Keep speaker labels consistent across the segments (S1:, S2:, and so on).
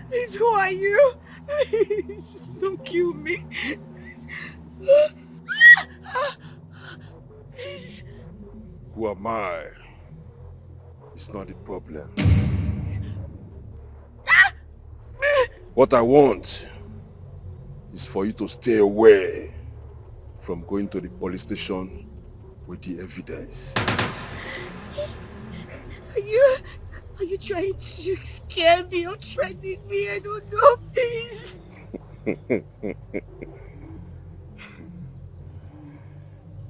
S1: Please, who are you? Please, don't kill me. Please.
S2: Who am I? It's not the problem. What I want is for you to stay away from going to the police station with the evidence.
S1: Are you trying to scare me or threaten me? I don't know, please.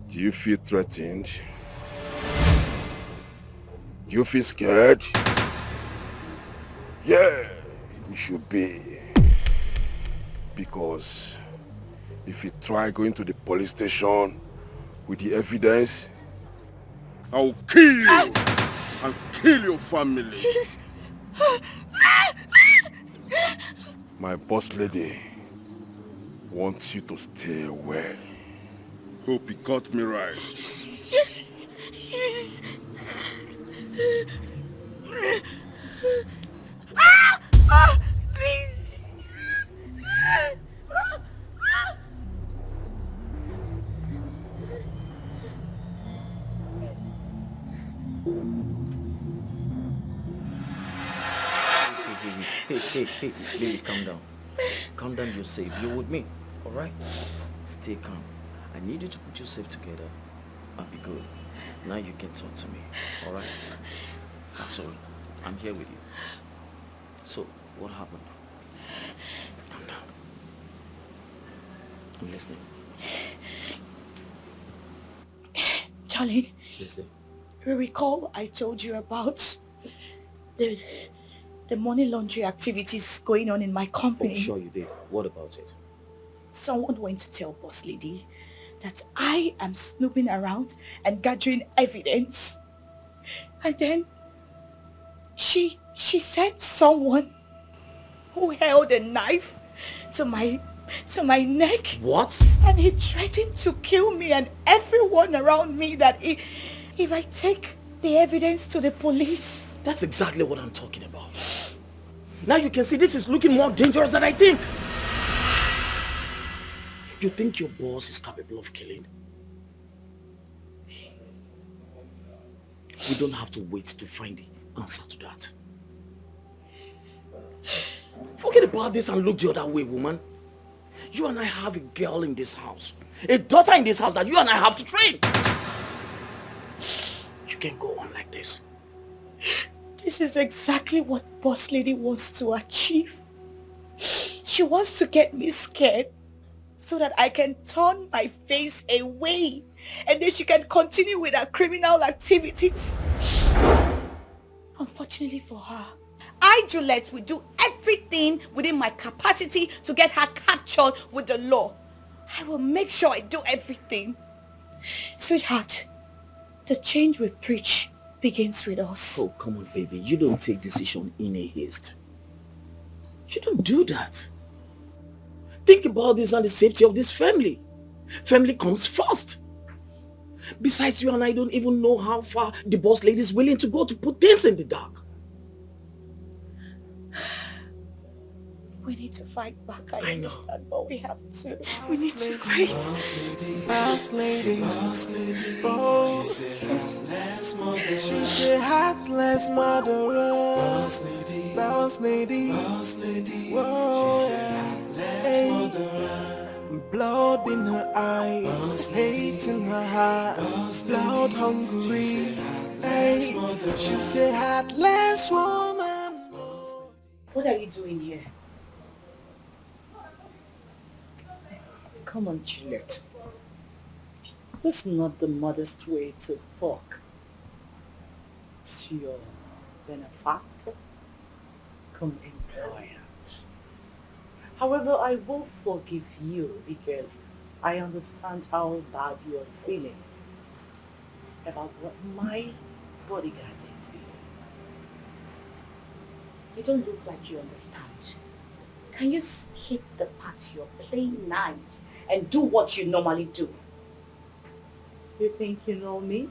S2: Do you feel threatened? Do you feel scared? Yeah, you should be. Because if you try going to the police station with the evidence, I'll kill you! I'll kill your family! My boss lady wants you to stay away. Hope you got me right.
S1: Please.
S3: Hey, baby, calm down. Calm down, you're safe. You're with me, alright? Stay calm. I need you to put yourself together and be good. Now you can talk to me, alright? That's all. I'm here with you. So, what happened? Calm down. I'm listening.
S1: Charlie.
S3: Listen.
S1: You recall I told you about the money laundry activities going on in my company?
S3: Oh, sure you did. What about it?
S1: Someone went to tell boss lady that I am snooping around and gathering evidence. And then she sent someone who held a knife to my neck.
S3: What?
S1: And he threatened to kill me and everyone around me that if I take the evidence to the police.
S3: That's exactly what I'm talking about. Now you can see this is looking more dangerous than I think. You think your boss is capable of killing? We don't have to wait to find the answer to that. Forget about this and look the other way, woman. You and I have a girl in this house. A daughter in this house that you and I have to train. You can't go on like this.
S1: This is exactly what boss lady wants to achieve. She wants to get me scared so that I can turn my face away and then she can continue with her criminal activities. Unfortunately for her, I, Juliet, will do everything within my capacity to get her captured with the law. I will make sure I do everything. Sweetheart, the change we preach begins with us.
S3: Oh, come on, baby. You don't take decision in a haste. You don't do that. Think about this and the safety of this family. Family comes first. Besides, you and I don't even know how far the boss lady is willing to go to put things in the dark.
S1: We need to fight back, I understand, but we have to.
S4: We need to fight. Boss lady, oh, she said heartless murderer. Boss lady, whoa, hey. Blood in her eyes, hate in her heart, blood hungry. Hey, she said heartless woman.
S1: What are you doing here? Come on, Juliet. This is not the modest way to fuck. It's your benefactor, come employer. However, I will forgive you because I understand how bad you are feeling about what my bodyguard did to you. You don't look like you understand. Can you skip the part you're playing nice and do what you normally do? You think you know me?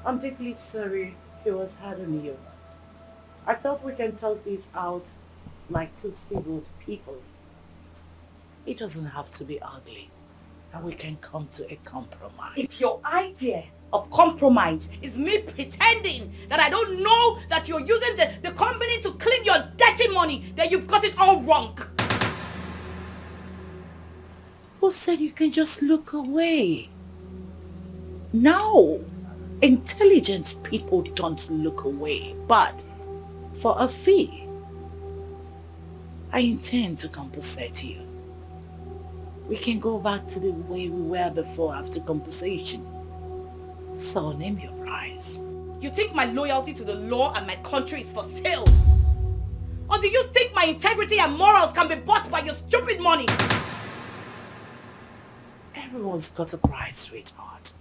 S5: I'm deeply sorry he was hard on you. I thought we can talk this out like two civil people. It doesn't have to be ugly, and we can come to a compromise.
S1: If your idea of compromise is me pretending that I don't know that you're using the company to clean your dirty money, then you've got it all wrong.
S5: Who said you can just look away? No, intelligent people don't look away, but for a fee, I intend to compensate you. We can go back to the way we were before after compensation. So name your price.
S1: You think my loyalty to the law and my country is for sale? Or do you think my integrity and morals can be bought by your stupid money?
S5: Everyone's got a price, sweetheart.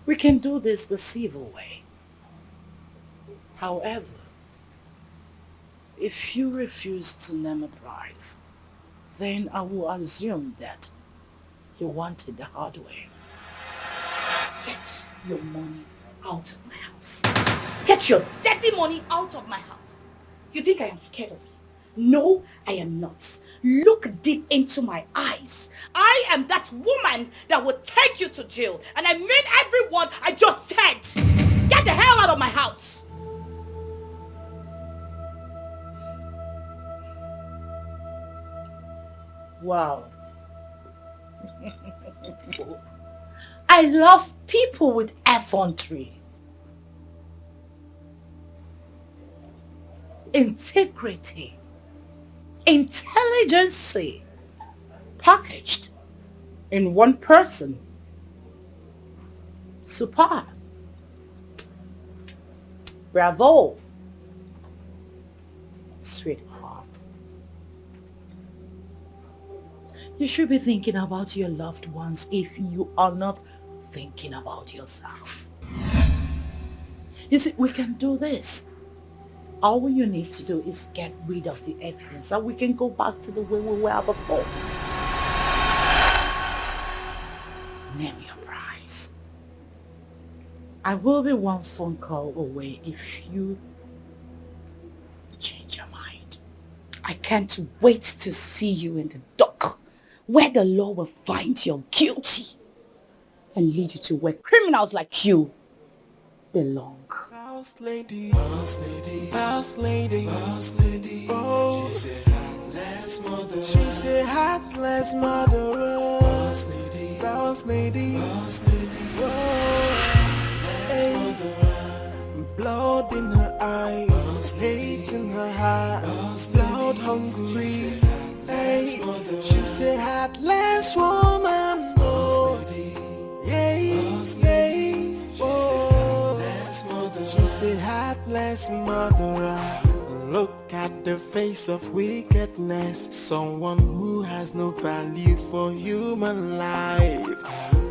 S5: We can do this the civil way. However, if you refuse to name a price, then I will assume that you want it the hard way.
S1: Get your money out of my house. Get your dirty money out of my house. You think I am scared of you? No, I am not. Look deep into my eyes. I am that woman that will take you to jail. And I mean every word I just said. Get the hell out of my house.
S5: Wow. I love people with effrontery, integrity, intelligence packaged in one person. Super. Bravo. Sweetheart. You should be thinking about your loved ones if you are not thinking about yourself. You see, we can do this. All you need to do is get rid of the evidence and we can go back to the way we were before. Name your price. I will be one phone call away if you change your mind.
S1: I can't wait to see you in the dock, where the law will find you guilty and lead you to where criminals like you belong.
S4: Boss lady, boss lady, boss lady, boss lady. Oh, she said heartless murderer. She said heartless murderer. Boss lady, boss lady, boss lady. Oh, hey. Blood in her eyes, hate in her heart, blood hungry. Hey, she said heartless woman. Oh, yeah, yeah. Oh. She said heartless murderer. Look at the face of wickedness. Someone who has no value for human life.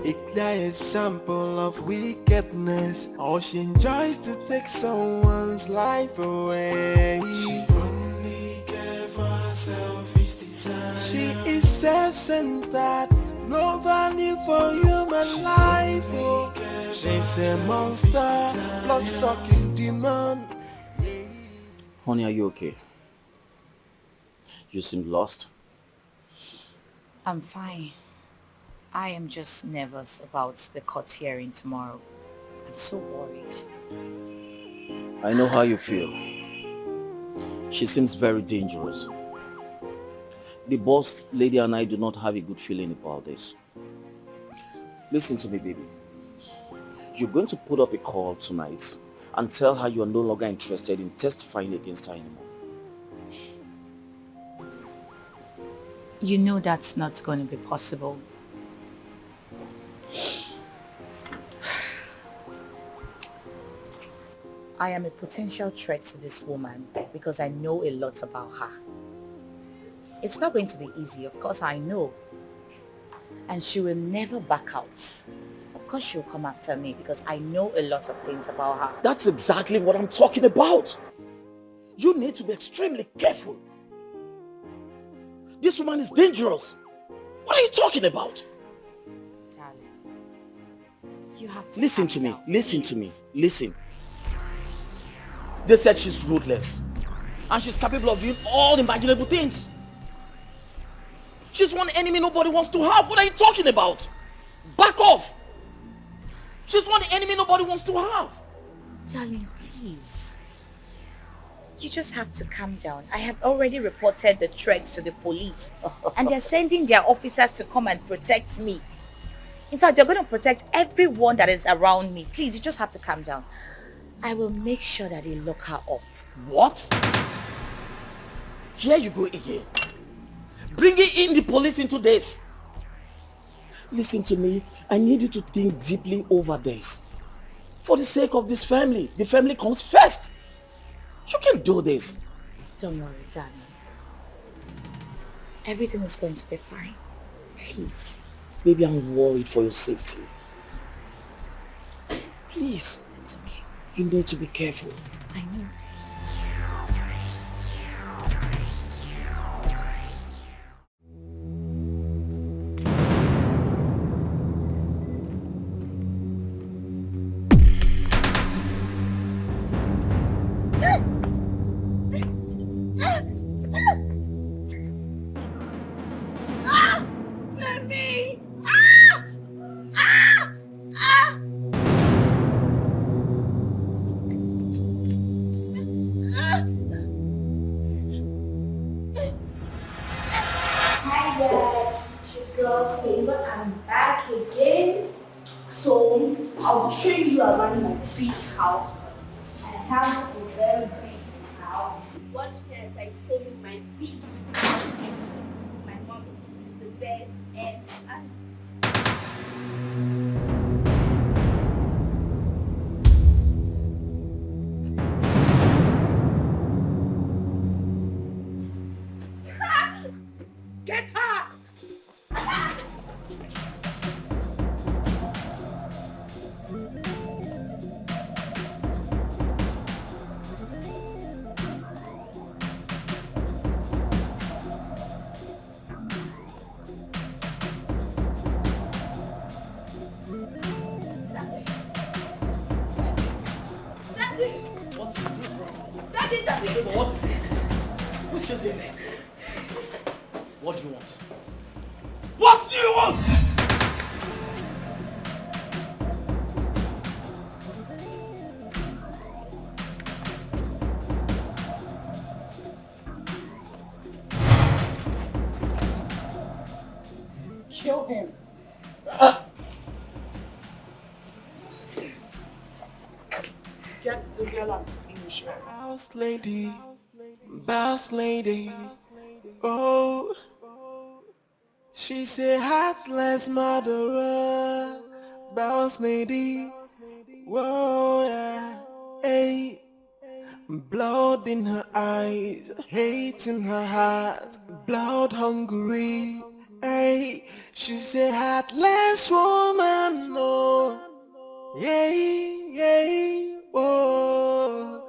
S4: A clear example of wickedness. Or she enjoys to take someone's life away. She only cares for her selfish desire. She is self-centered. No value for human life. Oh. She's a monster, blood-sucking demon.
S3: Honey, are you okay? You seem lost.
S1: I'm fine. I am just nervous about the court hearing tomorrow. I'm so worried.
S3: I know how you feel. She seems very dangerous. The boss lady and I do not have a good feeling about this. Listen to me, baby. You're going to put up a call tonight and tell her you are no longer interested in testifying against her anymore.
S1: You know that's not going to be possible. I am a potential threat to this woman because I know a lot about her. It's not going to be easy, of course I know. And she will never back out. Of course she'll come after me because I know a lot of things about her.
S3: That's exactly what I'm talking about. You need to be extremely careful. This woman is dangerous. What are you talking about?
S1: Darling, You have to
S3: Listen
S1: calm
S3: to me.
S1: down,
S3: Listen to me.
S1: please.
S3: Listen. They said she's ruthless. And she's capable of doing all imaginable things. She's one enemy nobody wants to have. What are you talking about? Back off. She's one enemy nobody wants to have.
S1: Darling, please. You just have to calm down. I have already reported the threats to the police. And they're sending their officers to come and protect me. In fact, they're going to protect everyone that is around me. Please, you just have to calm down. I will make sure that they lock her up.
S3: What? Here you go again. Bringing in the police into this. Listen to me. I need you to think deeply over this. For the sake of this family. The family comes first. You can do this.
S1: Don't worry, darling. Everything is going to be fine. Please.
S3: Baby, I'm worried for your safety. Please.
S1: It's okay.
S3: You need to be careful.
S1: I know.
S6: Hi guys, it's your girl Favor. I'm back again. So I'll show you around my big house. I have a very big house. Watch me as I show you my big house. My mom is the best and get her!
S3: What? Who's just in there? What do you want? What do you want?
S5: Kill him. Get the girl and finish her.
S4: Boss lady, boss lady, oh, she's a heartless murderer. Boss lady, whoa, yeah, hey, blood in her eyes, hate in her heart, blood hungry, hey, she's a heartless woman, oh, yeah, whoa.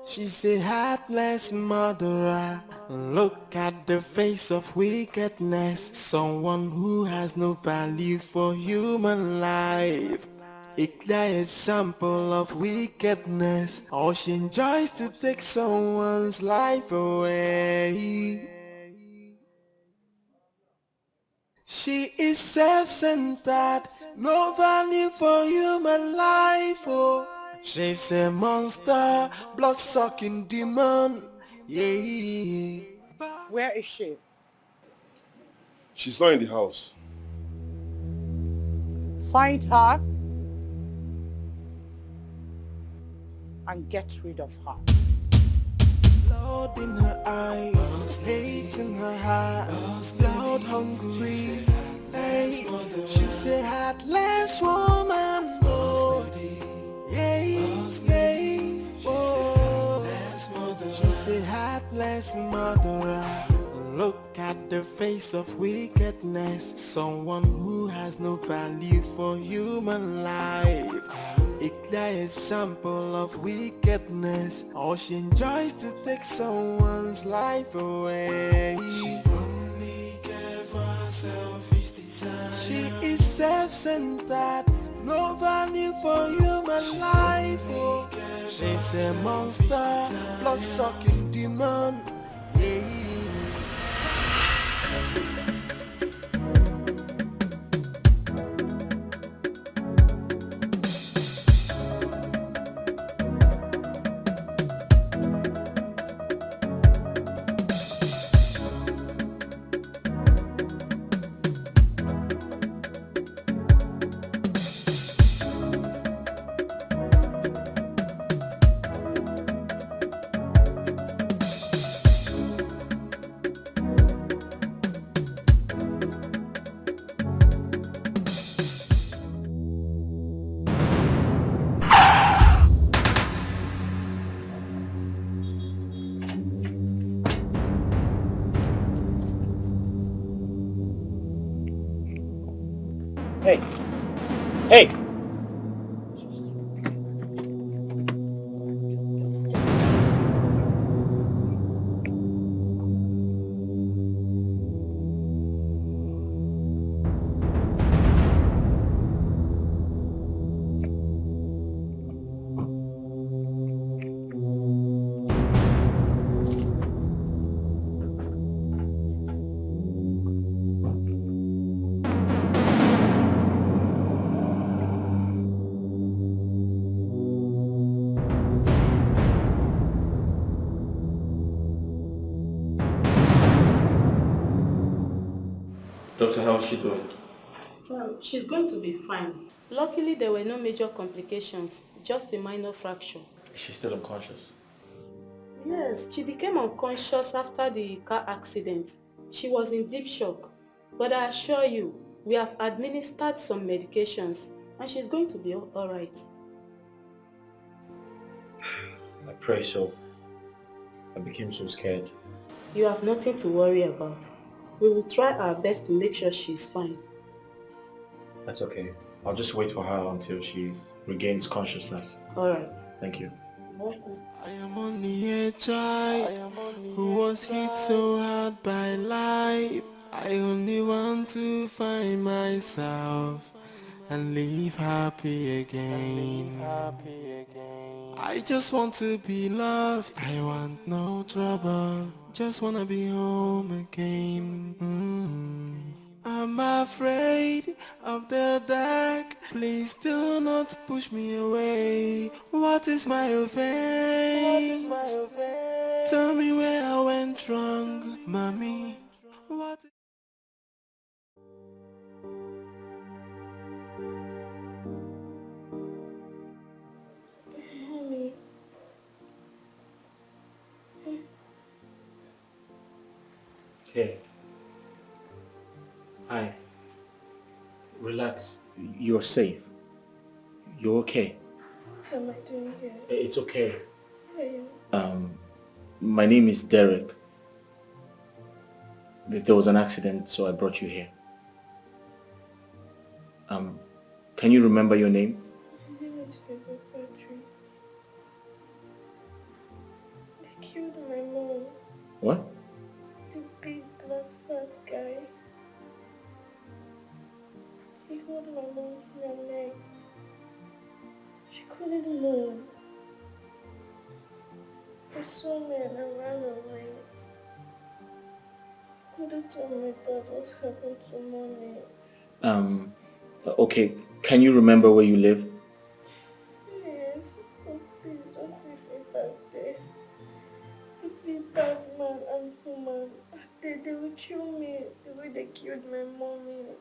S4: She's a heartless murderer. Look at the face of wickedness. Someone who has no value for human life. A clear example of wickedness. Or she enjoys to take someone's life away. She is self-centered, no value for human life, oh. She's a monster, blood-sucking demon, yeah.
S5: Where is she?
S2: She's not in the house.
S5: Find her and get rid of her.
S4: Blood in her eyes, hate in her heart, blood hungry, hey. She's a heartless woman, oh. Oh, she's a heartless murderer. Look at the face of wickedness. Someone who has no value for human life. A clear example of wickedness. Or she enjoys to take someone's life away. She only cares for her selfish desire. She is self-centered, No value for human life. Oh. She's a monster, blood-sucking demon. Yeah.
S3: Hey! Hey! Doctor, how is she doing?
S7: Well, she's going to be fine. Luckily, there were no major complications, just a minor fracture.
S3: Is she still unconscious?
S7: Yes, she became unconscious after the car accident. She was in deep shock. But I assure you, we have administered some medications and she's going to be all right.
S3: I pray so. I became so scared.
S7: You have nothing to worry about. We will try our best to make sure she's fine.
S3: That's okay. I'll just wait for her until she regains consciousness.
S7: All right.
S3: Thank you.
S7: Welcome.
S4: I am only a child who was hit so hard by life. I only want to find myself and live happy again. I just want to be loved. I want no trouble. Just wanna be home again. I'm afraid of the dark. Please do not push me away. What is my offense? Tell me where I went wrong, mommy. What?
S6: Mommy.
S3: Okay. Hi. Relax. You're safe. You're okay.
S6: What am I doing here?
S3: It's okay.
S6: Where are you?
S3: My name is Derek. There was an accident, so I brought you here. Can you remember your name?
S6: My name is Faber Patrick. They killed my mom.
S3: What?
S6: The big black fat guy. He held my mom in her neck. She couldn't move. They saw me and I ran away. Couldn't tell my dad what happened to mommy.
S3: Okay. Can you remember where you live?
S6: Yes, but please don't take me back there. The big bad man and woman, they will kill me the way they killed my mommy.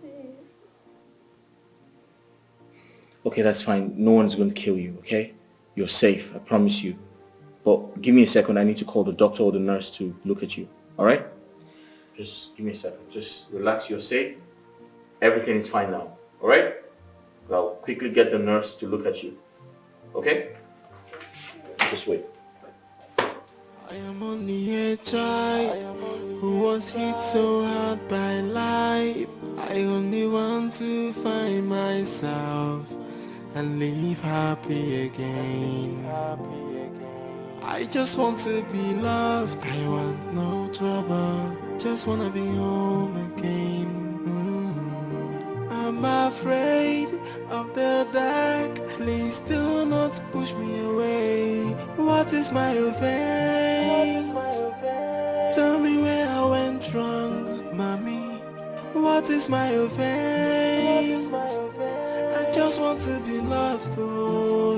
S6: Please.
S3: Okay, that's fine. No one's going to kill you, okay? You're safe, I promise you. But give me a second. I need to call the doctor or the nurse to look at you. All right? Just give me a second. Just relax. You're safe. Everything is fine now. All right? I'll quickly get the nurse to look at you. Okay? Just wait.
S4: I am only a child who was hit so hard by life. I only want to find myself and live happy again. I just want to be loved. I want no trouble. Just wanna be home again. I'm afraid of the dark. Please do not push me away. What is my offense? Tell me where I went wrong, mommy. What is my offense? I just want to be loved, oh.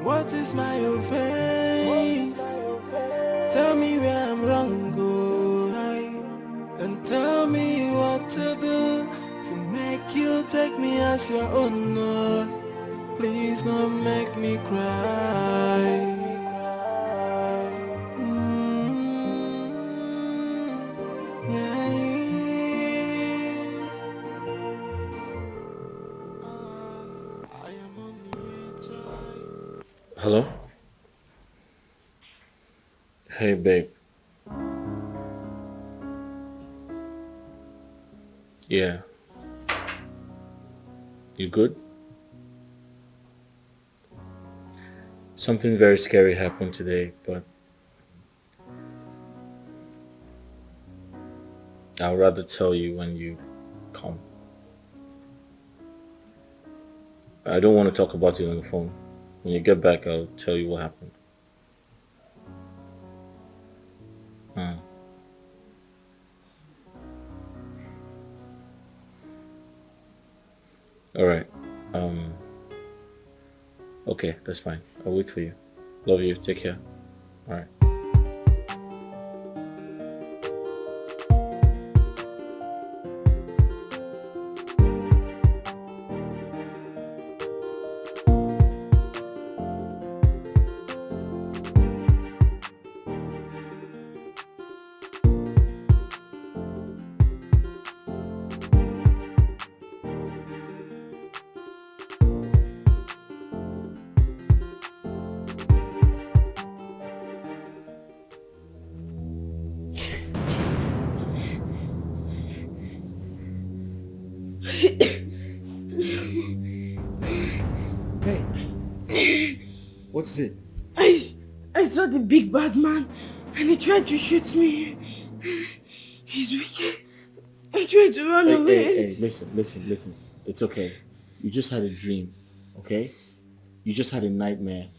S4: What is my offense? Tell me where I'm wrong, oh. And tell me what to do to make you take me as your own, oh. Please don't make me cry. Yeah. I am only a child.
S8: Hello? Hey, babe. Yeah. You good? Something very scary happened today, but I'll rather tell you when you come. I don't want to talk about it on the phone. When you get back, I'll tell you what happened. All right. Okay, that's fine. I'll wait for you. Love you. Take care. All right. What's it?
S5: I saw the big bad man and he tried to shoot me. He's wicked. I tried to run away.
S8: Hey, listen. It's okay. You just had a dream, okay? You just had a nightmare.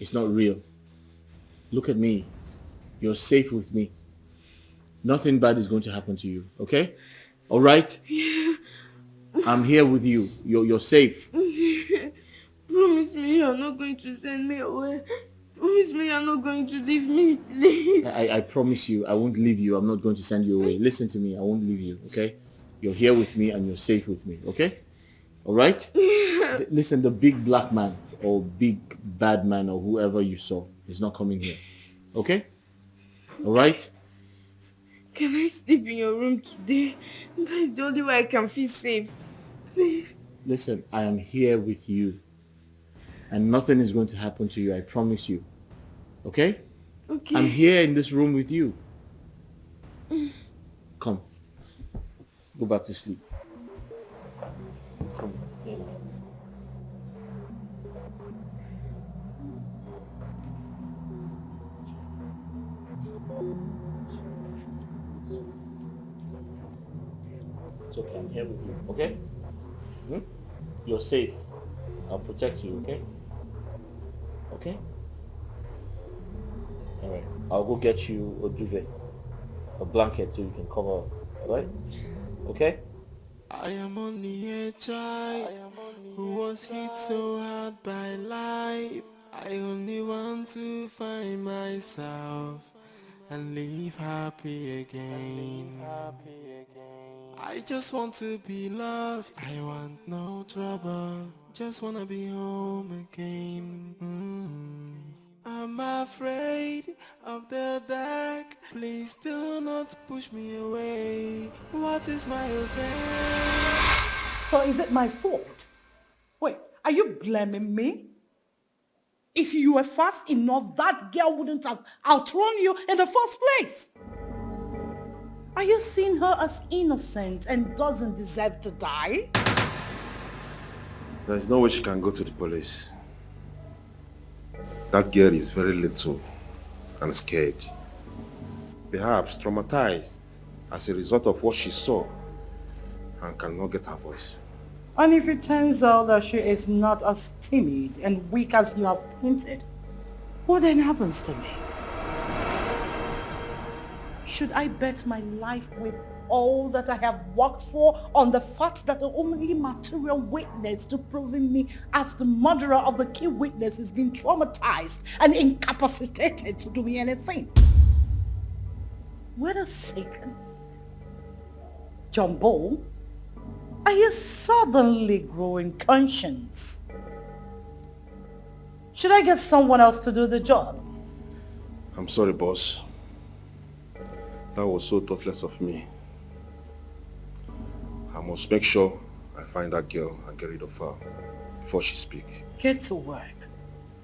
S8: It's not real. Look at me. You're safe with me. Nothing bad is going to happen to you, okay? All right?
S5: Yeah.
S8: I'm here with you. You're safe.
S5: Promise me you're not going to send me away. Promise me you're not going to leave me, please.
S8: I promise you, I won't leave you. I'm not going to send you away. Listen to me. I won't leave you, okay? You're here with me and you're safe with me, okay? All right?
S5: Yeah.
S8: Listen, the big black man or big bad man or whoever you saw is not coming here, okay? All right?
S5: Can I sleep in your room today? That is the only way I can feel safe. Please.
S8: Listen, I am here with you. And nothing is going to happen to you, I promise you. Okay?
S5: Okay.
S8: I'm here in this room with you. Come. Go back to sleep. Come. It's okay, I'm here with you, okay? You're safe. I'll protect you, okay? Okay? Alright. I'll go get you a duvet, a blanket so you can cover up. Alright? Okay?
S4: I am only a child who was hit so hard by life. I only want to find myself and live happy again. I just want to be loved. I want no trouble. Just wanna be home again. I'm afraid of the dark. Please do not push me away. What is my offense?
S1: So is it my fault? Wait, are you blaming me? If you were fast enough, that girl wouldn't have outrun you in the first place. Are you seeing her as innocent and doesn't deserve to die?
S2: There's no way she can go to the police. That girl is very little and scared. Perhaps traumatized as a result of what she saw and cannot get her voice.
S5: And if it turns out that she is not as timid and weak as you have hinted, what then happens to me? Should I bet my life with all that I have worked for on the fact that the only material witness to proving me as the murderer of the key witness is being traumatized and incapacitated to do me anything? Wait a second. Jumbo, are you suddenly growing conscience? Should I get someone else to do the job?
S2: I'm sorry, boss. That was so thoughtless of me. I must make sure I find that girl and get rid of her before she speaks.
S5: Get to work.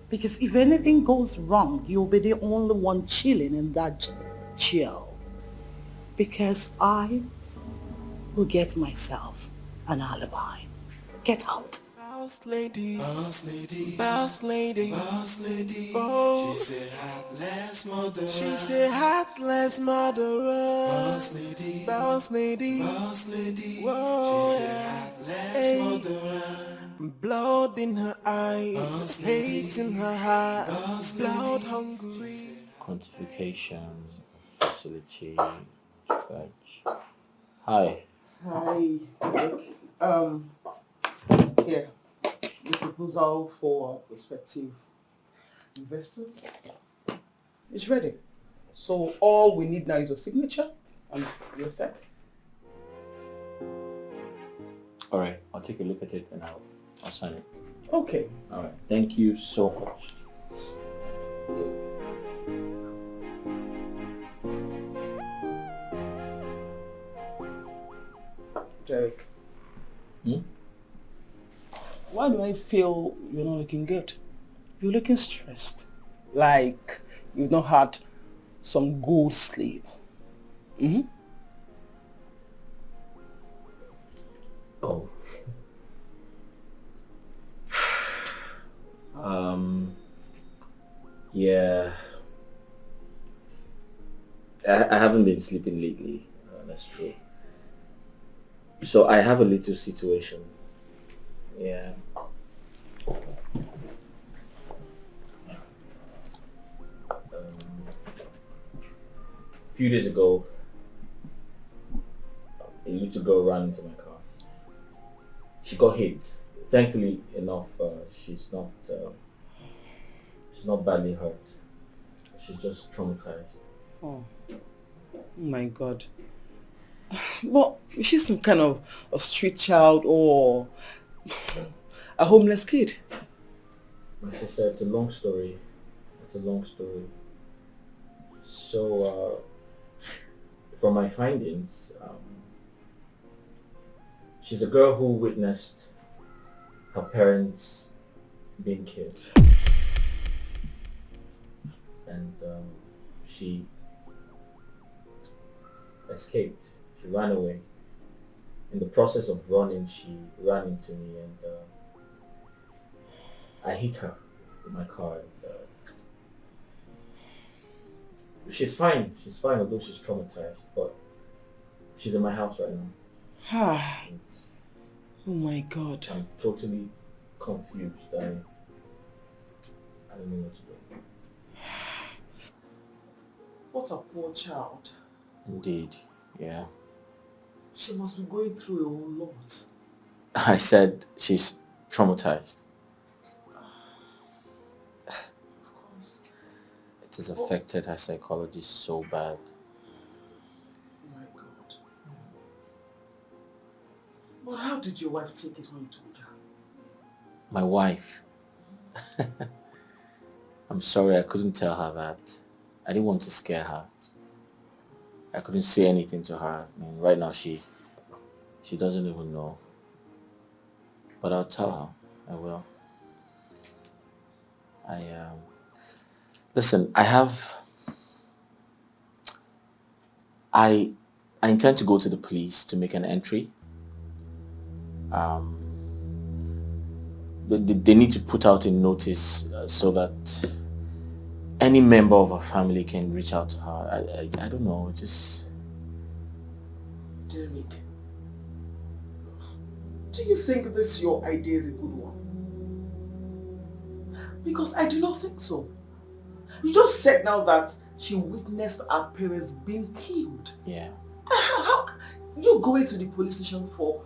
S5: Because if anything goes wrong, you'll be the only one chilling in that jail. Because I will get myself an alibi. Get out.
S4: Boss lady, boss lady, boss lady, boss lady. Oh, she said heartless murderer. She said heartless murderer. Boss lady, boss lady, boss lady. Whoa, she said heartless murderer. Blood in her eyes, hate in her heart, blood hungry.
S8: Quantification, facility, fetch. Hi.
S5: Hi, Rick. Here, the proposal for prospective investors is ready. So all we need now is a signature and you're set.
S8: All right, I'll take a look at it and I'll sign it.
S5: Okay.
S8: All right, thank you so much.
S5: Derek.
S8: Hmm?
S5: Why do I feel you're not looking good? You're looking stressed. Like you've not had some good sleep. Mm-hmm.
S8: Oh. Yeah. I haven't been sleeping lately. That's true. So I have a little situation. Yeah. A few days ago, a little girl ran into my car. She got hit. Thankfully enough, she's not badly hurt. She's just traumatized.
S5: Oh my God. Well, is she some kind of a street child or a homeless kid?
S8: My sister, it's a long story. It's a long story. So, from my findings, she's a girl who witnessed her parents being killed. And she escaped. She ran away. In the process of running, she ran into me and I hit her with my car. And, she's fine, although she's traumatized, but she's in my house right now.
S5: Ah. Oh my God.
S8: I'm totally confused. I don't know what to do.
S5: What a poor child.
S8: Indeed, yeah.
S5: She must be going through a whole lot.
S8: I said she's traumatized. It has affected her psychology so bad.
S5: Oh my God. But how did your wife take it when you told her?
S8: My wife. I'm sorry I couldn't tell her that. I didn't want to scare her. I couldn't say anything to her. I mean, right now she doesn't even know. But I'll tell her. I will. Listen, I intend to go to the police to make an entry. They need to put out a notice so that any member of her family can reach out to her. I don't know, just...
S5: Derek,
S9: Do you think this your idea is a good one? Because I do not think so. You just said now that she witnessed her parents being killed.
S8: Yeah.
S9: How you going to the police station for?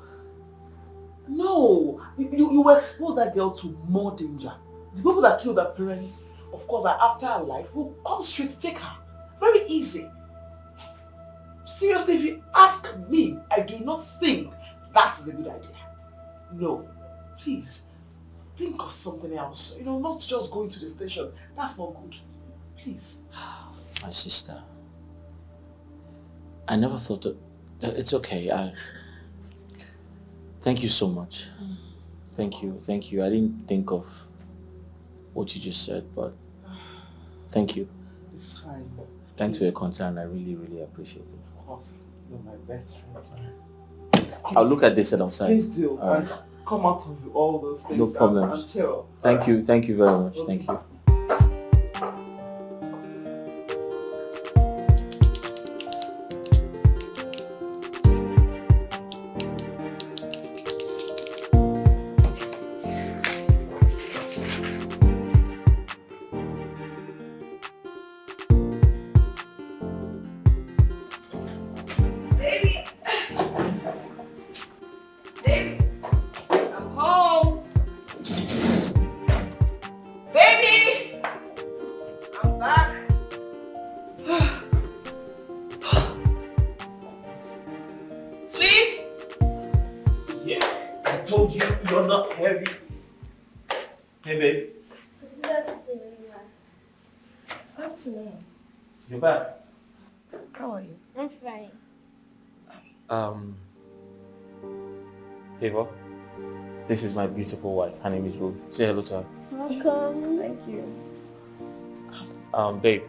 S9: No, you expose that girl to more danger. The people that killed her parents, of course, are after her life, will come straight to take her. Very easy. Seriously, if you ask me, I do not think that is a good idea. No, please, think of something else. You know, not just going to the station. That's not good. Please.
S8: My sister, I never thought that... It's okay. Thank you so much. Thank you. I didn't think of what you just said, but thank you.
S9: It's fine.
S8: Thanks for your concern. I really, really appreciate it.
S9: Of course, you're my best friend.
S8: I'll look at this outside.
S9: Please do. And come out with all those things.
S8: No problem.
S9: And chill.
S8: Thank you very much. Thank you. You're back.
S6: How are you? I'm fine.
S8: Favor, this is my beautiful wife. Her name is Ruth. Say hello to her.
S6: Welcome. Thank you.
S8: Babe.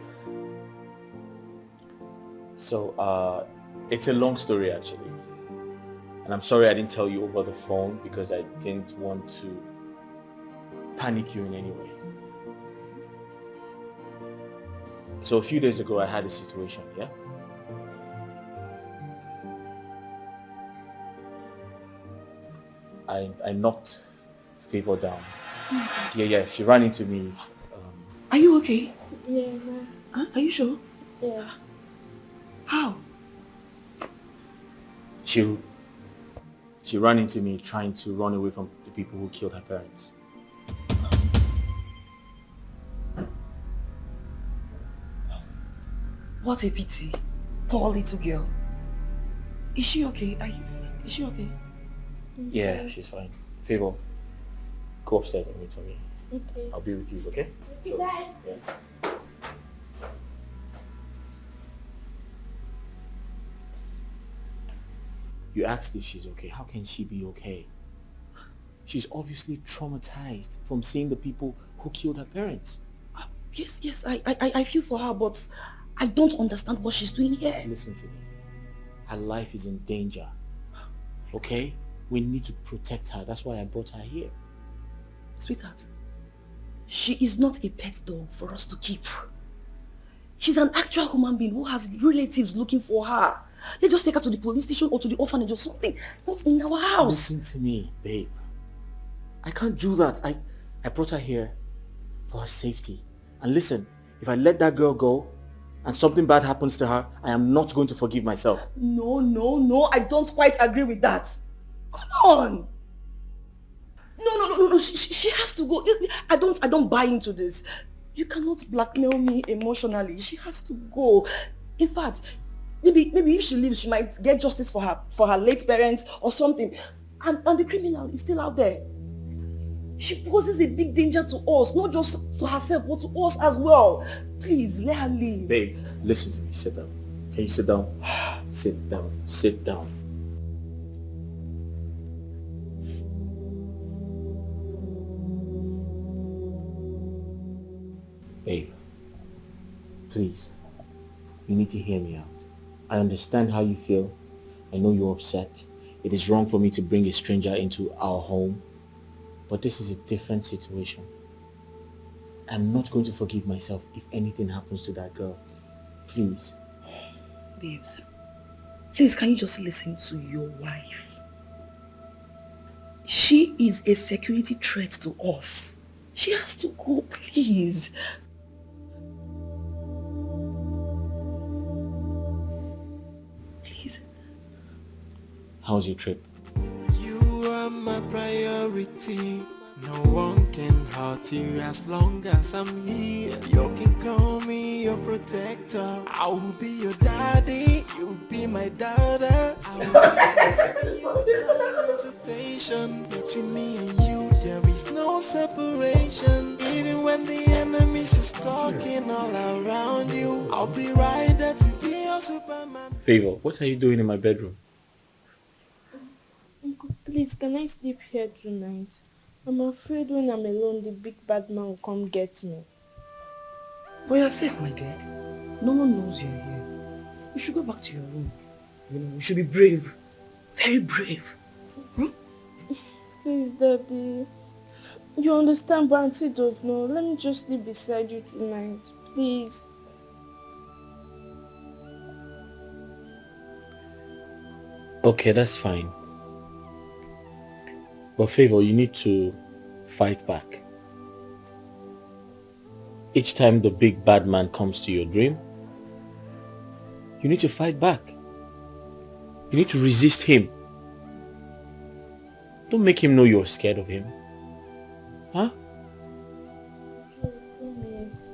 S8: So, it's a long story actually. And I'm sorry I didn't tell you over the phone because I didn't want to panic you in any way. So a few days ago I had a situation, yeah? I knocked Favor down. Yeah, she ran into me.
S1: Are you okay?
S6: Yeah.
S1: Huh? Are you sure?
S6: Yeah.
S1: How?
S8: She ran into me trying to run away from the people who killed her parents.
S1: What a pity. Poor little girl. Is she okay? Is she okay?
S8: Yeah, she's fine. Favor, go upstairs and wait for me.
S6: Okay.
S8: I'll be with you, okay?
S6: Okay, bye.
S8: Yeah. You asked if she's okay. How can she be okay? She's obviously traumatized from seeing the people who killed her parents.
S1: Yes, I feel for her, but I don't understand what she's doing here.
S8: Listen to me. Her life is in danger. Okay? We need to protect her. That's why I brought her here.
S1: Sweetheart, she is not a pet dog for us to keep. She's an actual human being who has relatives looking for her. Let's just take her to the police station or to the orphanage or something. Not in our house.
S8: Listen to me, babe. I can't do that. I brought her here for her safety. And listen, if I let that girl go and something bad happens to her, I am not going to forgive myself.
S1: No, I don't quite agree with that. Come on. No, she has to go. I don't buy into this. You cannot blackmail me emotionally. She has to go. In fact, maybe if she leaves, she might get justice for her late parents or something. And the criminal is still out there. She poses a big danger to us, not just to herself, but to us as well. Please, let her leave.
S8: Babe, listen to me. Sit down. Can you sit down? Sit down. Sit down. Babe, please, you need to hear me out. I understand how you feel. I know you're upset. It is wrong for me to bring a stranger into our home. But this is a different situation. I'm not going to forgive myself if anything happens to that girl. Please.
S1: Babes, please can you just listen to your wife? She is a security threat to us. She has to go, please. Please.
S8: How's your trip?
S4: You are my priority. No one can hurt you as long as I'm here. You can call me your protector. I will be your daddy. You'll be my daughter. I will be your hesitation. Between me and you, there is no separation. Even when the enemies is talking all around you, I'll be right there to be your Superman.
S8: Favor, what are you doing in my bedroom?
S7: Uncle, please, can I sleep here tonight? I'm afraid when I'm alone, the big bad man will come get me.
S1: For yourself, my dear. No one knows you're here. You should go back to your room. You should be brave. Very brave.
S7: Please, Daddy. You understand, but Auntie does know. Let me just sleep beside you tonight. Please.
S8: Okay, that's fine. But Favor, you need to fight back. Each time the big bad man comes to your dream, you need to fight back. You need to resist him. Don't make him know you're scared of him. Huh?
S7: Promise.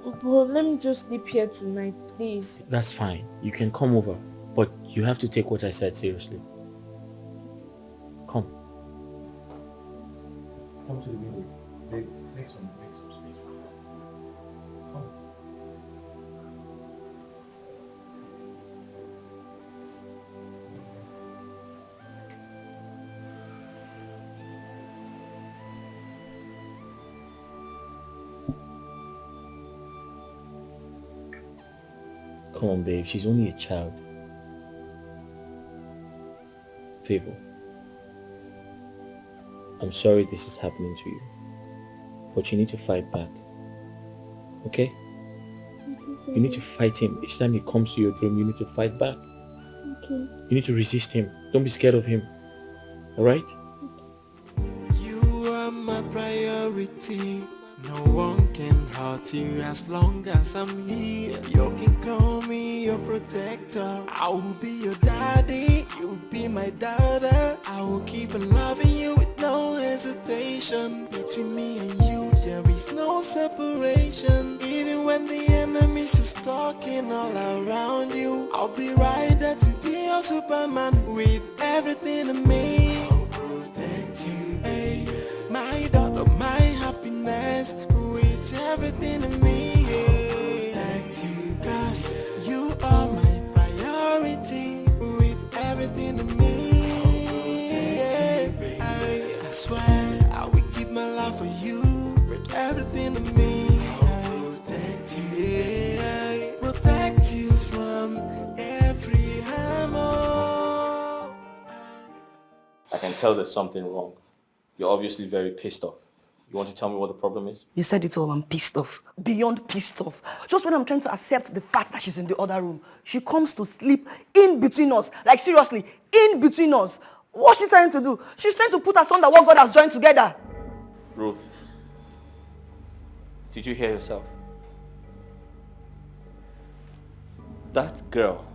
S7: But let me just sleep here tonight, please.
S8: That's fine. You can come over. But you have to take what I said seriously. Come. Come to the window. Make some space. Come. Come on, babe. She's only a child. Favor. I'm sorry this is happening to you, but you need to fight back. Okay? You need to fight him. Each time he comes to your dream, you need to fight back.
S7: Okay.
S8: You need to resist him. Don't be scared of him. Alright?
S4: You are my priority. No one can hurt you as long as I'm here. You can call me your protector. I will be your daddy. You'll be my daughter. I will keep on loving you with no hesitation. Between me and you, there is no separation. Even when the enemies is talking all around you, I'll be right there to be your Superman with everything in me. I'll protect you, baby. My daughter, my happiness, with everything in me. Protect you, cause you are my priority, with everything in me. I swear I will give my life for you, with everything in me. Protect you, protect you from every harm.
S8: I can tell there's something wrong. You're obviously very pissed off. You want to tell me what the problem is?
S1: You said it all, I'm pissed off. Beyond pissed off. Just when I'm trying to accept the fact that she's in the other room, she comes to sleep in between us. Like seriously, in between us. What's she trying to do? She's trying to put asunder what God has joined together.
S8: Ruth, did you hear yourself? That girl,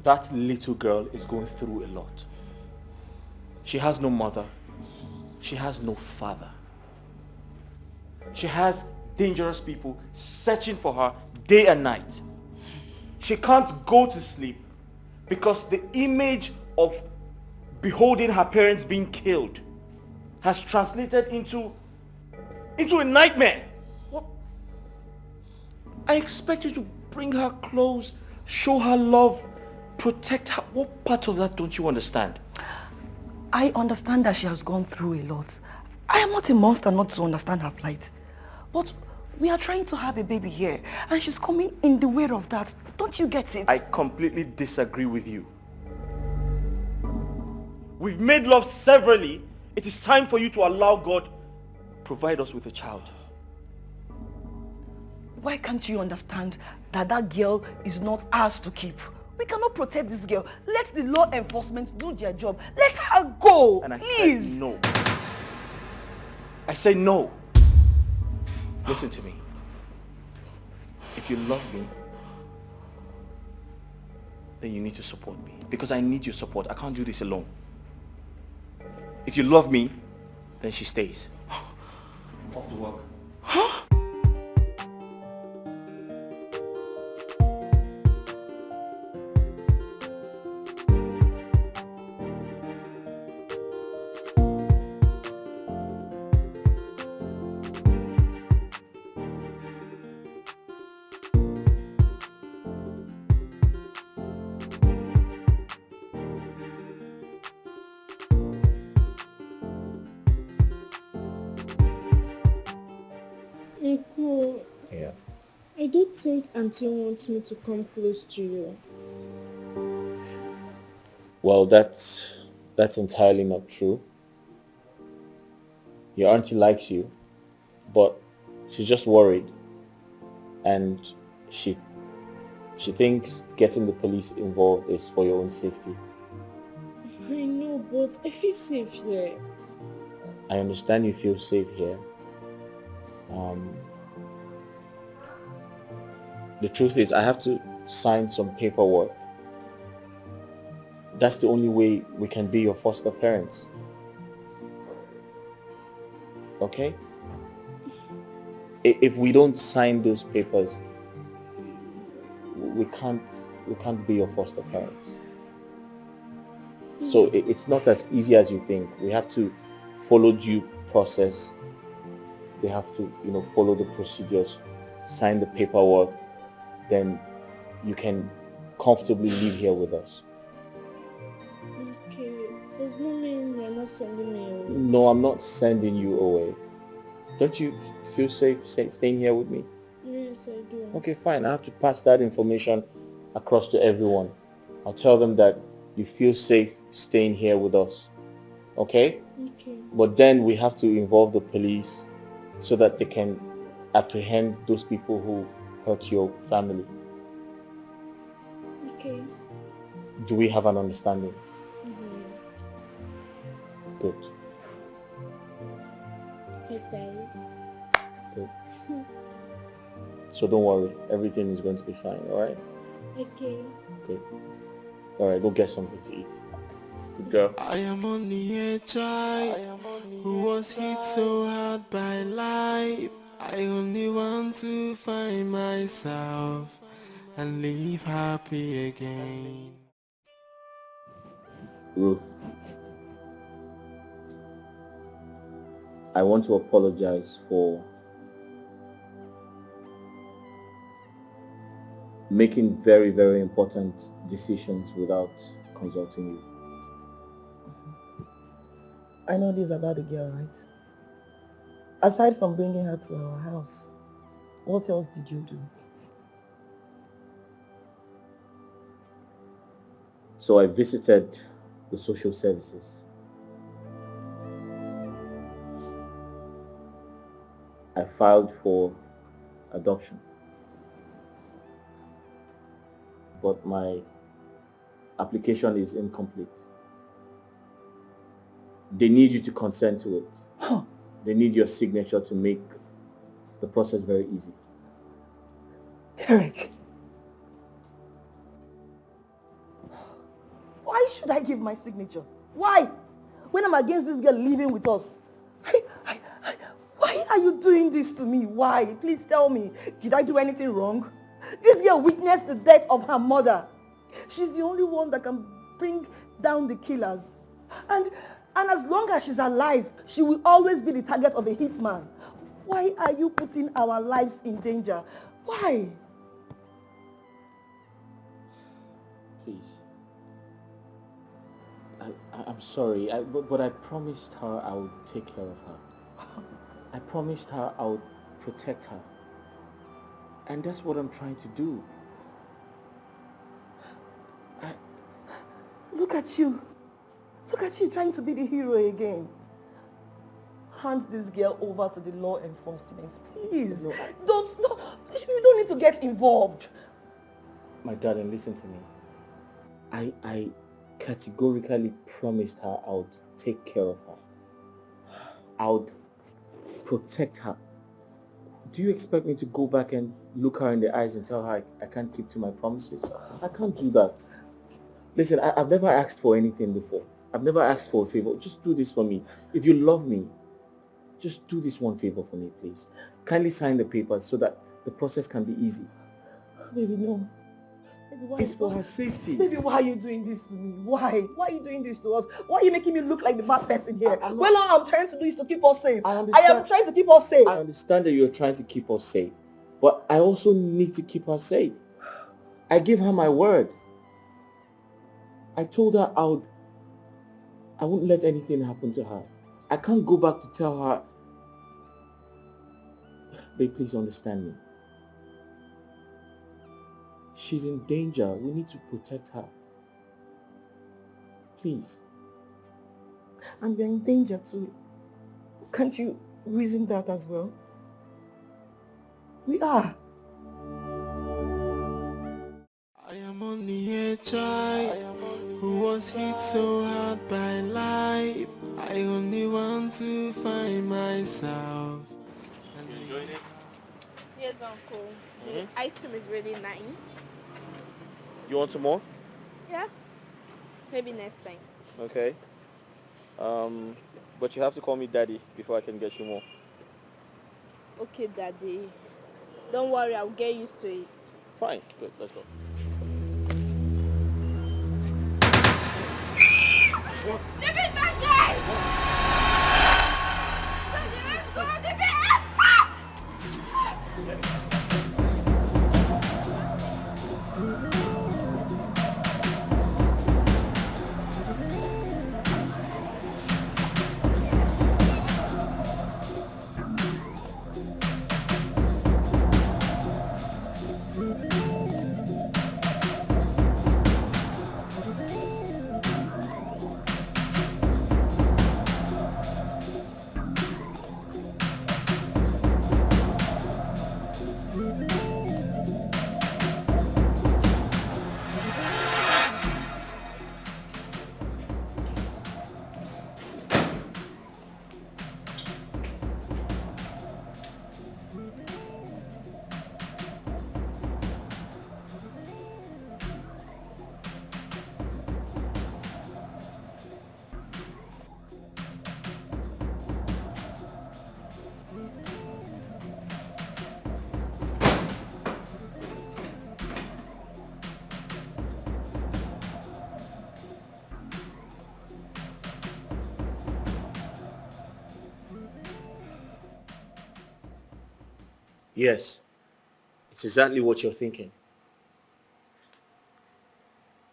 S8: that little girl is going through a lot. She has no mother. She has no father. She has dangerous people searching for her day and night. She can't go to sleep because the image of beholding her parents being killed has translated into a nightmare. What? I expect you to bring her close, show her love, protect her. What part of that don't you understand?
S1: I understand that she has gone through a lot. I am not a monster not to understand her plight. But we are trying to have a baby here, and she's coming in the way of that. Don't you get it?
S8: I completely disagree with you. We've made love severally. It is time for you to allow God provide us with a child.
S1: Why can't you understand that that girl is not ours to keep?
S10: We cannot protect this girl. Let the law enforcement do their job. Let her go,
S3: And I
S10: please.
S3: said no. I say no. Listen to me. If you love me, then you need to support me. Because I need your support. I can't do this alone. If you love me, then she stays. Off to work.
S7: Uncle,
S3: Yeah.
S7: I don't think Auntie wants me to come close to you.
S8: Well, that's entirely not true. Your auntie likes you, but she's just worried, and she thinks getting the police involved is for your own safety.
S7: I know, but I feel safe here.
S8: I understand you feel safe here. The truth is, I have to sign some paperwork. That's the only way we can be your foster parents. Okay? If we don't sign those papers, we can't be your foster parents. So it's not as easy as you think. We have to follow due process. We have to, follow the procedures, sign the paperwork, then you can comfortably live here with us.
S7: Okay, does not mean you're not sending me away.
S8: No, I'm not sending you away. Don't you feel safe staying here with me?
S7: Yes, I do.
S8: Okay, fine. I have to pass that information across to everyone. I'll tell them that you feel safe staying here with us. Okay?
S7: Okay.
S8: But then we have to involve the police so that they can apprehend those people who hurt your family.
S7: Okay.
S8: Do we have an understanding?
S7: Yes.
S8: Good.
S7: Okay.
S8: Good. So don't worry. Everything is going to be fine, alright?
S7: Okay.
S8: Good. Alright, go get something to eat. Good girl.
S4: I am only a child who was hit so hard by life. I only want to find myself and live happy again.
S8: Ruth, I want to apologize for making very, very important decisions without consulting you.
S10: I know this about the girl, right? Aside from bringing her to our house, what else did you do?
S8: So I visited the social services. I filed for adoption. But my application is incomplete. They need you to consent to it.
S10: Huh.
S8: They need your signature to make the process very easy.
S10: Derek. Why should I give my signature? Why? When I'm against this girl living with us. Why are you doing this to me? Why? Please tell me. Did I do anything wrong? This girl witnessed the death of her mother. She's the only one that can bring down the killers. And as long as she's alive, she will always be the target of a hitman. Why are you putting our lives in danger? Why?
S8: Please. I'm sorry, but I promised her I would take care of her. I promised her I would protect her. And that's what I'm trying to do.
S10: Look at you. Look at you trying to be the hero again. Hand this girl over to the law enforcement, please.
S8: No.
S10: You don't need to get involved.
S8: My darling, listen to me. I categorically promised her I would take care of her. I would protect her. Do you expect me to go back and look her in the eyes and tell her I can't keep to my promises? I can't do that. Listen, I've never asked for anything before. I've never asked for a favor. Just do this for me. If you love me, just do this one favor for me, please. Kindly sign the papers so that the process can be easy.
S10: Baby, no. Baby, why?
S8: It's for her safety.
S10: Baby, why are you doing this to me? Why? Why are you doing this to us? Why are you making me look like the bad person here? Well, all I'm trying to do is to keep us safe.
S8: I
S10: I
S8: understand.
S10: am trying to keep us safe.
S8: I understand that you're trying to keep us safe, but I also need to keep her safe. I gave her my word. I told her I wouldn't let anything happen to her. I can't go back to tell her, babe, please understand me. She's in danger. We need to protect her. Please.
S10: And we're in danger too. Can't you reason that as well? We are.
S4: I am only a child who was hit so hard by life. I only want to find myself.
S3: You enjoying it?
S6: Yes, Uncle. The ice cream is really nice.
S3: You want some more?
S6: Yeah. Maybe next time.
S3: Okay. But you have to call me daddy before I can get you more.
S6: Okay, Daddy. Don't worry, I'll get used to it.
S3: Fine. Good. Let's go.
S6: Leave it back there! Daddy, let's go! Leave it!
S8: Yes, it's exactly what you're thinking.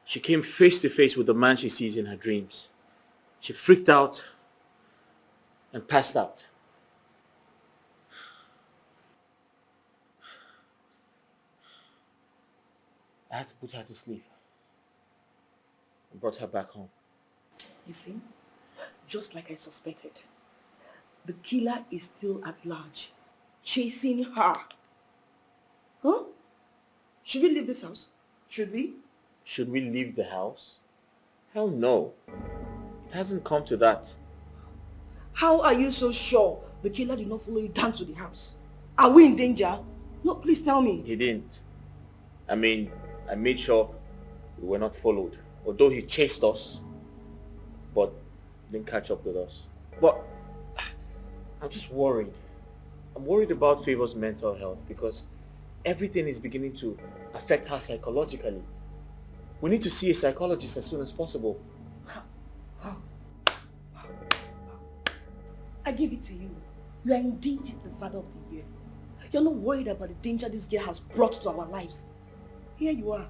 S8: She came face to face with the man she sees in her dreams. She freaked out and passed out. I had to put her to sleep and brought her back home.
S10: You see, just like I suspected, the killer is still at large, chasing her. Huh? Should we leave this house? Should we?
S8: Should we leave the house? Hell no. It hasn't come to that.
S10: How are you so sure the killer did not follow you down to the house? Are we in danger? No, please tell me.
S8: He didn't. I mean, I made sure we were not followed. Although he chased us, but didn't catch up with us. But I'm just worried. I'm worried about Favor's mental health because everything is beginning to affect her psychologically. We need to see a psychologist as soon as possible.
S10: I give it to you. You are indeed the father of the year. You're not worried about the danger this girl has brought to our lives. Here you are,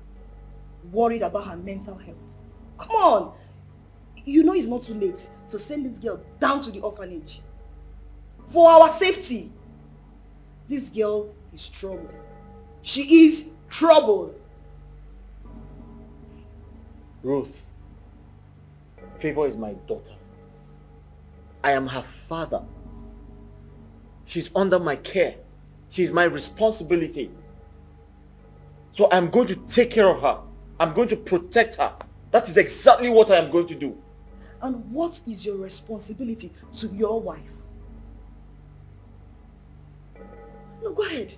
S10: worried about her mental health. Come on! You know it's not too late to send this girl down to the orphanage. For our safety. This girl is trouble. She is trouble.
S8: Ruth, Favor is my daughter. I am her father. She's under my care. She's my responsibility. So I'm going to take care of her. I'm going to protect her.
S3: That is exactly what I am going to do.
S10: And what is your responsibility to your wife? No, go ahead.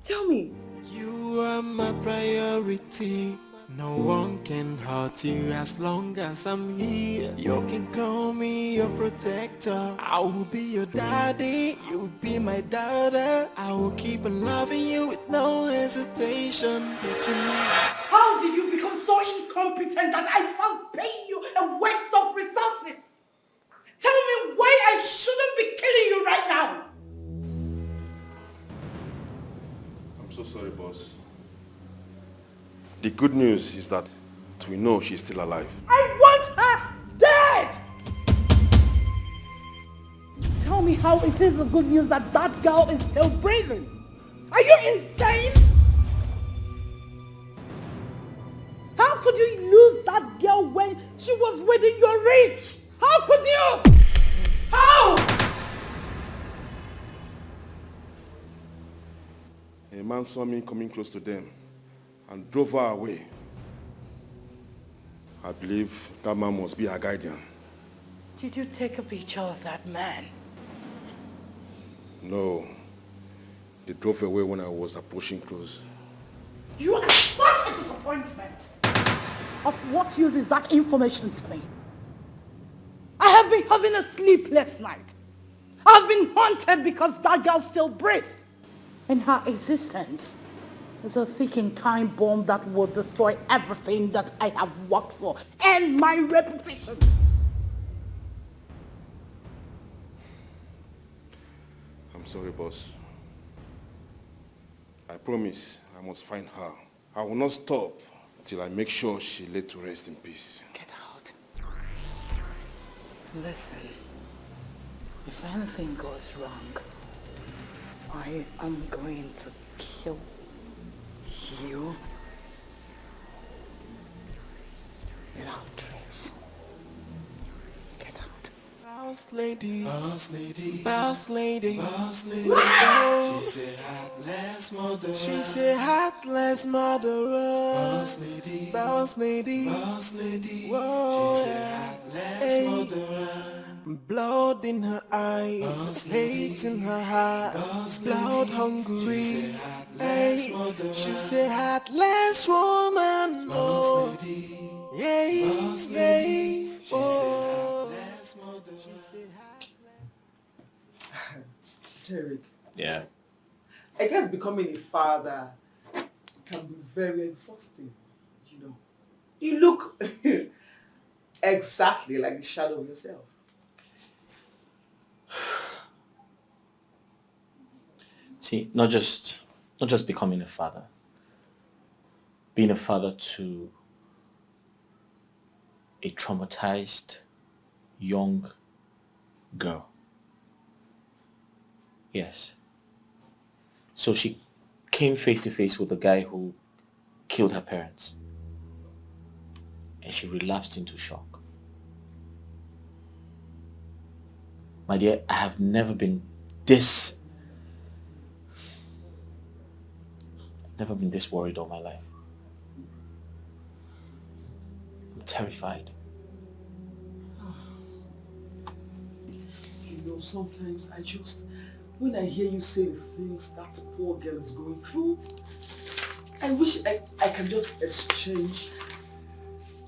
S10: Tell me.
S4: You are my priority. No one can hurt you as long as I'm here. You can call me your protector. I will be your daddy. You will be my daughter. I will keep on loving you with no hesitation. Let you know.
S1: How did you become so incompetent that I found paying you a waste of resources? Tell me why I shouldn't be killing you right now.
S2: I'm so sorry, boss. The good news is that we know she's still alive.
S1: I want her dead! Tell me how it is the good news that that girl is still breathing. Are you insane? How could you lose that girl when she was within your reach? How could you? How?
S2: A man saw me coming close to them and drove her away. I believe that man must be her guardian.
S1: Did you take a picture of that man?
S2: No. They drove away when I was approaching close.
S1: You are such a disappointment. Of what use is that information to me? I have been having a sleepless night. I've been haunted because that girl still breathes. And her existence is a ticking time bomb that will destroy everything that I have worked for and my reputation.
S2: I'm sorry, boss. I promise I must find her. I will not stop till I make sure she laid to rest in peace.
S1: Get out. Listen, if anything goes wrong, I am going to kill you without trace. Get out.
S4: Boss lady, boss lady, boss lady, boss lady. Oh. She said heartless murderer. She said heartless murderer. Boss lady, boss lady, boss lady. Whoa. She said heartless murderer. Blood in her eyes, hate in her heart, blood hungry. Hey, she's a heartless woman. Oh, yeah, yeah. Oh,
S9: Derek,
S3: Yeah.
S9: I guess becoming a father can be very exhausting, you know. You look exactly like the shadow of yourself.
S8: See, not just becoming a father. Being a father to a traumatized young girl. Yes. So she came face to face with a guy who killed her parents. And she relapsed into shock. My dear, I have never been this worried all my life. I'm terrified.
S9: You know, sometimes when I hear you say the things that poor girl is going through, I wish I can just exchange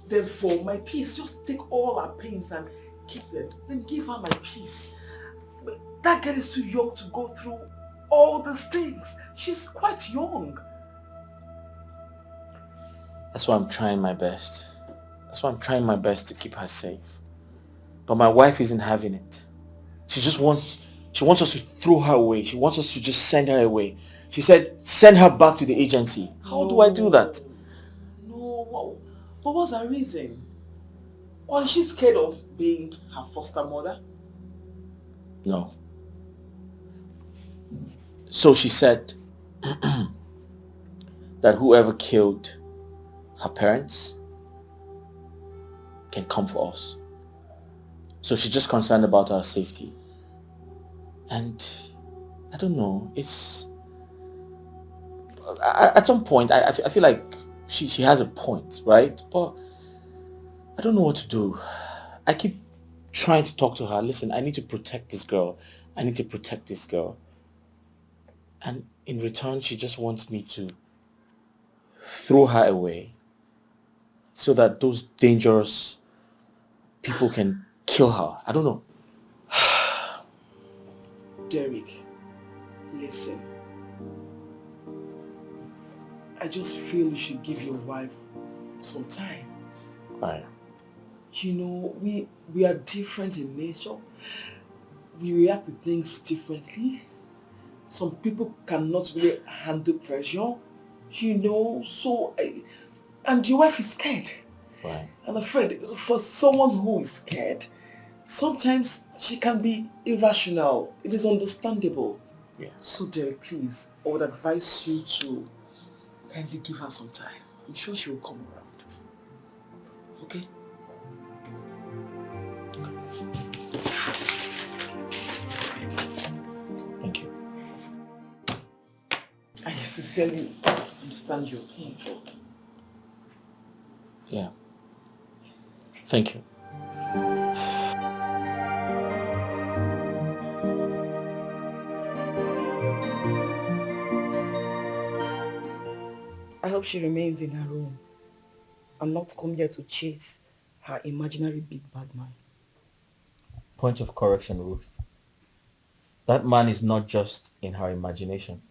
S9: them for my peace. Just take all her pains and keep them. Then give her my peace. But that girl is too young to go through all these things. She's quite young.
S8: That's why I'm trying my best. That's why I'm trying my best to keep her safe. But my wife isn't having it. She wants us to throw her away. She wants us to just send her away. She said, send her back to the agency. How do I do that?
S9: No, but what's her reason? Or is she scared of being her foster mother?
S8: No. So she said that whoever killed her parents can come for us. So she's just concerned about our safety. And I don't know, it's... At some point, I feel like she has a point, right? But I don't know what to do. I keep trying to talk to her. Listen, I need to protect this girl. I need to protect this girl. And in return, she just wants me to throw her away so that those dangerous people can kill her. I don't know.
S9: Derek, listen. I just feel you should give your wife some time.
S8: Why?
S9: You know, we are different in nature. We react to things differently. Some people cannot really handle pressure, you know, and your wife is scared.
S8: Why?
S9: I'm afraid for someone who is scared, sometimes she can be irrational. It is understandable.
S8: Yeah.
S9: So Derek, please, I would advise you to kindly give her some time. I'm sure she will come around. Okay?
S8: Thank you.
S9: I sincerely understand your pain.
S8: Yeah. Thank you.
S10: I hope she remains in her room and not come here to chase her imaginary big bad man.
S8: Point of correction, Ruth. That man is not just in her imagination.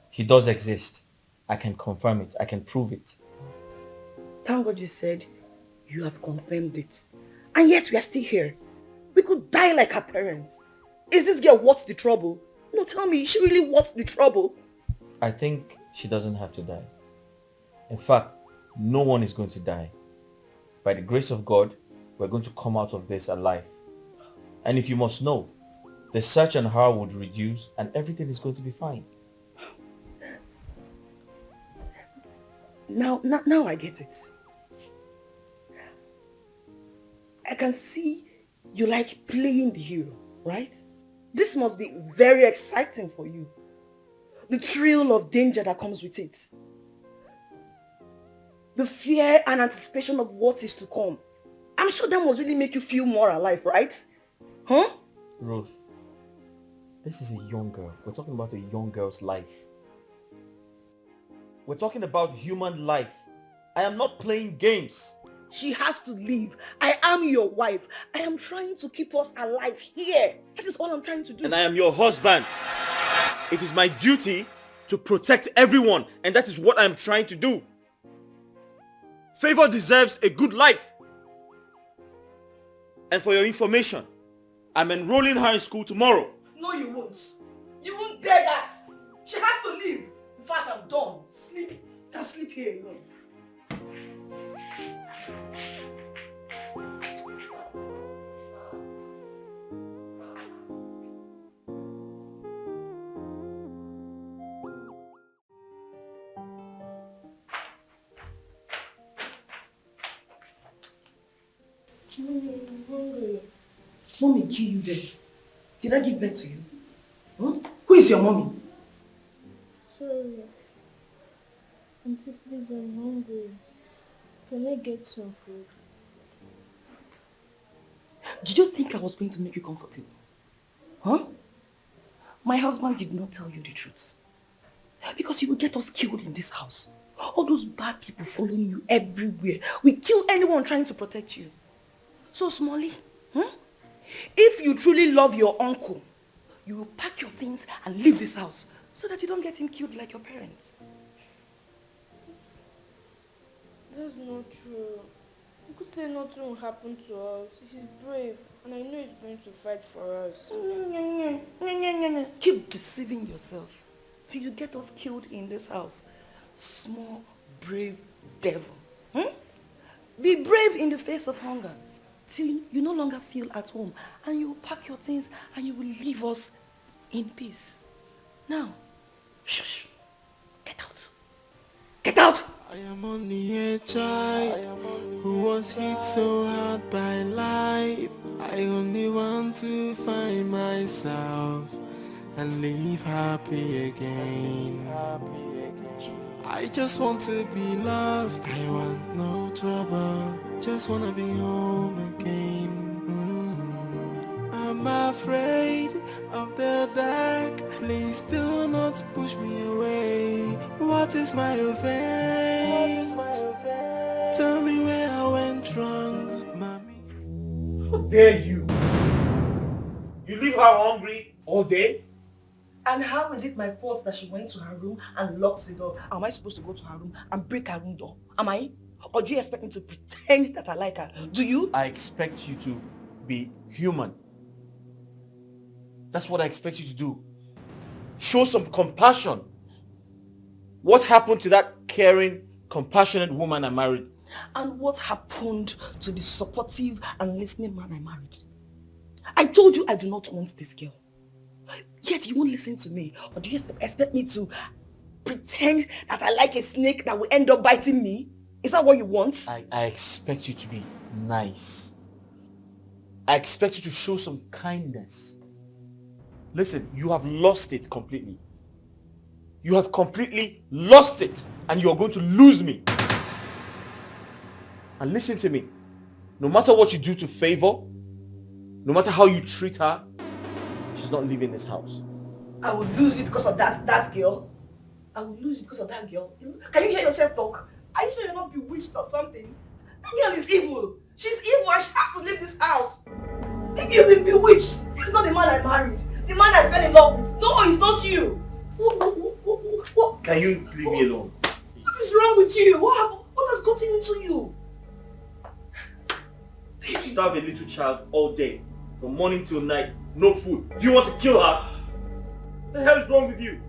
S8: He does exist. I can confirm it. I can prove it.
S10: Thank God you said you have confirmed it. And yet we are still here. We could die like our parents. Is this girl worth the trouble? No, tell me, is she really worth the trouble?
S8: I think she doesn't have to die. In fact, no one is going to die. By the grace of God, we're going to come out of this alive. And if you must know, the search on her would reduce and everything is going to be fine.
S10: Now I get it. I can see you like playing the hero, right? This must be very exciting for you. The thrill of danger that comes with it. The fear and anticipation of what is to come. I'm sure that must really make you feel more alive, right? Huh?
S8: Ruth, this is a young girl. We're talking about a young girl's life. We're talking about human life. I am not playing games.
S10: She has to leave. I am your wife. I am trying to keep us alive here. That is all I'm trying to do.
S8: And I am your husband. It is my duty to protect everyone, and that is what I'm trying to do. Favor deserves a good life. And for your information, I'm enrolling her in school tomorrow.
S10: No, you won't. You won't dare that. She has to leave. In fact, I'm done. Sleep. Just sleep here alone.
S6: I'm hungry.
S10: Mommy give you there. Did I give birth to you? Who is your mommy?
S6: Sorry. Auntie, please, I'm hungry. Can I get some food?
S10: Did you think I was going to make you comfortable? Huh? My husband did not tell you the truth. Because he will get us killed in this house. All those bad people following you everywhere. We kill anyone trying to protect you. So, Smalley, if you truly love your uncle, you will pack your things and leave this house so that you don't get him killed like your parents.
S6: That's not true. You could say nothing will happen to us. He's brave, and I know he's going to fight for us.
S10: Keep deceiving yourself till you get us killed in this house. Small, brave devil. Be brave in the face of hunger till you no longer feel at home, and you will pack your things and you will leave us in peace. Now, shush, get out. Get out!
S4: I am only a child who was hit so hard by life. I only want to find myself and live happy again. I just want to be loved. I want no trouble. Just wanna be home again. I'm afraid of the dark. Please do not push me away. What is my offense? Tell me where I went wrong, mommy.
S8: How dare you? You leave her hungry all day?
S10: And how is it my fault that she went to her room and locked the door? Am I supposed to go to her room and break her room door? Am I? Or do you expect me to pretend that I like her? Do you?
S8: I expect you to be human. That's what I expect you to do. Show some compassion. What happened to that caring, compassionate woman I married?
S10: And what happened to the supportive and listening man I married? I told you I do not want this girl. Yet you won't listen to me. Or do you expect me to pretend that I like a snake that will end up biting me? Is that what you want?
S8: I expect you to be nice. I expect you to show some kindness. Listen, you have lost it completely. You have completely lost it, and you're going to lose me. And listen to me. No matter what you do to favor, no matter how you treat her, she's not leaving this house.
S10: I will lose you because of that girl. I will lose you because of that girl. Can you hear yourself talk? Are you sure you're not bewitched or something? That girl is evil. She's evil and she has to leave this house. Maybe you've been bewitched. This is not the man I married. The man I fell in love with. No, it's not you. What?
S8: Can you leave me alone?
S10: What is wrong with you? What happened? What has gotten into you?
S8: You starve a little child all day, from morning till night, no food. Do you want to kill her? What the hell is wrong with you?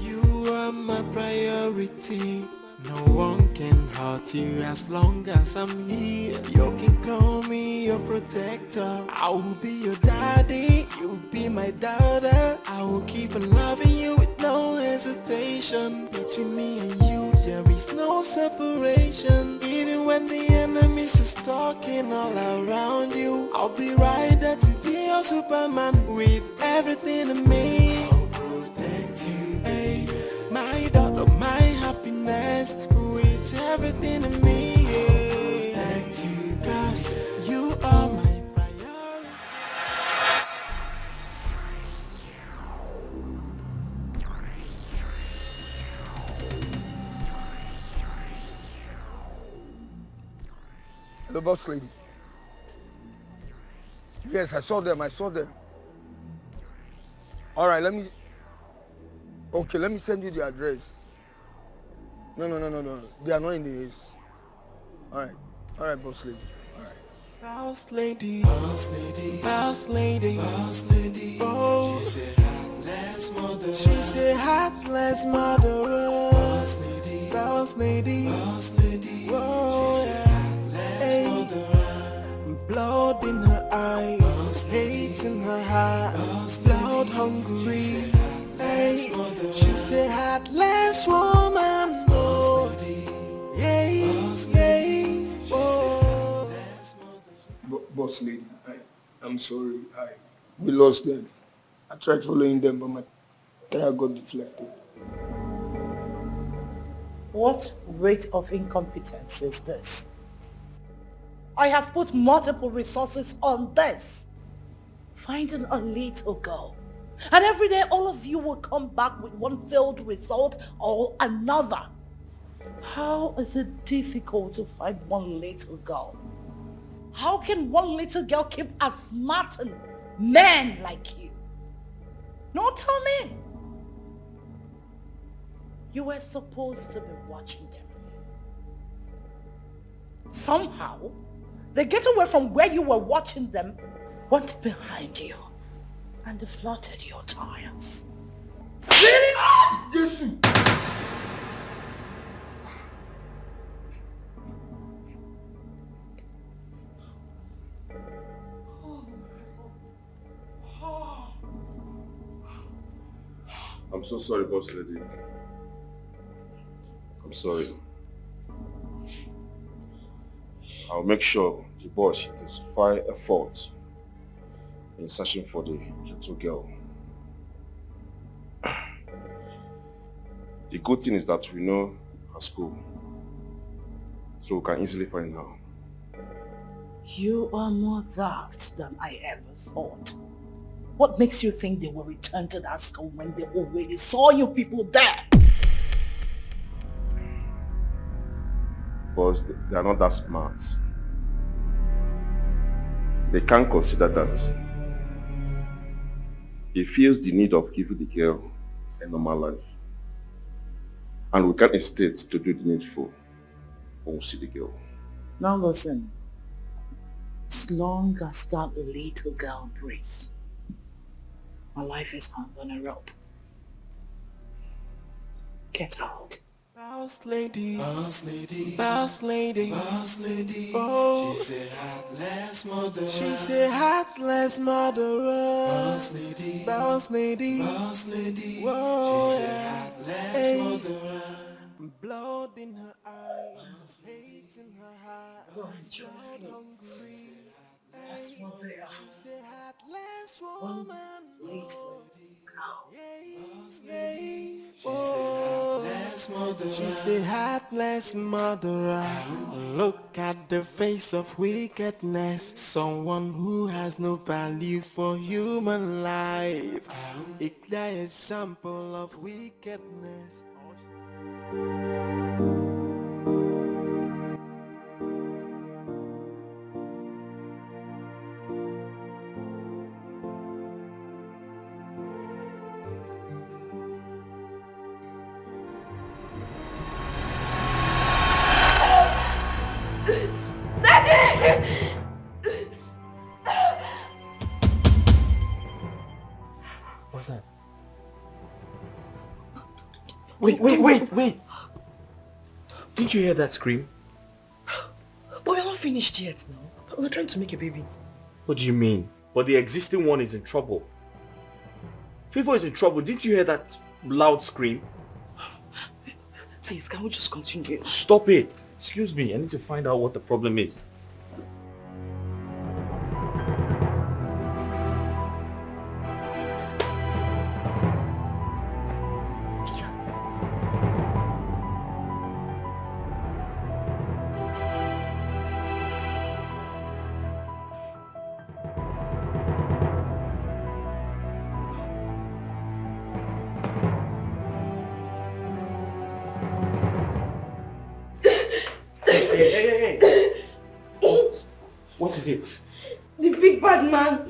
S4: You are my priority. No one can hurt you as long as I'm here. You can call me your protector. I will be your daddy, you'll be my daughter. I will keep on loving you with no hesitation. Between me and you, there is no separation. Even when the enemies is talking all around you, I'll be right there to be your Superman with everything in me. I'll protect you, baby. My daughter, my happiness, with everything in me. I'll protect you, 'cause you are my priority.
S11: Hello, boss lady. Yes, I saw them. All right, let me send you the address. No. They are not in the house. All right, boss lady. All right.
S4: Boss lady, boss lady, boss lady, boss lady. Oh, she said heartless murderer. She said heartless murderer. Boss lady, boss lady, boss lady. Whoa, she said heartless murderer. Blood in her eyes, hate in her heart, blood hungry. Hey, she said heartless woman. Oh, yeah, yeah. Oh.
S11: Boss lady, I'm sorry. We lost them. I tried following them, but my tire got deflected.
S5: What rate of incompetence is this? I have put multiple resources on this. Finding a little girl. And every day all of you will come back with one failed result or another. How is it difficult to find one little girl? How can one little girl keep outsmarting men like you? No, tell me. You were supposed to be watching them. Somehow, they get away from where you were watching them, went behind you, and they flooded your tires.
S11: Really? Jesus!
S2: I'm so sorry, boss lady. I'm sorry. I'll make sure the boss intensify efforts in searching for the little girl. The good thing is that we know her school, so we can easily find her.
S5: You are more daft than I ever thought. What makes you think they will return to that school when they already saw you people there?
S2: Because they are not that smart. They can't consider that he feels the need of giving the girl a normal life. And we can't hesitate to do the needful when we see the girl.
S5: Now listen, as long as that little girl breathes, my life is hung on a rope. Get out.
S4: Boss lady, boss lady, boss lady, boss lady. Oh, she's a heartless murderer. She's a heartless murderer. Boss lady, boss lady, boss lady. Whoa, she's a heartless murderer. Blood in her eyes, hate in her heart. Blood hungry.
S5: That's what they are.
S4: She's a heartless woman. She's a heartless murderer. Look at the face of wickedness. Someone who has no value for human life. A clear example of wickedness.
S8: What's that?
S3: Wait. Didn't you hear that scream?
S12: But we're not finished yet now. We're trying to make a baby.
S3: What do you mean? But the existing one is in trouble. Favor is in trouble. Didn't you hear that loud scream?
S12: Please, can we just continue?
S3: Stop it. Excuse me. I need to find out what the problem is. Hey. What is it?
S13: The big bad man.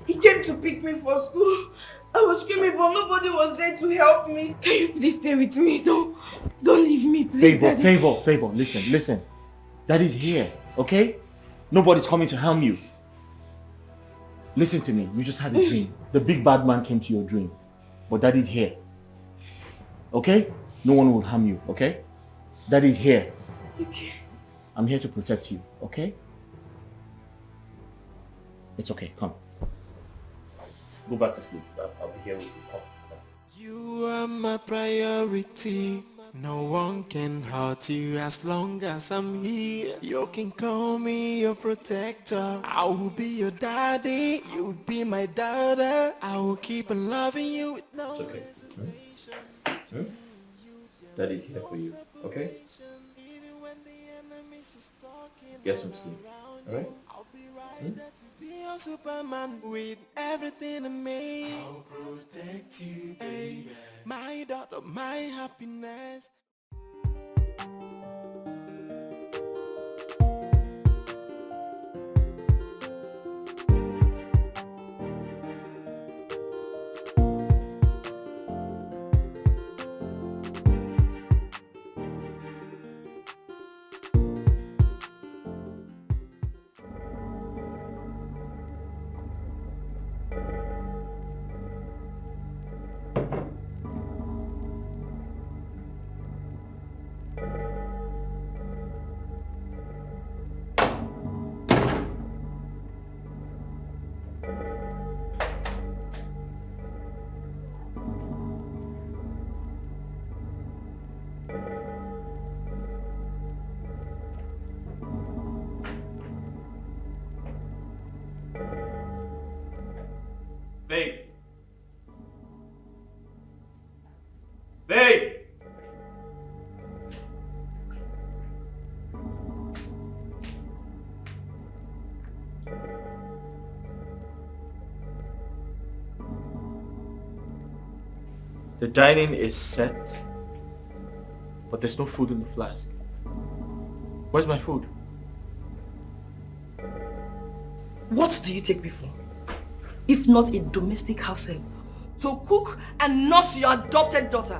S13: He came to pick me for school. I was screaming, but nobody was there to help me. Can you please stay with me? Don't leave me, please.
S8: Favor, listen. Daddy's here, okay? Nobody's coming to harm you. Listen to me, you just had a dream. The big bad man came to your dream. But Daddy's here. Okay? No one will harm you, okay? Daddy's here.
S13: Okay.
S8: I'm here to protect you, okay? It's okay, come. Go back to sleep. I'll be here with you. Come.
S4: You are my priority. No one can hurt you as long as I'm here. You can call me your protector. I will be your daddy. You'll be my daughter. I will keep on loving you with no
S3: hesitation. Daddy's here for you, okay? Get some sleep, alright?
S4: Be your Superman with everything in me. I'll protect you, baby. My daughter, my happiness.
S8: Babe. Babe! The dining is set, but there's no food in the flask. Where's my food?
S12: What do you take me for? If not a domestic house help to cook and nurse your adopted daughter,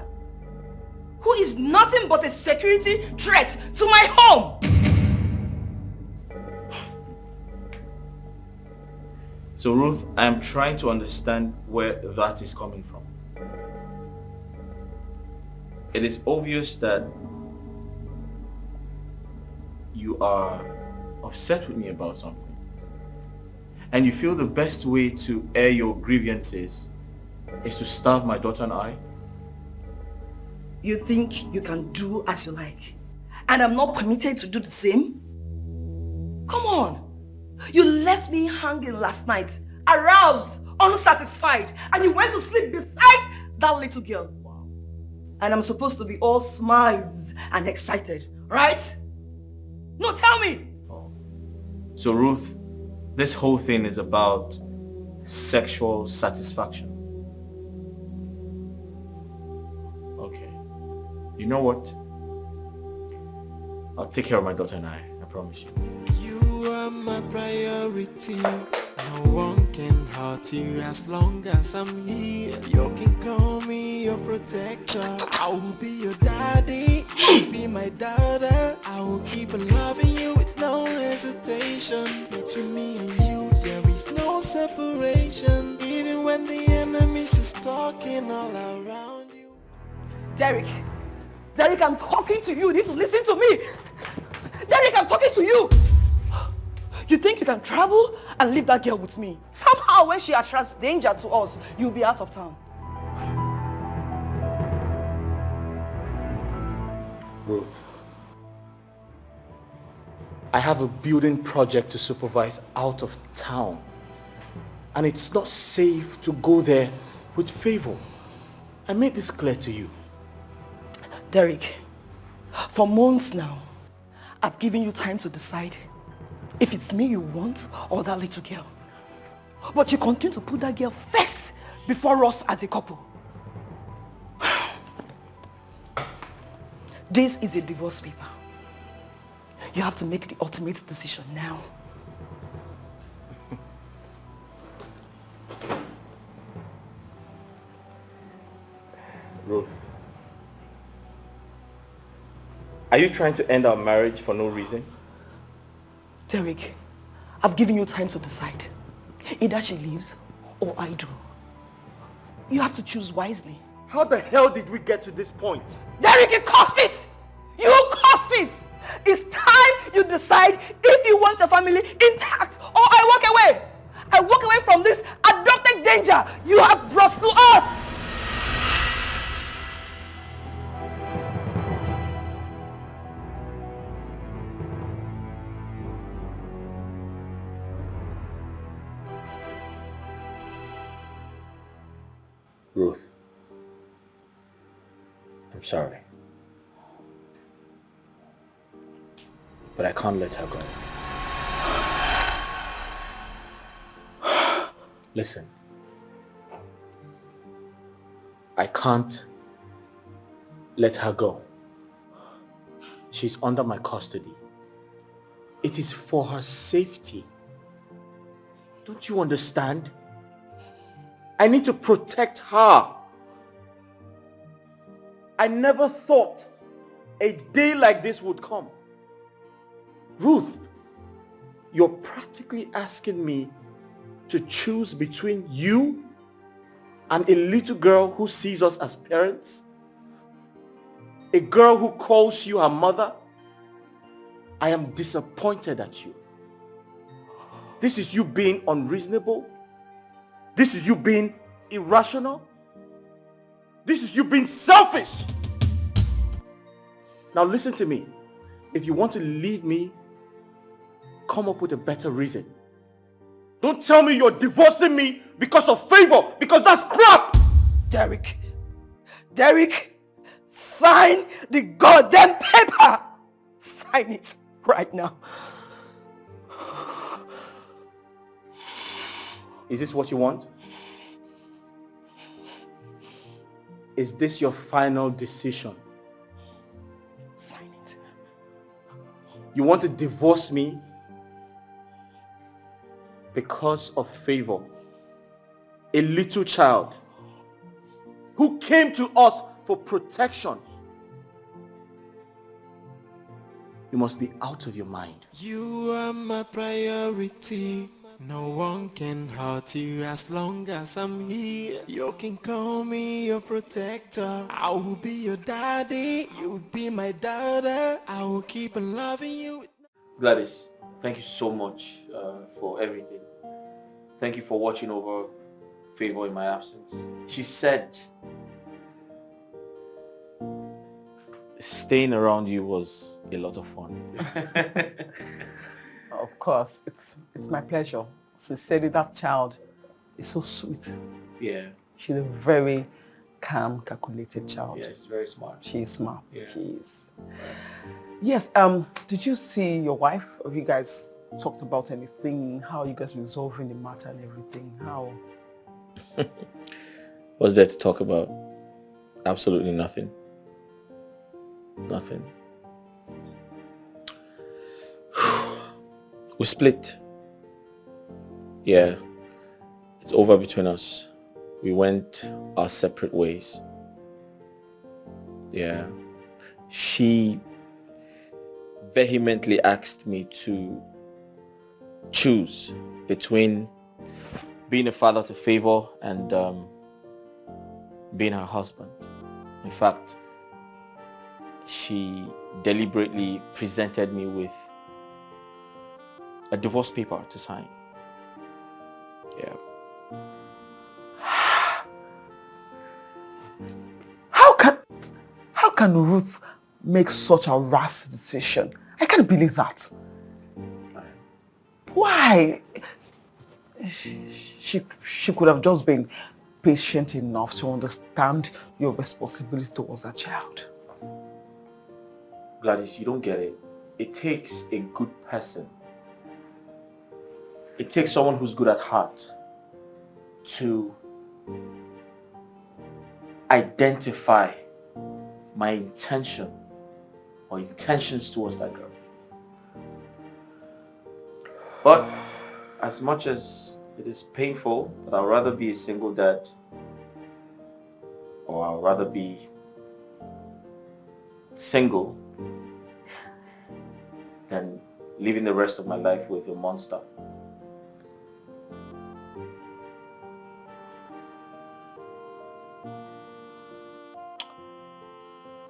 S12: who is nothing but a security threat to my home.
S8: So Ruth, I'm trying to understand where that is coming from. It is obvious that you are upset with me about something. And you feel the best way to air your grievances is to starve my daughter and I?
S12: You think you can do as you like, and I'm not permitted to do the same? Come on. You left me hanging last night, aroused, unsatisfied, and you went to sleep beside that little girl. And I'm supposed to be all smiles and excited, right? No, tell me.
S8: So Ruth, this whole thing is about sexual satisfaction. Okay. You know what? I'll take care of my daughter and I promise you.
S4: You are my priority. No one can hurt you as long as I'm here. You can call me your protector. I will be your daddy. You'll be my daughter. I will keep on loving you with no hesitation. Between me and you, there is no separation. Even when the enemies is talking all around you.
S12: Derek, I'm talking to you. You need to listen to me. Derek, I'm talking to you. You think you can travel and leave that girl with me? Somehow when she attracts danger to us, you'll be out of town.
S8: Ruth, I have a building project to supervise out of town. And it's not safe to go there with favor. I made this clear to you.
S12: Derek, for months now, I've given you time to decide if it's me you want or that little girl. But you continue to put that girl first before us as a couple. This is a divorce paper. You have to make the ultimate decision now.
S8: Ruth, are you trying to end our marriage for no reason?
S12: Derek, I've given you time to decide. Either she leaves or I do. You have to choose wisely.
S8: How the hell did we get to this point?
S12: Derek, you caused it! You caused it! It's time you decide if you want your family intact or I walk away. I walk away from this adopted danger you have brought to us.
S8: Ruth, I'm sorry. But I can't let her go. Listen. I can't let her go. She's under my custody. It is for her safety. Don't you understand? I need to protect her. I never thought a day like this would come. Ruth, you're practically asking me to choose between you and a little girl who sees us as parents? A girl who calls you her mother? I am disappointed at you. This is you being unreasonable. This is you being irrational. This is you being selfish. Now listen to me. If you want to leave me, come up with a better reason. Don't tell me you're divorcing me because of favor, because that's crap!
S12: Derek, sign the goddamn paper! Sign it right now.
S8: Is this what you want? Is this your final decision?
S12: Sign it.
S8: You want to divorce me because of favor? A little child who came to us for protection. You must be out of your mind.
S4: You are my priority. No one can hurt you as long as I'm here. You can call me your protector. I will be your daddy. You will be my daughter. I will keep on loving you.
S8: Gladys, thank you so much for everything. Thank you for watching over Favor in my absence. She said staying around you was a lot of fun.
S9: Of course, it's my pleasure. Sincerely, that child is so sweet.
S8: Yeah.
S9: She's a very calm, calculated child.
S8: Yeah, she's very smart.
S9: She's smart.
S8: Yeah.
S9: She is. Yes, did you see your wife? Have you guys talked about anything? How you guys resolving the matter and everything? How?
S8: What's there to talk about? Absolutely nothing. Nothing. We split. Yeah, it's over between us. We went our separate ways. Yeah. She vehemently asked me to choose between being a father to Favor and being her husband. In fact, she deliberately presented me with a divorce paper to sign. Yeah.
S9: How can Ruth make such a rash decision? I can't believe that. Why? She could have just been patient enough to understand your responsibility towards a child.
S8: Gladys, you don't get it. It takes a good person. It takes someone who's good at heart to identify my intention or intentions towards that girl. But as much as it is painful, that I'd rather be a single dad, or I'd rather be single than living the rest of my life with a monster.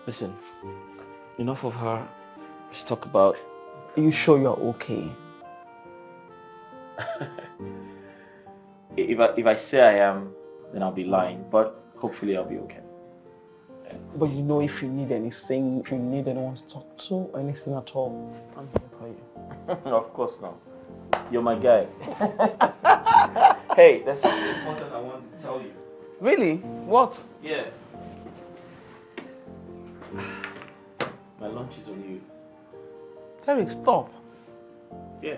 S8: Listen, enough of her. Let's talk about...
S9: Are you sure you're okay?
S8: If I say I am, then I'll be lying, but hopefully I'll be okay.
S9: But you know, if you need anything, if you need anyone to talk to, or anything at all, I'm here for you.
S8: Of course not. You're my guy. Hey, there's something important I wanted to tell you.
S9: Really? What?
S8: Yeah. My lunch is on you.
S9: Derek, stop.
S8: Yeah.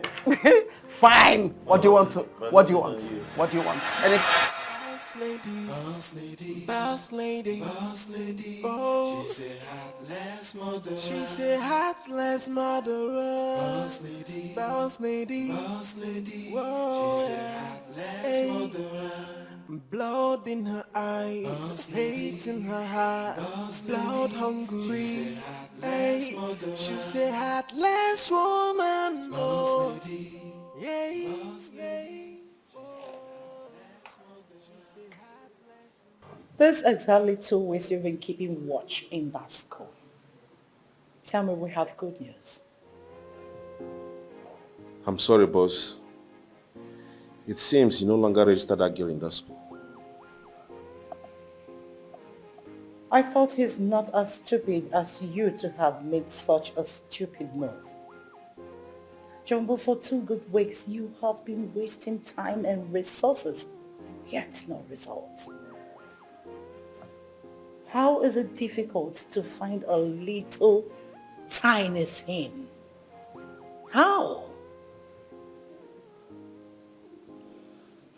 S9: Fine. What do you want to? What do you want? What do you want?
S4: Boss lady, boss lady, boss lady, boss lady. Oh, she said heartless murderer. She said heartless murderer. Boss lady, boss lady, boss lady. Whoa, she said heartless murderer. Blood in her eyes, hate in her heart, blood hungry. Hey, she said heartless woman. Oh, yeah, yeah.
S5: There's exactly 2 weeks you've been keeping watch in that school. Tell me we have good news.
S2: I'm sorry, boss. It seems you no longer registered that girl in that school.
S5: I thought he's not as stupid as you to have made such a stupid move. Jumbo, for 2 good weeks, you have been wasting time and resources, yet no results. How is it difficult to find a little tiny thing? How?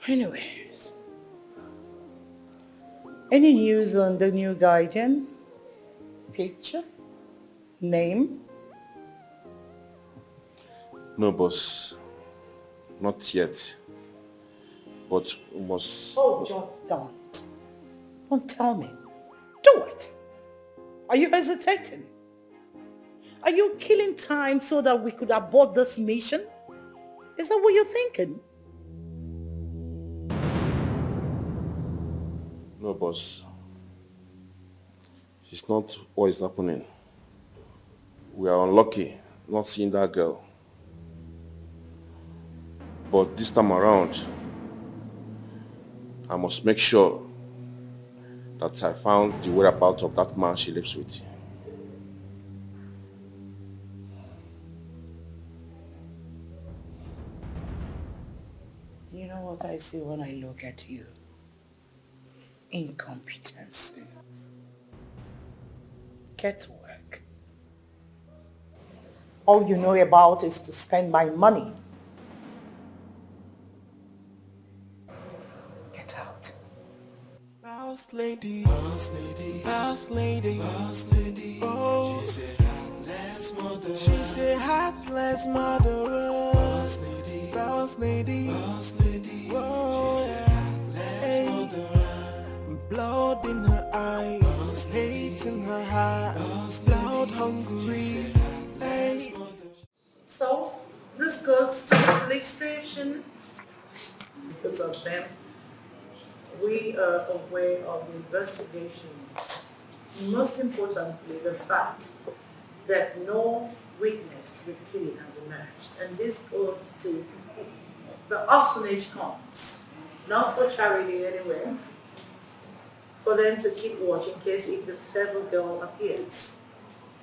S5: Anyways, any news on the new guardian? Picture? Name?
S2: No, boss. Not yet. But we must...
S5: Oh, just don't. Don't tell me. Do it. Are you hesitating? Are you killing time so that we could abort this mission? Is that what you're thinking?
S2: No, boss. It's not what is happening. We are unlucky not seeing that girl. But this time around, I must make sure that I found the whereabouts of that man she lives with.
S5: You know what I see when I look at you? Incompetence. Get to work. All you know about is to spend my money. Get out.
S4: Boss lady, boss lady, boss lady, boss lady. Oh, she said heartless murderer. She said heartless murderer. Boss lady, boss lady, boss lady. Oh, she said heartless murderer. Blood in her eyes, hate in her heart, blood hungry. Hey.
S5: So, this goes to the police station. Because of them, we are aware of the investigation. Most importantly, the fact that no witness to the killing has emerged. And this goes to the orphanage homes. Not for charity anywhere. For them to keep watch in case if the feral girl appears.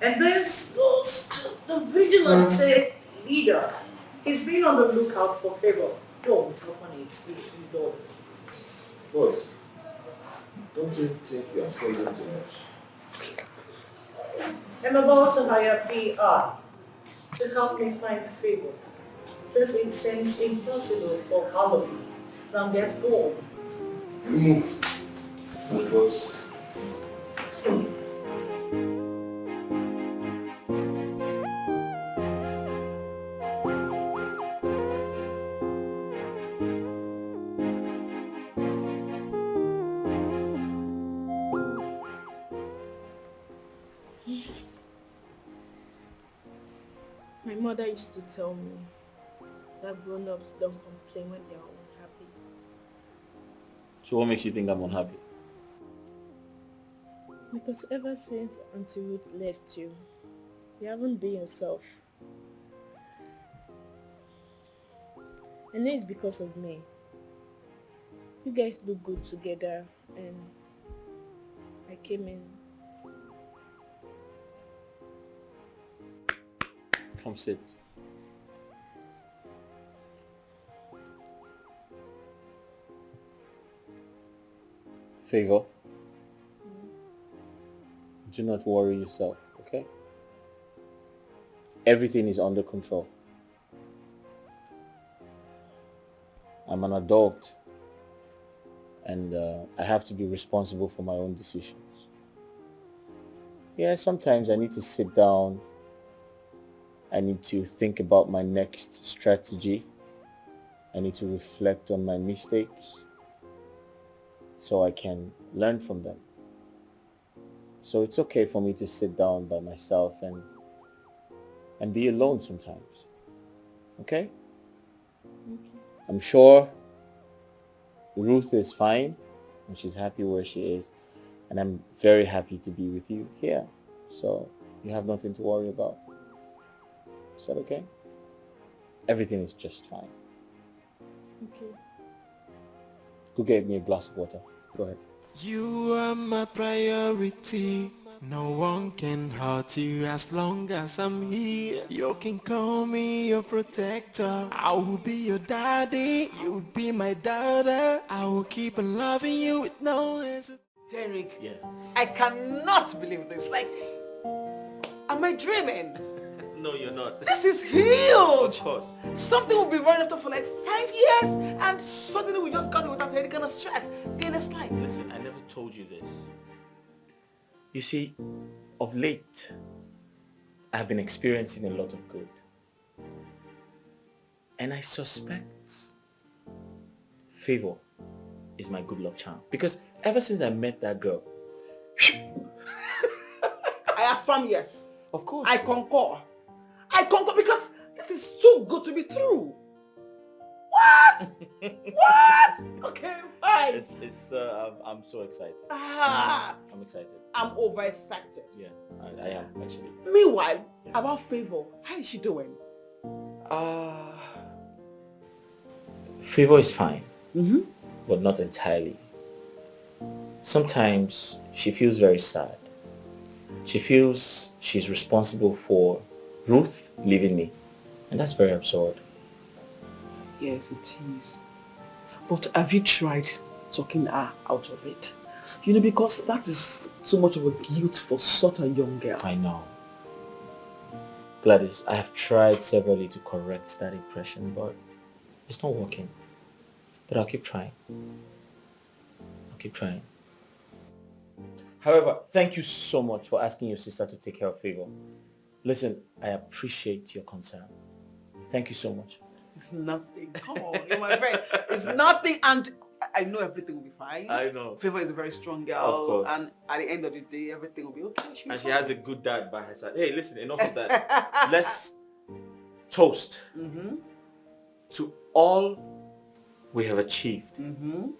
S5: And this goes to the vigilante leader. He's been on the lookout for favor. Don't open it, it's indoors.
S14: Boss, don't you think you are saying too much?
S5: I'm about to hire PR to help me find favor. Since it seems impossible for all of you. Now get going.
S14: You move. Boss.
S13: My mother used to tell me that grown-ups don't complain when they are unhappy.
S8: So what makes you think I'm unhappy?
S13: Because ever since Auntie Ruth left you, you haven't been yourself. I know it's because of me. You guys look good together and I came in.
S8: Come sit. Favor. Do not worry yourself, okay? Everything is under control. I'm an adult and I have to be responsible for my own decisions. Yeah, sometimes I need to sit down. I need to think about my next strategy. I need to reflect on my mistakes so I can learn from them. So it's okay for me to sit down by myself and be alone sometimes. Okay?
S13: Okay.
S8: I'm sure Ruth is fine and she's happy where she is. And I'm very happy to be with you here. So you have nothing to worry about. Is that okay? Everything is just fine.
S13: Okay.
S8: Go get me a glass of water. Go ahead.
S4: You are my priority. No one can hurt you as long as I'm here. You can call me your protector. I will be your daddy. You will be my daughter. I will keep on loving you with no hesitation.
S9: Derek,
S3: Yeah.
S9: I cannot believe this. Like, am I dreaming?
S3: No, you're not.
S9: This is huge!
S3: Of course.
S9: Something we'll be running after for like 5 years, and suddenly we just got it without any kind of stress. Then it's like...
S3: Listen, I never told you this. You see, of late, I've been experiencing a lot of good. And I suspect favor is my good luck charm. Because ever since I met that girl...
S9: I affirm yes.
S3: Of course.
S9: I concur. I concur because this is too good to be true. What? What? Okay, fine.
S3: I'm so excited. I'm excited.
S9: I'm overexcited.
S3: Yeah, I am actually.
S9: Meanwhile, about Favor, how is she doing?
S3: Favor is fine, but not entirely. Sometimes she feels very sad. She feels she's responsible for Ruth leaving me, and that's very absurd.
S9: Yes, it is. But have you tried talking her out of it? You know, because that is too much of a guilt for such a young girl.
S3: I know. Gladys, I have tried severally to correct that impression, but it's not working. But I'll keep trying. I'll keep trying. However, thank you so much for asking your sister to take care of Favor. Listen, I appreciate your concern. Thank you so much.
S9: It's nothing. Come on, you're my friend. It's nothing, and I know everything will be fine.
S3: I know.
S9: Favor is a very strong girl,
S3: Of course.
S9: and at the end of the day, everything will be okay.
S3: And she has a good dad by her side. Hey, listen, enough of that. Let's toast to all we have achieved and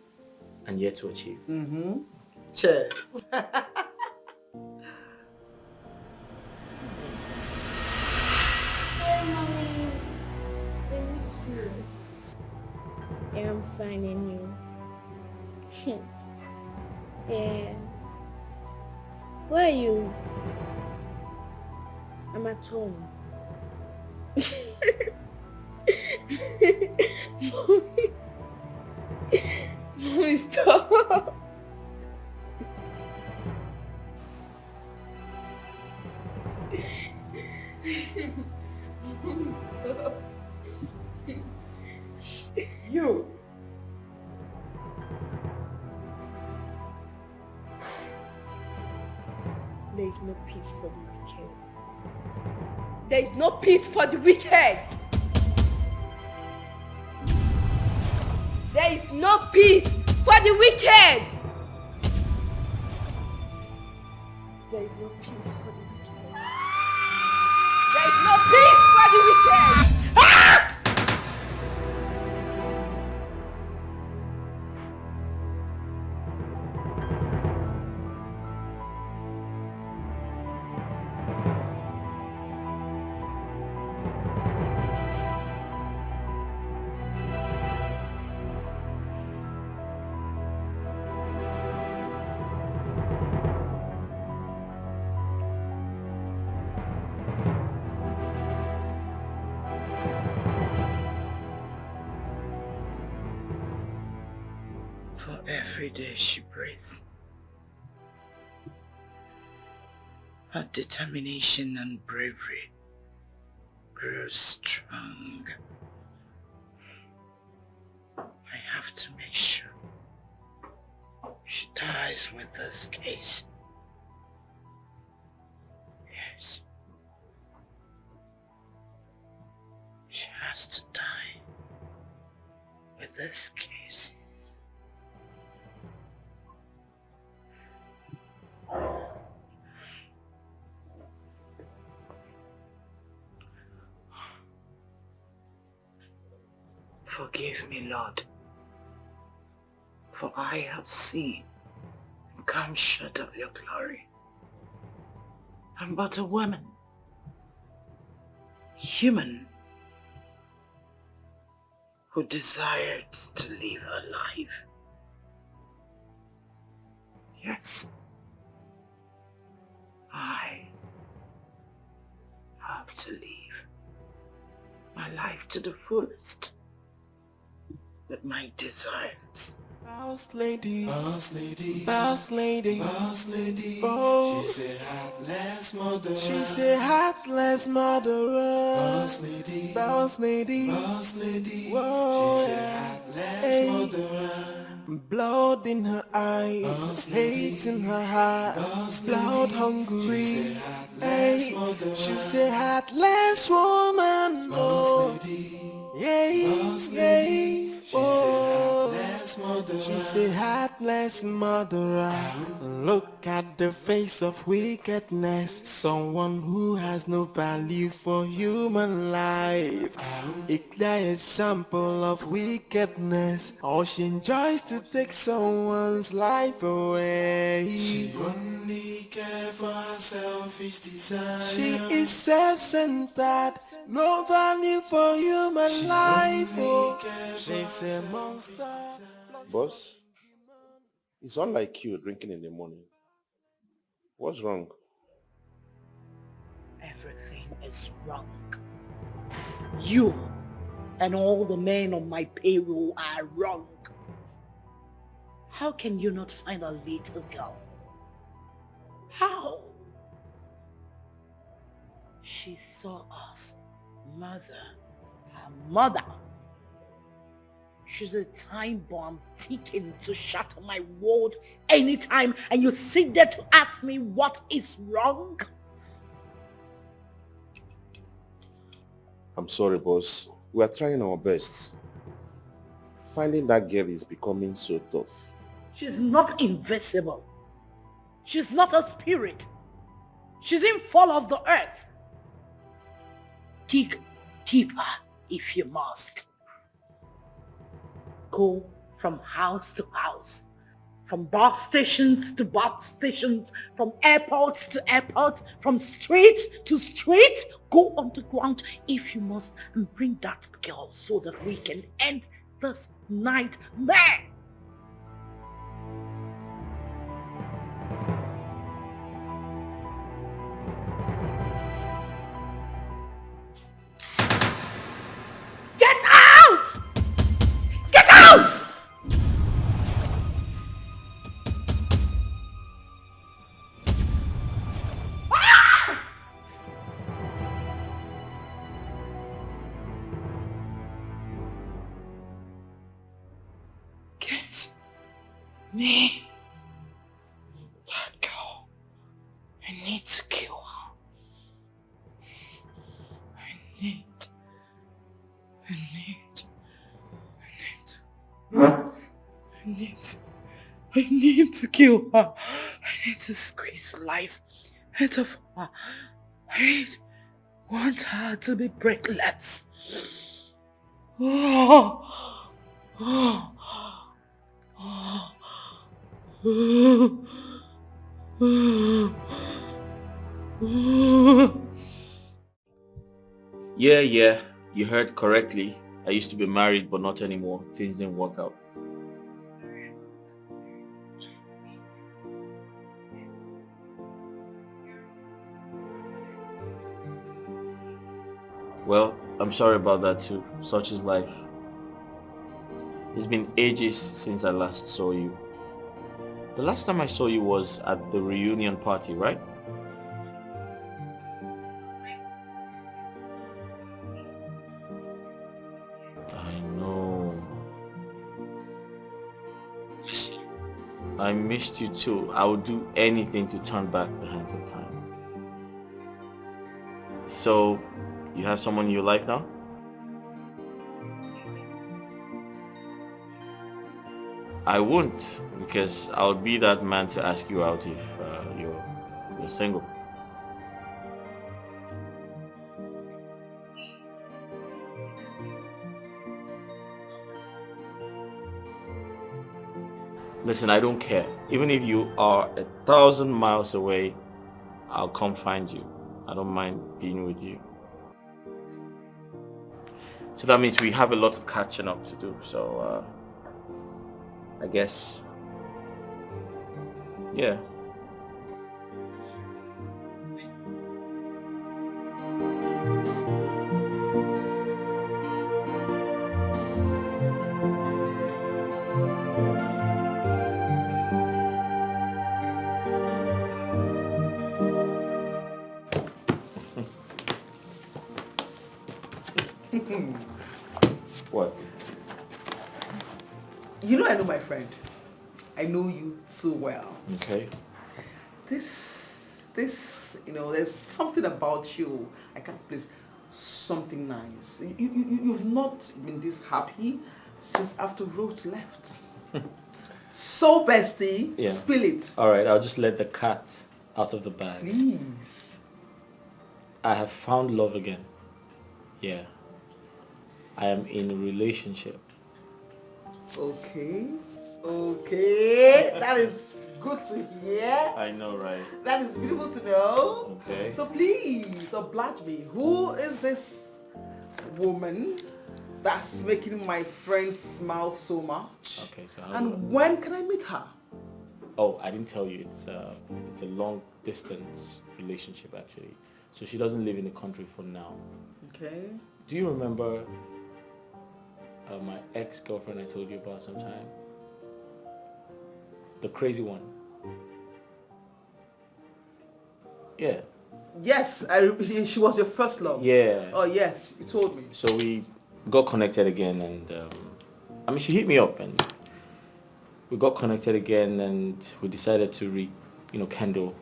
S3: yet to achieve.
S9: Cheers.
S6: Yeah, I'm fine and you. Yeah. Where are you? I'm at home. Mommy. Mommy, stop. Mommy, stop.
S9: You.
S6: There is no peace for the wicked. There is no peace for the wicked. There is no peace for the wicked. There is no peace for the wicked. There is no peace for the wicked. Ah!
S5: For every day she breathes, her determination and bravery grows strong. I have to make sure she dies with this case. Yes. She has to die with this case. Forgive me, Lord, for I have seen and come short of your glory. I'm but a woman, human, who desired to live her life. Yes, I have to live my life to the fullest with my desires.
S4: Boss lady, boss lady, boss lady, boss lady. Oh, she said heartless murderer. She said heartless murderer. Boss lady, boss lady, boss lady. Whoa, she said heartless murderer. Blood in her eyes, hate in her heart, blood hungry. Hey, she's a heartless woman. Oh, yeah, yeah. Oh, she's a heartless murderer. Look at the face of wickedness. Someone who has no value for human life. A clear example of wickedness. Oh, she enjoys to take someone's life away. She only cares for her selfish desire. She is self-centered. No value for human life. Oh, she's a monster.
S8: Boss, it's unlike you drinking in the morning. What's wrong?
S5: Everything is wrong. You and all the men on my payroll are wrong. How can you not find a little girl? How? She saw us mother her mother. She's a time bomb ticking to shatter my world anytime, and you sit there to ask me what is wrong?
S8: I'm sorry, boss. We are trying our best. Finding that girl is becoming so tough.
S5: She's not invisible. She's not a spirit. She didn't fall off the earth. Dig deeper if you must. Go from house to house, from bus stations to bus stations, from airport to airport, from street to street. Go underground if you must and bring that girl so that we can end this nightmare. Get out! Get out!
S1: Get me that girl. I need to kill her. I need to kill her. I need to squeeze life out of her. I want her to be breathless. Oh. Oh. Oh. Oh. Oh.
S3: Yeah, you heard correctly. I used to be married, but not anymore. Things didn't work out. Well, I'm sorry about that too. Such is life. It's been ages since I last saw you. The last time I saw you was at the reunion party, right? I know. I missed you too. I would do anything to turn back the hands of time. So, you have someone you like now? I won't, because I'll be that man to ask you out if you're single. Listen, I don't care. Even if you are 1,000 miles away, I'll come find you. I don't mind being with you. So that means we have a lot of catching up to do. So, I guess, yeah. What?
S9: You know I know my friend. I know you so well.
S3: Okay.
S9: This, there's something about you. I can't place something nice. You've not been this happy since after Rose left. So, bestie,
S3: Yeah.
S9: spill it.
S3: Alright, I'll just let the cat out of the bag.
S9: Please.
S3: I have found love again. Yeah. I am in a relationship.
S9: Okay. That is good to hear.
S3: I know, right?
S9: That is beautiful to know.
S3: Okay.
S9: So please, oblige me. Who is this woman that's making my friend smile so much?
S3: Okay, so
S9: And when can I meet her?
S3: Oh, I didn't tell you. It's a long distance relationship actually. So she doesn't live in the country for now.
S9: Okay.
S3: Do you remember my ex-girlfriend I told you about sometime? The crazy one. Yeah.
S9: Yes, she was your first love.
S3: Yeah.
S9: Oh yes, you told me.
S3: So we got connected again, and she hit me up, and we got connected again, and we decided to rekindle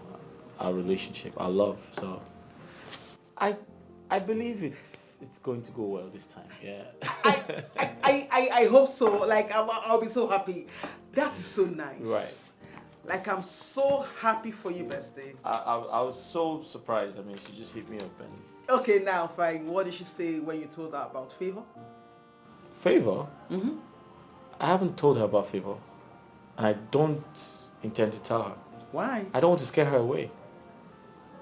S3: our relationship, our love. So I believe it's going to go well this time. Yeah.
S9: I hope so. Like I'll be so happy. That is so nice.
S3: Right.
S9: Like I'm so happy for you, bestie.
S3: I was so surprised. She just hit me up and...
S9: Okay, now fine. What did she say when you told her about Favor?
S3: Favor?
S9: Mm-hmm.
S3: I haven't told her about Favor. And I don't intend to tell her.
S9: Why?
S3: I don't want to scare her away.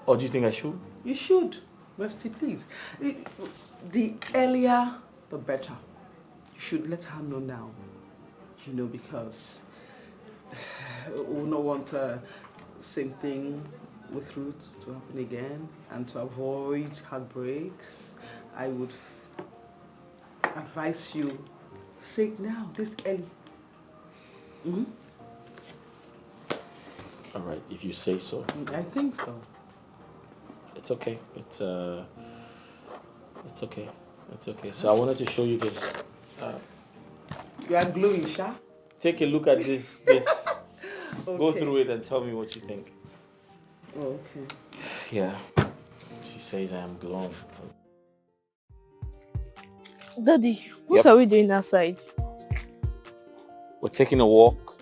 S3: Or do you think I should?
S9: You should. Bestie, please. The earlier, the better. You should let her know now. Because we will not want same thing with Ruth to happen again, and to avoid heartbreaks. I would advise you, say it now, this early. Mm-hmm.
S3: All right, if you say so.
S9: I think so.
S3: It's okay. It's okay. It's okay. So I wanted to show you this.
S9: You are glowing, Sha.
S3: Take a look at this. Go
S9: Okay.
S3: through it and tell me what you think.
S9: Oh, okay.
S3: Yeah. She says I am glowing.
S13: Daddy, what
S3: Yep.
S13: are we doing outside?
S3: We're taking a walk.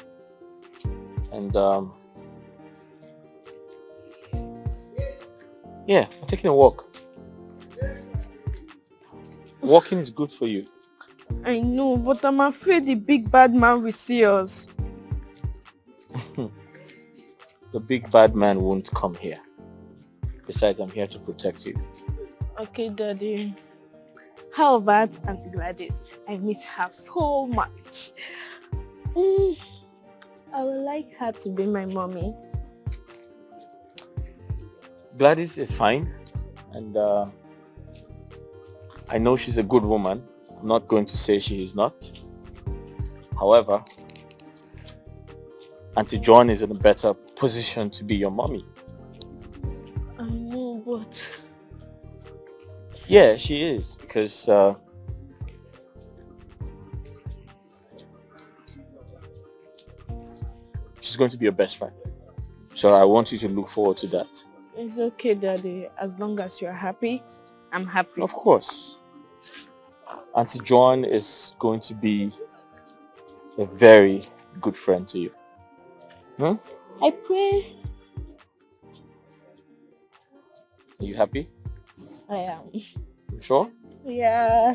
S3: And yeah, we're taking a walk. Walking is good for you.
S13: I know, but I'm afraid the big bad man will see us.
S3: The big bad man won't come here. Besides, I'm here to protect you.
S13: Okay, Daddy. How about Auntie Gladys? I miss her so much. I would like her to be my mommy.
S3: Gladys is fine, and I know she's a good woman. I'm not going to say she is not. However, Auntie John is in a better position to be your mommy.
S13: I know, but...
S3: Yeah, she is, because she's going to be your best friend. So I want you to look forward to that.
S13: It's okay, Daddy. As long as you're happy, I'm happy.
S3: Of course. Auntie John is going to be a very good friend to you. Hmm?
S13: I pray.
S3: Are you happy?
S13: I am.
S3: You sure?
S13: Yeah.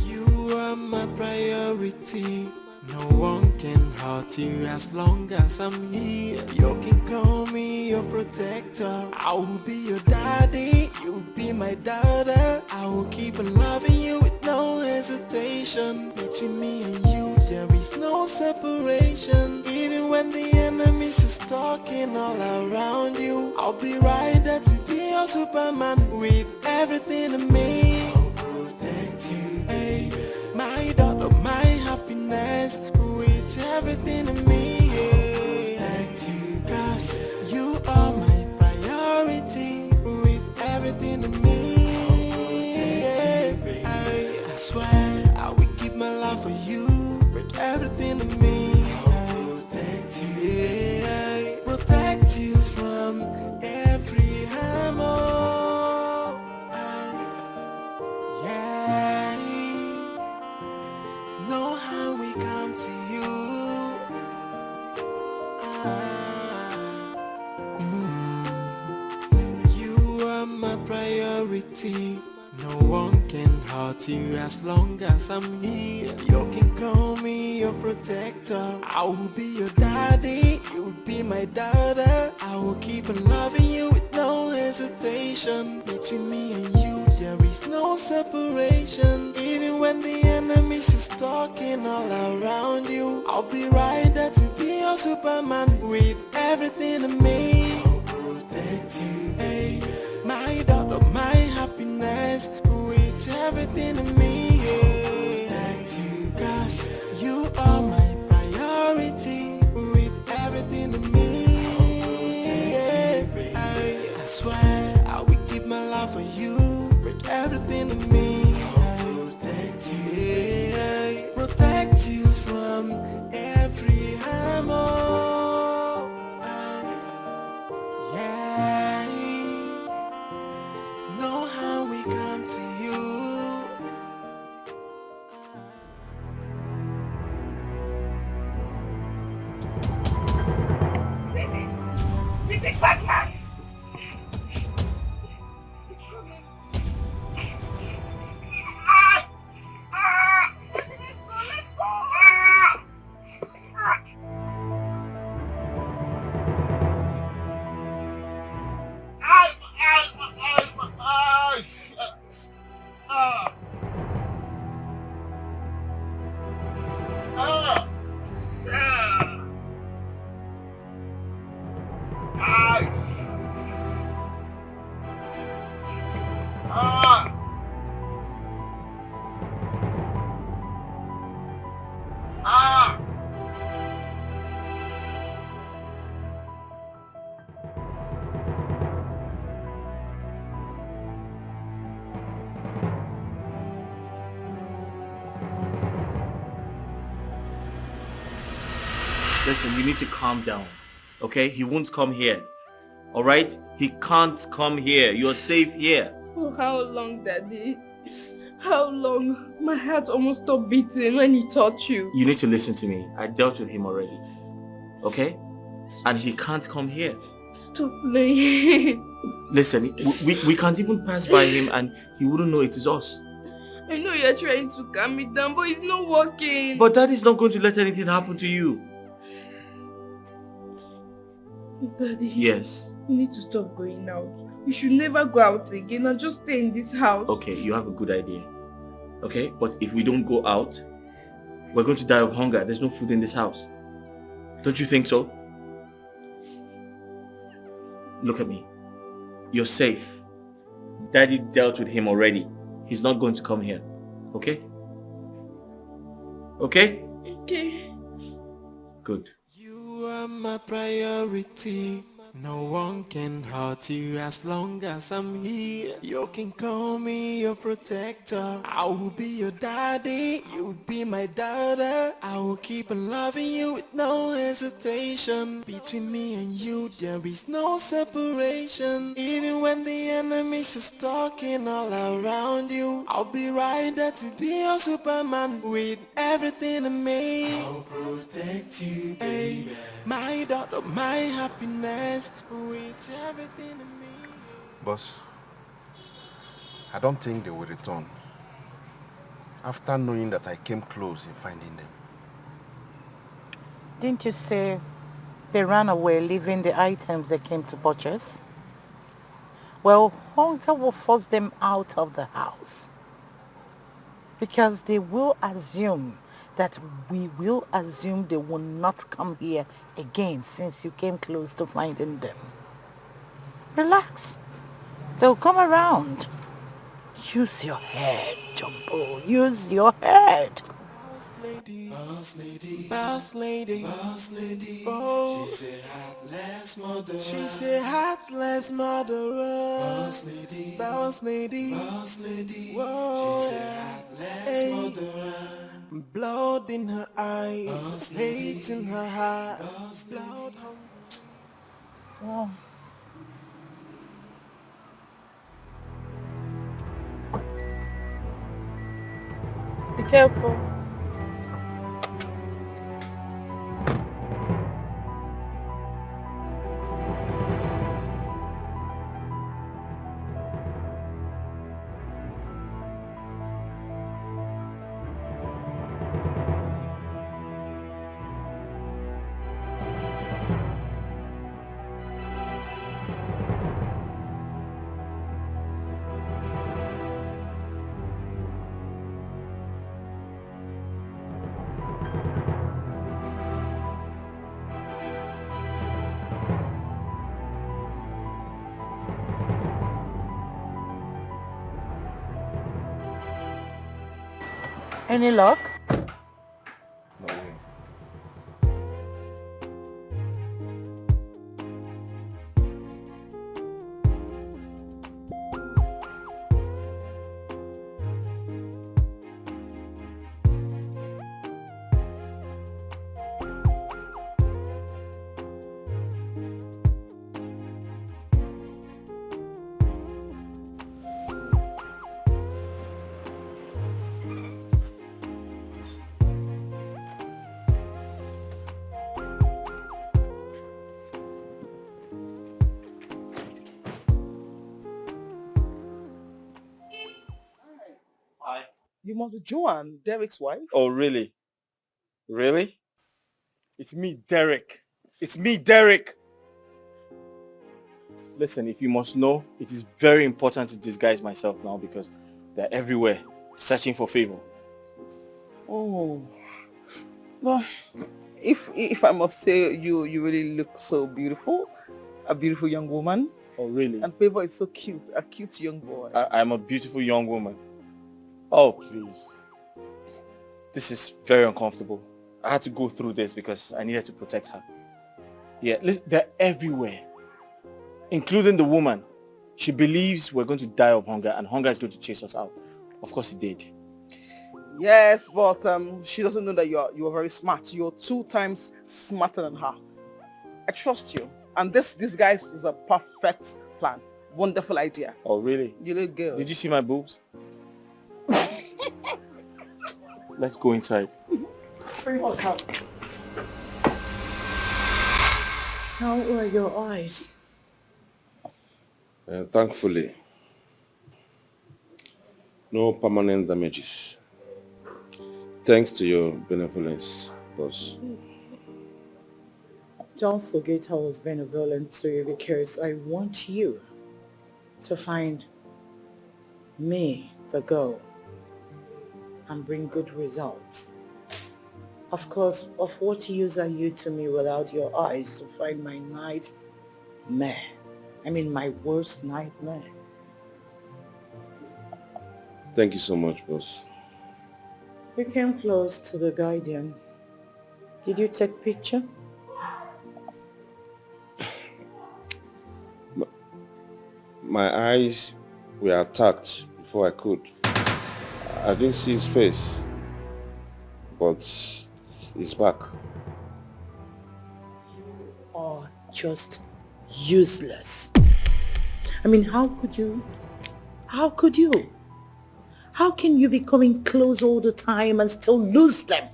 S4: You are my priority. No one can hurt you as long as I'm here. You can call me your protector. I will be your daddy. You'll be my daughter. I will keep on loving you with no hesitation. Between me and you, there is no separation. Even when the enemies is talking all around you, I'll be right there to be your Superman with everything in me. I'll protect you, baby. My daughter, my happiness, with everything in me. I'll protect you, 'cause you are my priority, with everything in me. I'll protect you, baby. reality. No one can hurt you as long as I'm here. You can call me your protector. I will be your daddy, you will be my daughter. I will keep on loving you with no hesitation. Between me and you there is no separation. Even when the enemies is talking all around you, I'll be right there to be your Superman with everything in me. I'll protect you, hey, my daughter, my happiness, with everything in me. I'll protect you, cause you are my priority, with everything in me. I'll protect you, I swear I will give my life for you, with everything in me. I'll protect you, yeah, protect you from every harm. Yeah, know how we come to you.
S13: Big bad man!
S8: Listen, you need to calm down, okay? He won't come here, all right? He can't come here. You're safe here.
S13: Oh, how long, Daddy? How long? My heart almost stopped beating when he touched you.
S8: You need to listen to me. I dealt with him already, okay? And he can't come here.
S13: Stop playing.
S8: Listen, we can't even pass by him and he wouldn't know it is us.
S13: I know you're trying to calm me down, but it's not working.
S8: But Daddy's not going to let anything happen to you.
S13: Daddy.
S8: Yes.
S13: You need to stop going out. You should never go out again and just stay in this house.
S8: Okay, you have a good idea. Okay, but if we don't go out, we're going to die of hunger. There's no food in this house. Don't you think so? Look at me. You're safe. Daddy dealt with him already. He's not going to come here. Okay? Okay?
S13: Okay.
S8: Good.
S4: You are my priority. No one can hurt you as long as I'm here. You can call me your protector. I will be your daddy, you will be my daughter. I will keep on loving you with no hesitation. Between me and you there is no separation. Even when the enemies is talking all around you, I'll be right there to be your Superman with everything in me. I'll protect you, baby. My daughter, my happiness, with everything in me.
S15: Boss, I don't think they will return after knowing that I came close in finding them.
S5: Didn't you say they ran away leaving the items they came to purchase? Well, hunger will force them out of the house because they will assume that we will assume they will not come here again since you came close to finding them. Relax. They'll come around. Use your head, Jumbo. Use your head.
S4: Boss lady, boss lady, boss lady, boss lady. Oh, she said heartless murderer. She said heartless murderer. Boss lady, boss lady, boss lady. Whoa, she said heartless murderer. Blood in her eyes, hate in her heart. Blood.
S5: Oh.
S13: Be careful.
S5: Any luck?
S15: No way.
S9: You must be Joanne, Derek's wife.
S8: Oh, really? Really? It's me, Derek. It's me, Derek. Listen, if you must know, it is very important to disguise myself now because they're everywhere, searching for favor.
S9: Oh. Well, if I must say, you really look so beautiful. A beautiful young woman.
S8: Oh, really?
S9: And Favor is so cute. A cute young boy.
S8: I'm a beautiful young woman. Oh, please. This is very uncomfortable. I had to go through this because I needed to protect her. Yeah, listen, they're everywhere. Including the woman. She believes we're going to die of hunger and hunger is going to chase us out. Of course it did.
S9: Yes, but she doesn't know that you are very smart. You're 2 times smarter than her. I trust you. And this guys is a perfect plan. Wonderful idea.
S8: Oh, really?
S9: You look good.
S8: Did you see my boobs? Let's go inside.
S9: Bring on come.
S5: How are your eyes?
S2: Thankfully, no permanent damages. Thanks to your benevolence, boss.
S5: Don't forget I was benevolent to you because I want you to find me, the girl, and bring good results. Of course, of what use are you to me without your eyes to find my nightmare? I mean, my worst nightmare.
S2: Thank you so much, boss.
S5: You came close to the guardian. Did you take picture?
S2: My eyes were attacked before I could. I didn't see his face, but he's back.
S5: Or just useless. I mean, how could you? How can you be coming close all the time and still lose them?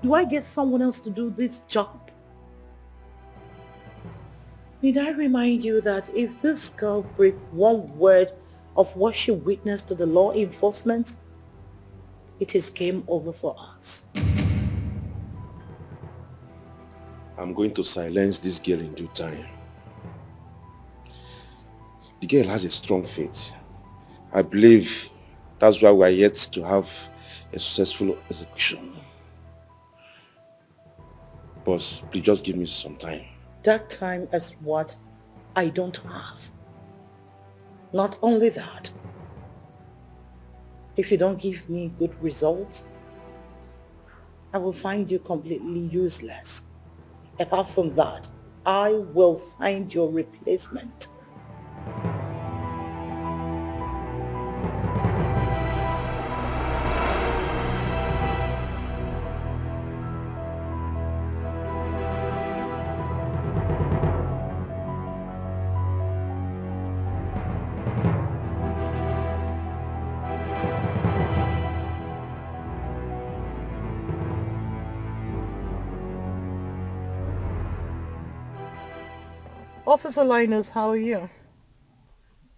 S5: Do I get someone else to do this job? Need I remind you that if this girl breaks one word of what she witnessed to the law enforcement, it is game over for us.
S2: I'm going to silence this girl in due time. The girl has a strong faith. I believe that's why we're yet to have a successful execution. Boss, please just give me some time.
S5: That time is what I don't have. Not only that, if you don't give me good results, I will find you completely useless. Apart from that, I will find your replacement. Officer Linus, how are you?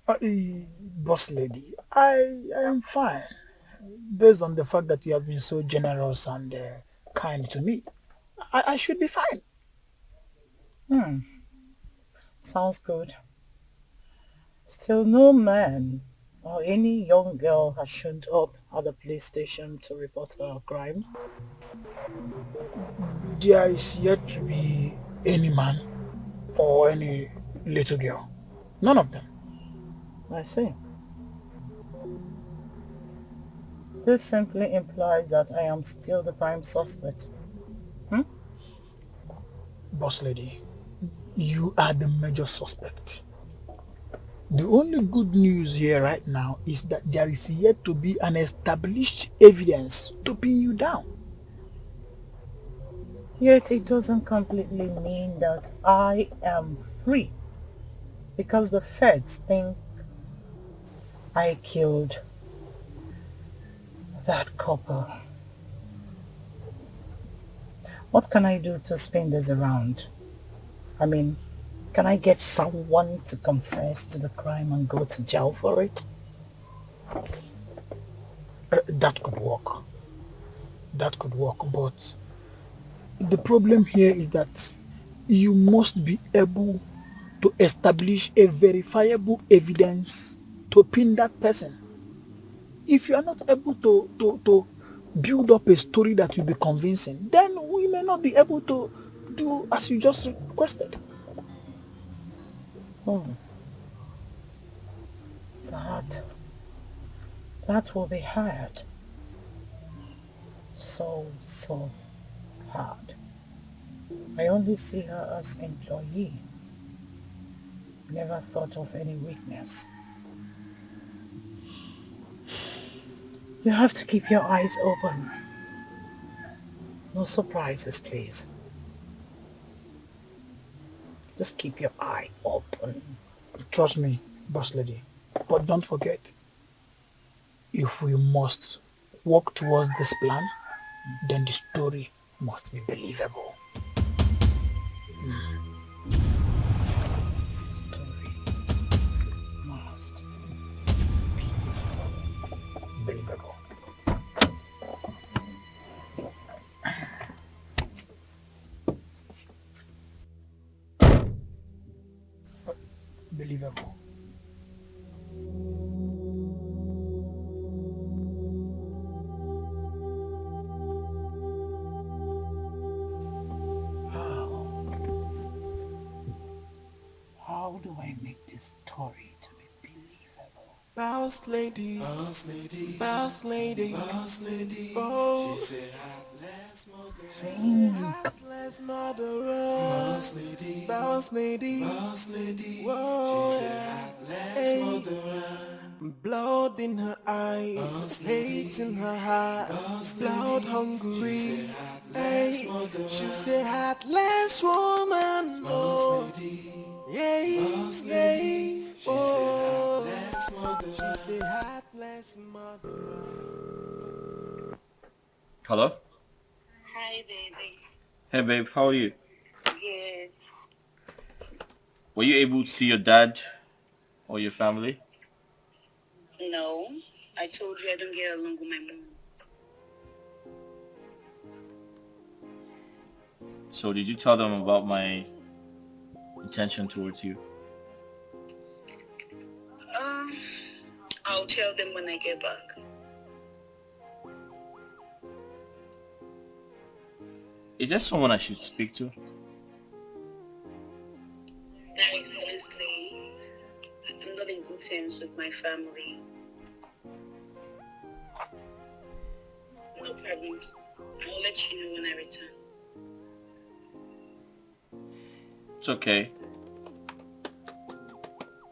S16: Boss lady, I am fine. Based on the fact that you have been so generous and kind to me, I should be fine.
S5: Sounds good. Still no man or any young girl has shown up at the police station to report a crime?
S16: There is yet to be any man or any little girl. None of them.
S5: I see. This simply implies that I am still the prime suspect.
S16: Boss lady, you are the major suspect. The only good news here right now is that there is yet to be an established evidence to pin you down.
S5: Yet it doesn't completely mean that I am free, because the feds think I killed that couple. What can I do to spin this around? I mean, can I get someone to confess to the crime and go to jail for it?
S16: That could work. That could work, but the problem here is that you must be able to establish a verifiable evidence to pin that person. If you are not able to build up a story that will be convincing, then we may not be able to do as you just requested.
S5: That will be hard. So hard. I only see her as employee. Never thought of any weakness. You have to keep your eyes open. No surprises, please. Just keep your eye open.
S16: Trust me, boss lady. But don't forget, if we must work towards this plan, then the story must be believable. Believable. Believable.
S5: How do I make this story to be believable?
S4: Boss lady, boss lady, boss lady, boss lady. Oh, she said heartless murderer. Boss lady, boss lady, boss lady. Whoa, she said heartless murderer. Blood in her eyes, hate in her heart, blood hungry. Hey, she's a heartless woman. Oh, yeah, yeah. Oh, she's a heartless mother.
S3: Hello?
S17: Hi, baby.
S3: Hey, babe, how are you?
S17: Good.
S3: Were you able to see your dad or your family?
S17: No, I told you I don't get along with my mom.
S3: So did you tell them about my intention towards you?
S17: I'll tell them when I get back.
S3: Is there someone I should speak to?
S17: Guys, honestly, I'm not in good terms with my family. No problems. I'll let you know when I return.
S3: It's okay.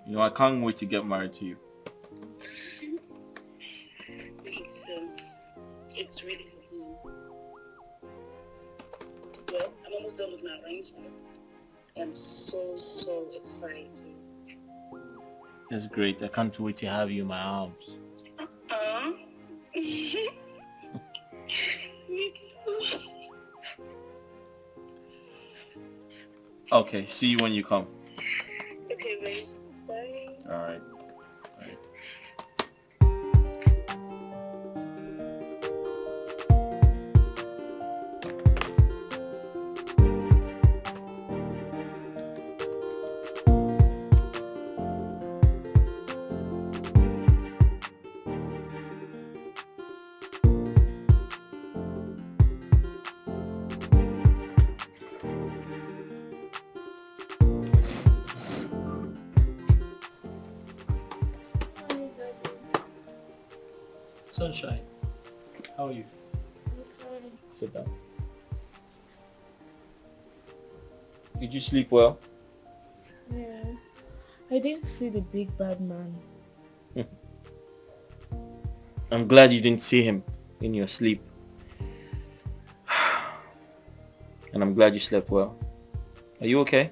S3: You know, I can't wait to get married to you.
S17: It's really cool. Well, I'm almost done with my arrangement. I'm so excited.
S3: That's great. I can't wait to have you in my arms.
S17: Me too.
S3: Okay, see you when you come.
S17: Okay, babe. Bye.
S3: Alright.
S8: Sunshine, How are you? Sit down. Did you sleep well?
S13: Yeah. I didn't see the big bad man.
S8: I'm glad you didn't see him in your sleep. And I'm glad you slept well. Are you okay?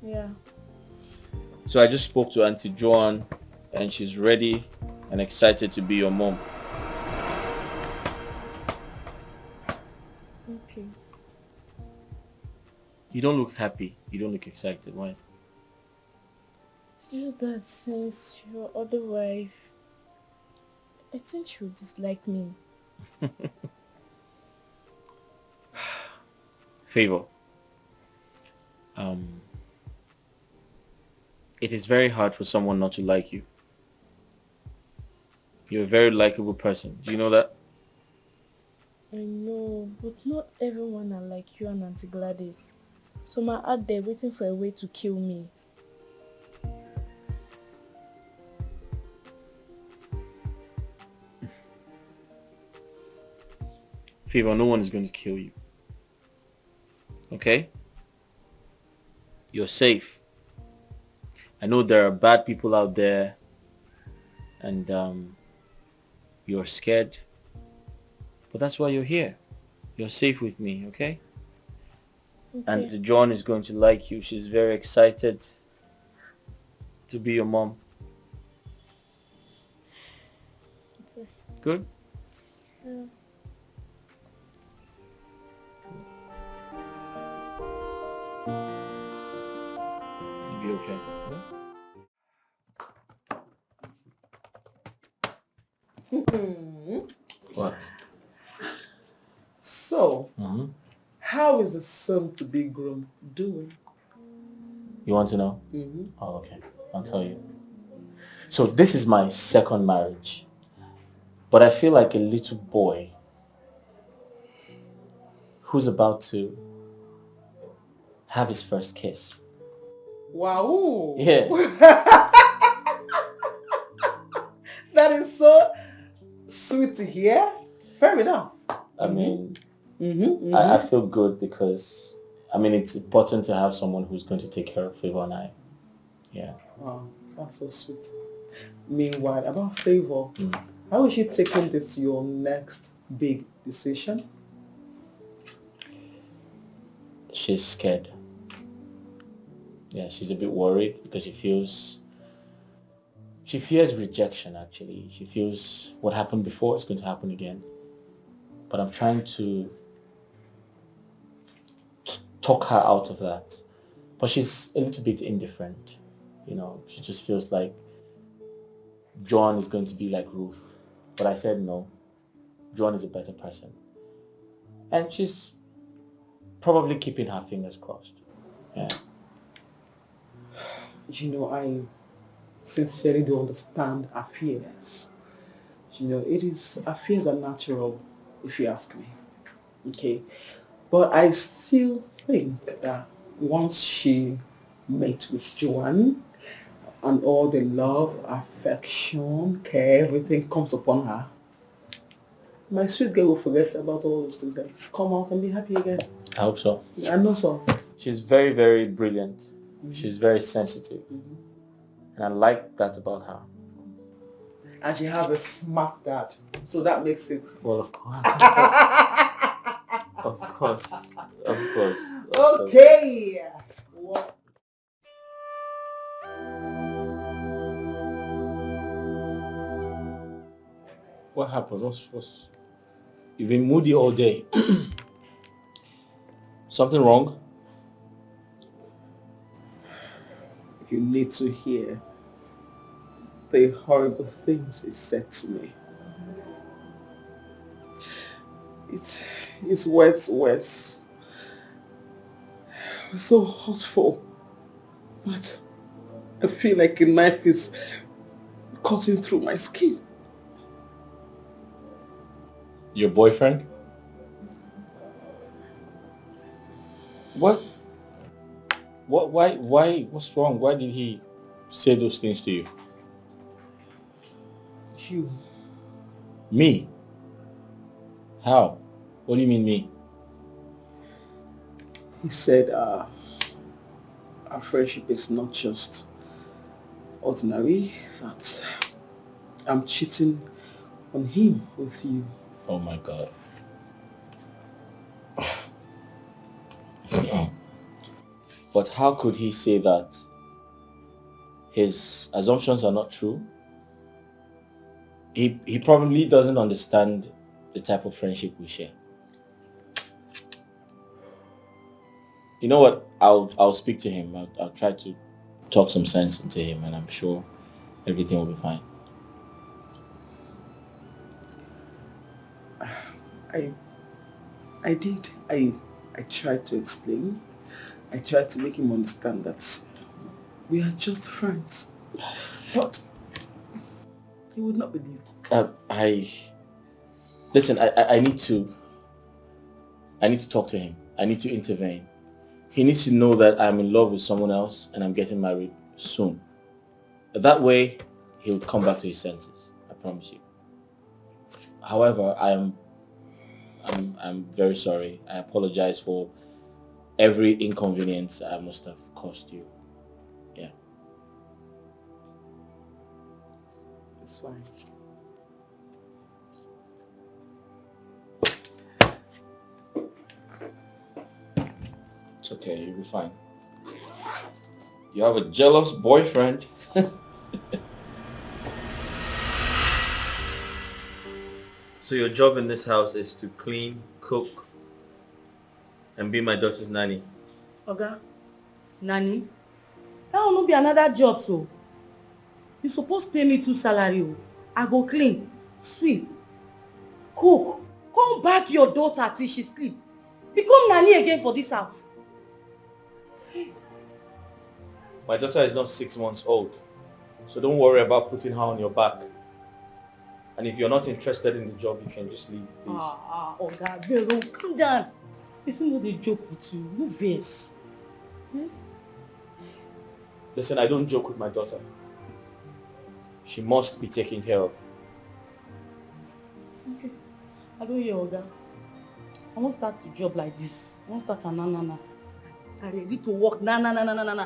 S13: Yeah.
S8: So I just spoke to Auntie Joan and she's ready and excited to be your mom.
S13: Okay.
S8: You don't look happy. You don't look excited. Why?
S13: It's just that since your other wife, I think she would dislike me.
S8: Favor. It is very hard for someone not to like you. You're a very likable person. Do you know that?
S13: I know, but not everyone are like you and Auntie Gladys. Some are out there waiting for a way to kill me.
S8: Favor, no one is going to kill you. Okay? You're safe. I know there are bad people out there and you're scared. But that's why you're here. You're safe with me, okay? And John is going to like you. She's very excited to be your mom.
S13: Okay.
S8: Good?
S13: Yeah.
S8: You'll be okay. What?
S9: So, how is the soon-to-be groom doing?
S8: You want to know?
S9: Mm-hmm.
S8: Oh, okay. I'll tell you. So this is my second marriage. But I feel like a little boy who's about to have his first kiss.
S9: Wow.
S8: Yeah.
S9: That is so sweet to hear. Fair enough.
S8: I mean,
S9: Mm-hmm.
S8: I feel good because, I mean, it's important to have someone who's going to take care of Favor and I. Yeah.
S9: Wow, that's so sweet. Meanwhile, about Favor, how is she taking this your next big decision?
S8: She's scared. Yeah, she's a bit worried because she fears rejection actually. She feels what happened before is going to happen again. But I'm trying to talk her out of that. But she's a little bit indifferent. You know, she just feels like John is going to be like Ruth. But I said no. John is a better person. And she's probably keeping her fingers crossed. Yeah.
S9: You know, I sincerely do understand her fears. You know, her fears are natural, if you ask me. Okay. But I still think that once she met with Joanne and all the love, affection, care, everything comes upon her, my sweet girl will forget about all those things and come out and be happy again.
S8: I hope so.
S9: I know so.
S8: She's very, very brilliant. Mm-hmm. She's very sensitive. Mm-hmm. And I like that about her.
S9: And she has a smart dad. So that makes it...
S8: Well, of course. Of course. Of course.
S9: Okay. What?
S8: What happened? What's... You've been moody all day. Something wrong?
S9: You need to hear the horrible things he said to me. It's worse. It's so hurtful. But I feel like a knife is cutting through my skin.
S8: Your boyfriend? What? Why? What's wrong? Why did he say those things to you?
S9: You.
S8: Me? How? What do you mean me?
S9: He said our friendship is not just ordinary, that I'm cheating on him with you.
S8: Oh my God. But how could he say that? His assumptions are not true. He probably doesn't understand the type of friendship we share. You know what? I'll speak to him. I'll try to talk some sense into him, and I'm sure everything will be fine.
S9: I did. I tried to explain. I tried to make him understand that we are just friends. But he would not believe.
S8: Listen, I need to talk to him. I need to intervene. He needs to know that I'm in love with someone else and I'm getting married soon. That way, he'll come back to his senses. I promise you. However, I'm very sorry. I apologize for every inconvenience I must have caused you. Yeah.
S9: It's fine.
S8: It's okay, you'll be fine. You have a jealous boyfriend.
S3: So your job in this house is to clean, cook, and be my daughter's nanny.
S7: Oga, nanny, that will not be another job, so. You suppose pay me 2 salary. Oh. I go clean, sweep, cook, come back your daughter till she sleep. Become nanny again for this house.
S3: My daughter is not 6 months old, so don't worry about putting her on your back. And if you're not interested in the job, you can just leave, please.
S7: Oga, Vero, calm down. This is not a joke with you. No vex.
S3: Listen, I don't joke with my daughter. She must be taken care of.
S7: Okay. I don't hear, Oga. I won't start the job like this. I won't start a na. I'm ready to work na.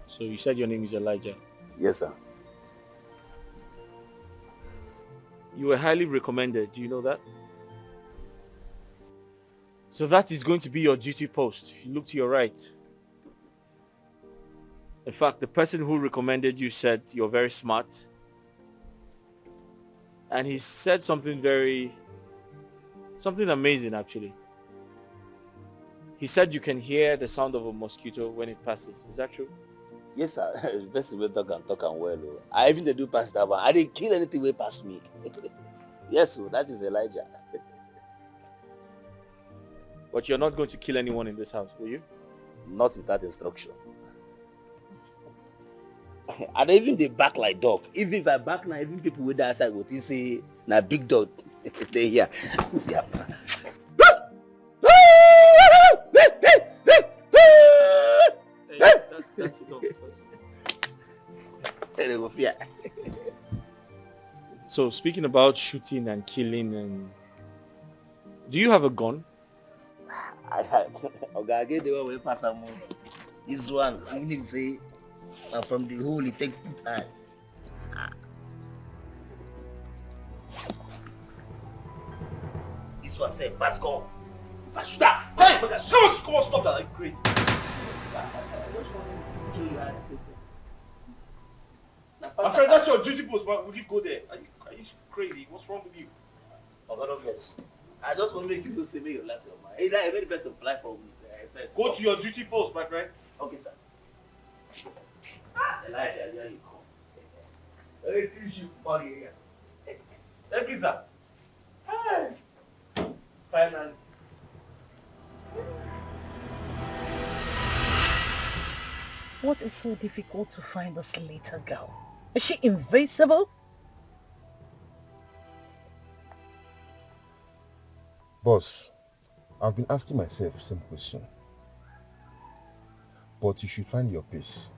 S8: So you said your name is Elijah?
S15: Yes, sir.
S3: You were highly recommended. Do you know that? So that is going to be your duty post. You look to your right. In fact, the person who recommended you said you're very smart. And he said something amazing actually. He said you can hear the sound of a mosquito when it passes. Is that true?
S18: Yes, sir. Best way talk and well. Oh. I even they do pass that one. I didn't kill anything way past me. Yes, so that is Elijah.
S3: But you're not going to kill anyone in this house, will you?
S18: Not without instruction. And even they back like dog. Even if I back now, even people with that side would say, na big dog. They here. See
S3: That's it. So speaking about shooting and killing, and do you have a gun?
S18: I had. Okay, I get the one way pass a month. This one, even if you say, from the hole, it take put eye. This one say, pass go. Pass shoot that. Hey, but there's so much come on, stop that like crazy.
S3: My friend, that's your duty post, but will you go there? Are you crazy? What's wrong with you?
S18: Oh, God, don't guess. I just want to make you go say me your last one. Is that a very best apply for me? First.
S3: Go to your duty post, my friend.
S18: Okay, sir. Elijah, here you come. Let me teach you funny here. Thank you, sir. Hey. Finally.
S5: What is so difficult to find this little girl? Is she invisible?
S15: Boss, I've been asking myself the same question. But you should find your peace.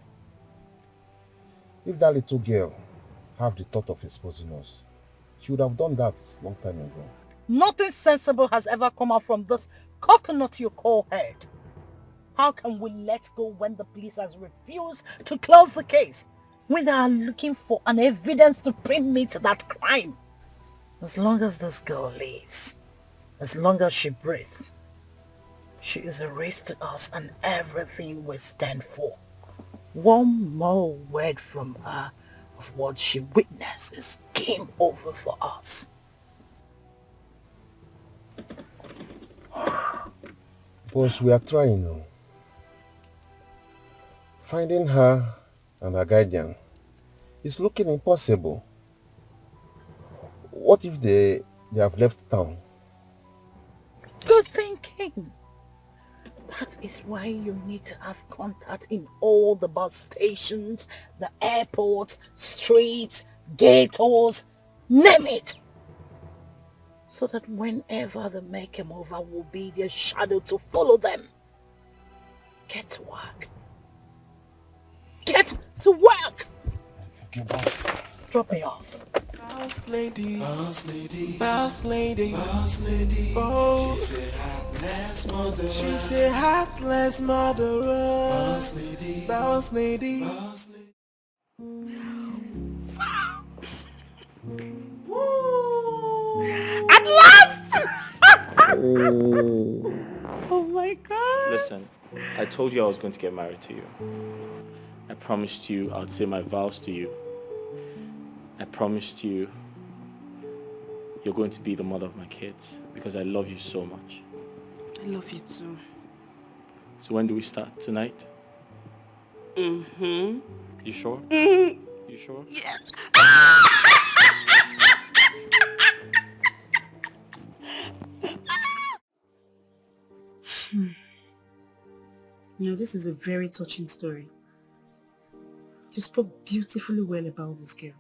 S15: If that little girl have the thought of exposing us, she would have done that long time ago.
S5: Nothing sensible has ever come out from this coconut you call head. How can we let go when the police has refused to close the case? When they are looking for an evidence to bring me to that crime? As long as this girl lives, as long as she breathes, she is a risk to us and everything we stand for. One more word from her of what she witnessed is game over for us.
S15: Boss, we are trying now. Finding her and her guardian is looking impossible. What if they have left town?
S5: Good thinking. That is why you need to have contact in all the bus stations, the airports, streets, ghettos, name it. So that whenever they make a move, I will be their shadow to follow them. Get to work. Get to work!
S15: Okay, boss.
S5: Drop me off.
S4: Boss lady, boss lady, boss lady, boss lady. Oh, she said heartless murderer. She said heartless murderer. Boss lady, boss lady, boss lady.
S5: At last! Oh my God.
S8: Listen, I told you I was going to get married to you. I promised you I would say my vows to you. I promised you you're going to be the mother of my kids because I love you so much.
S7: I love you too.
S8: So when do we start? Tonight?
S7: Mm-hmm.
S8: You sure?
S7: Mm-hmm.
S8: You sure?
S7: Yes. Now this is a very touching story. You spoke beautifully well about this girl.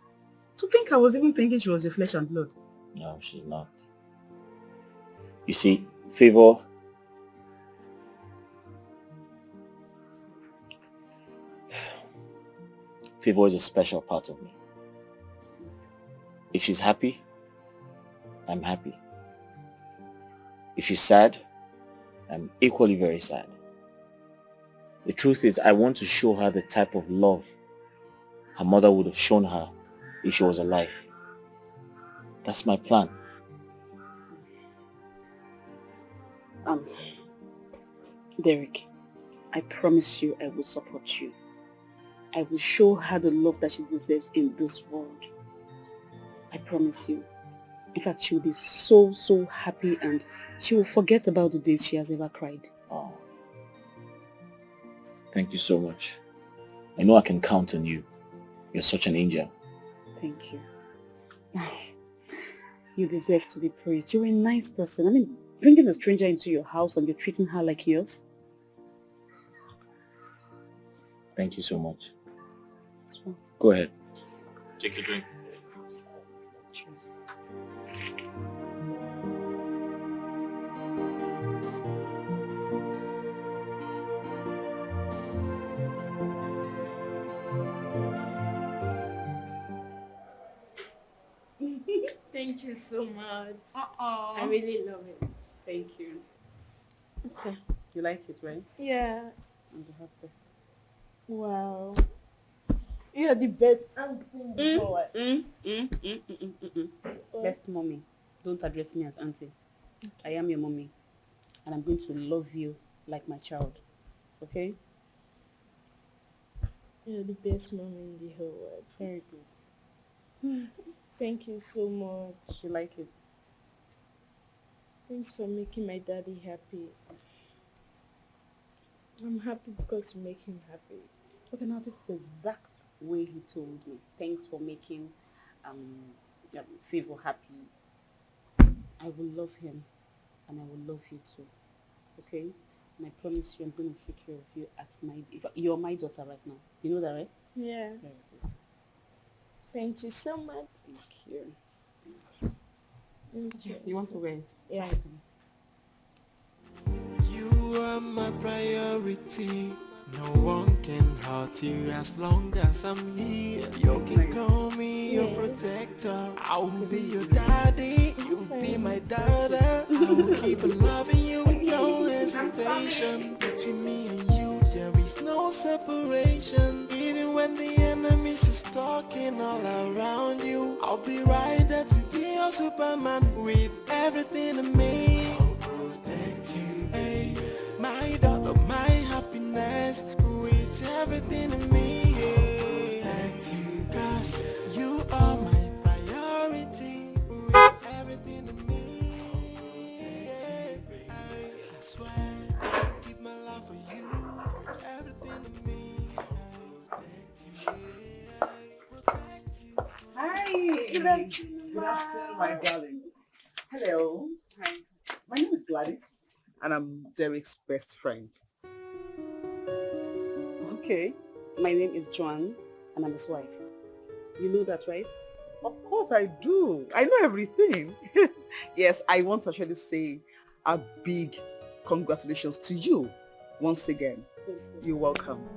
S7: To think I was even thinking she was your flesh and blood.
S8: No, she's not. You see, Favor... Favor is a special part of me. If she's happy, I'm happy. If she's sad, I'm equally very sad. The truth is, I want to show her the type of love her mother would have shown her if she was alive. That's my plan.
S7: Derek, I promise you I will support you. I will show her the love that she deserves in this world. I promise you. In fact, she will be so, so happy and she will forget about the days she has ever cried.
S8: Oh. Thank you so much. I know I can count on you. You're such an angel.
S7: Thank you. You deserve to be praised. You're a nice person. I mean, bringing a stranger into your house and you're treating her like yours.
S8: Thank you so much.
S7: Well.
S8: Go ahead. Take a drink.
S7: Cheers.
S13: Thank you so much. I really love it. Thank you.
S7: Okay. You like it, right?
S13: Yeah.
S7: And you have this.
S13: Wow. You're the best auntie boy.
S7: Best mommy. Don't address me as auntie. I am your mommy. And I'm going to love you like my child. Okay?
S13: You're the best mom in the whole world.
S7: Very good.
S13: Thank you so much.
S7: You like it?
S13: Thanks for making my daddy happy. I'm happy because you make him happy.
S7: Okay, now this is the exact way he told me. Thanks for making Favor happy. I will love him and I will love you too. Okay? And I promise you I'm going to take care of you as you're my daughter right now. You know that, right?
S13: Yeah.
S7: Very good.
S13: Thank you so much.
S7: Thank you.
S13: Thanks. Okay.
S7: You want to wear it?
S13: Yeah.
S4: You are my priority, No one can hurt you as long as I'm here. You can call me your protector. I will be your daddy, you'll be my daughter. I will keep on loving you with no hesitation. Between me and you, there is no separation. Even when the enemies is talking all around you, I'll be right there to be your Superman with everything in me. I'll protect you, baby. My daughter, my happiness, with everything in me. I'll protect you, cause you are my priority, with everything in me. I'll protect you, baby. I swear, I'll keep my love for you, everything in me. I'll protect you, protect you.
S9: Hi. Good afternoon, my darling. Hello. Hi. My name is Gladys, and I'm Derek's best friend.
S7: Okay. My name is Joan, and I'm his wife. You know that, right?
S9: Of course I do. I know everything. Yes, I want to actually say a big congratulations to you once again. You're welcome.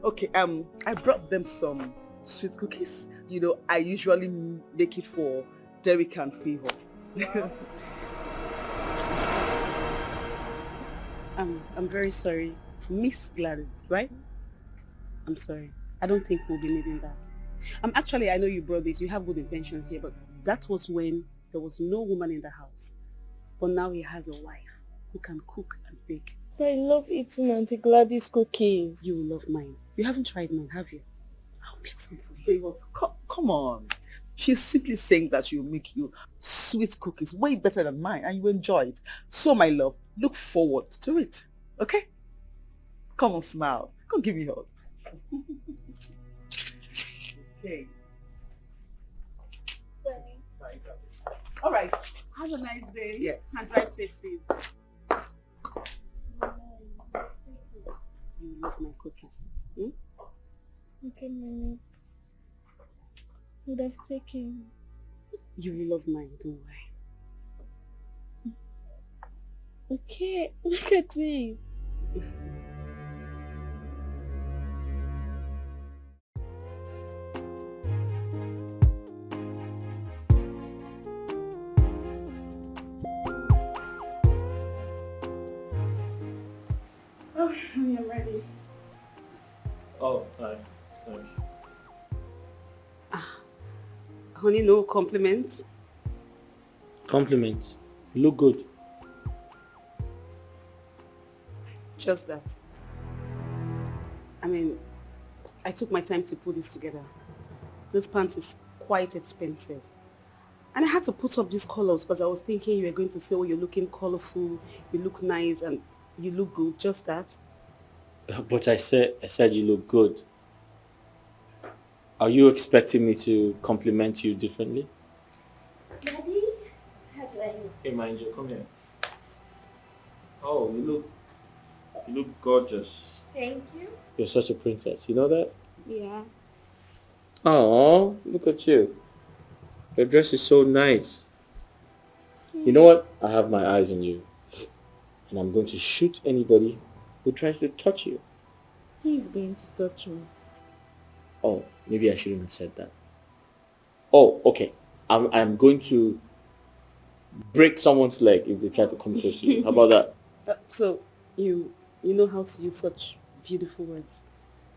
S9: Okay, I brought them some sweet cookies. You know, I usually make it for Derek and Favor.
S7: I'm very sorry. Miss Gladys, right? I'm sorry. I don't think we'll be needing that. Actually, I know you brought this. You have good intentions here, but that was when there was no woman in the house. But now he has a wife who can cook and bake.
S13: But I love eating Auntie Gladys cookies.
S7: You will love mine. You haven't tried mine, have you? I'll make some for you.
S9: Favor, come on. She's simply saying that she'll make you sweet cookies way better than mine and you enjoy it. So, my love, look forward to it. Okay? Come on, smile. Come give me a hug. Okay. All right.
S7: Have a nice day.
S9: Yes.
S7: And drive safe, please. You love my cookies. Hmm?
S13: Okay, Mommy. Would have taken.
S7: You will love mine, don't worry.
S13: Okay, look at it.
S7: Oh, I'm ready.
S8: Oh, hi. Sorry.
S7: Honey, no compliments.
S8: Compliments. You look good.
S7: Just that. I mean, I took my time to put this together. This pants is quite expensive. And I had to put up these colors because I was thinking you were going to say, oh, you're looking colorful, you look nice, and you look good. Just that.
S8: But I said you look good. Are you expecting me to compliment you differently?
S6: Daddy, how do I look?
S8: Hey, my angel, come here. Oh, you look gorgeous.
S6: Thank you.
S8: You're such a princess. You know that?
S6: Yeah.
S8: Oh, look at you. Your dress is so nice. You know what? I have my eyes on you. And I'm going to shoot anybody who tries to touch you.
S13: He's going to touch me.
S8: Oh, maybe I shouldn't have said that. Oh, okay. I'm going to break someone's leg if they try to come close to you. How about that?
S7: So, you know how to use such beautiful words.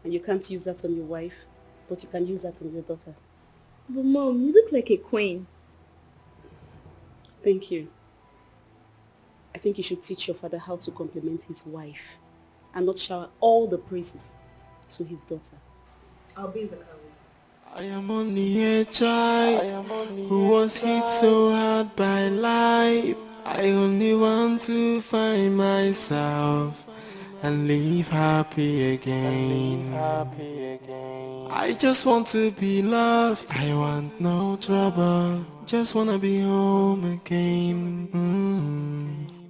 S7: And you can't use that on your wife, but you can use that on your daughter.
S13: But Mom, you look like a queen.
S7: Thank you. I think you should teach your father how to compliment his wife and not shower all the praises to his daughter. I'll be in the car with you.
S4: I am only a child who was hit so hard by life. I only want to find myself and live happy again. I just want to be loved. I want no trouble. Just wanna be home again.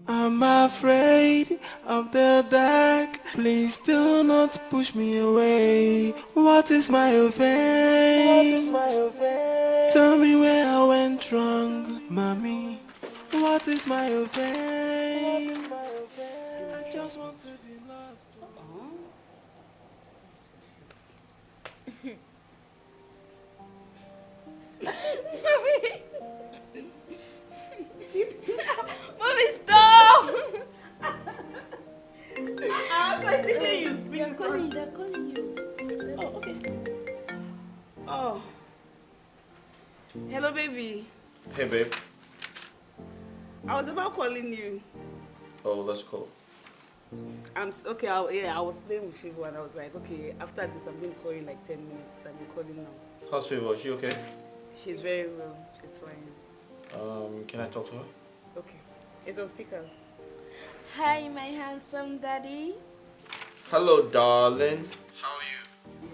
S4: I'm afraid of the dark. Please do not push me away. What is my offense? Tell me where I went wrong, mommy. What is my offense? I just want to be loved.
S13: Mommy, stop!
S7: They're calling you.
S12: Oh, okay. Oh. Hello, baby.
S3: Hey, babe.
S12: I was about calling you.
S3: Oh, that's cool.
S12: Okay, I was playing with Fivo and I was like, okay, after this I'm going to call you in like 10 minutes and you're calling now.
S3: How's Favor? Is she okay?
S12: She's very well. She's fine.
S3: Can I talk to her?
S12: Okay. It's on speaker.
S13: Hi, my handsome daddy.
S3: Hello, darling. How are you?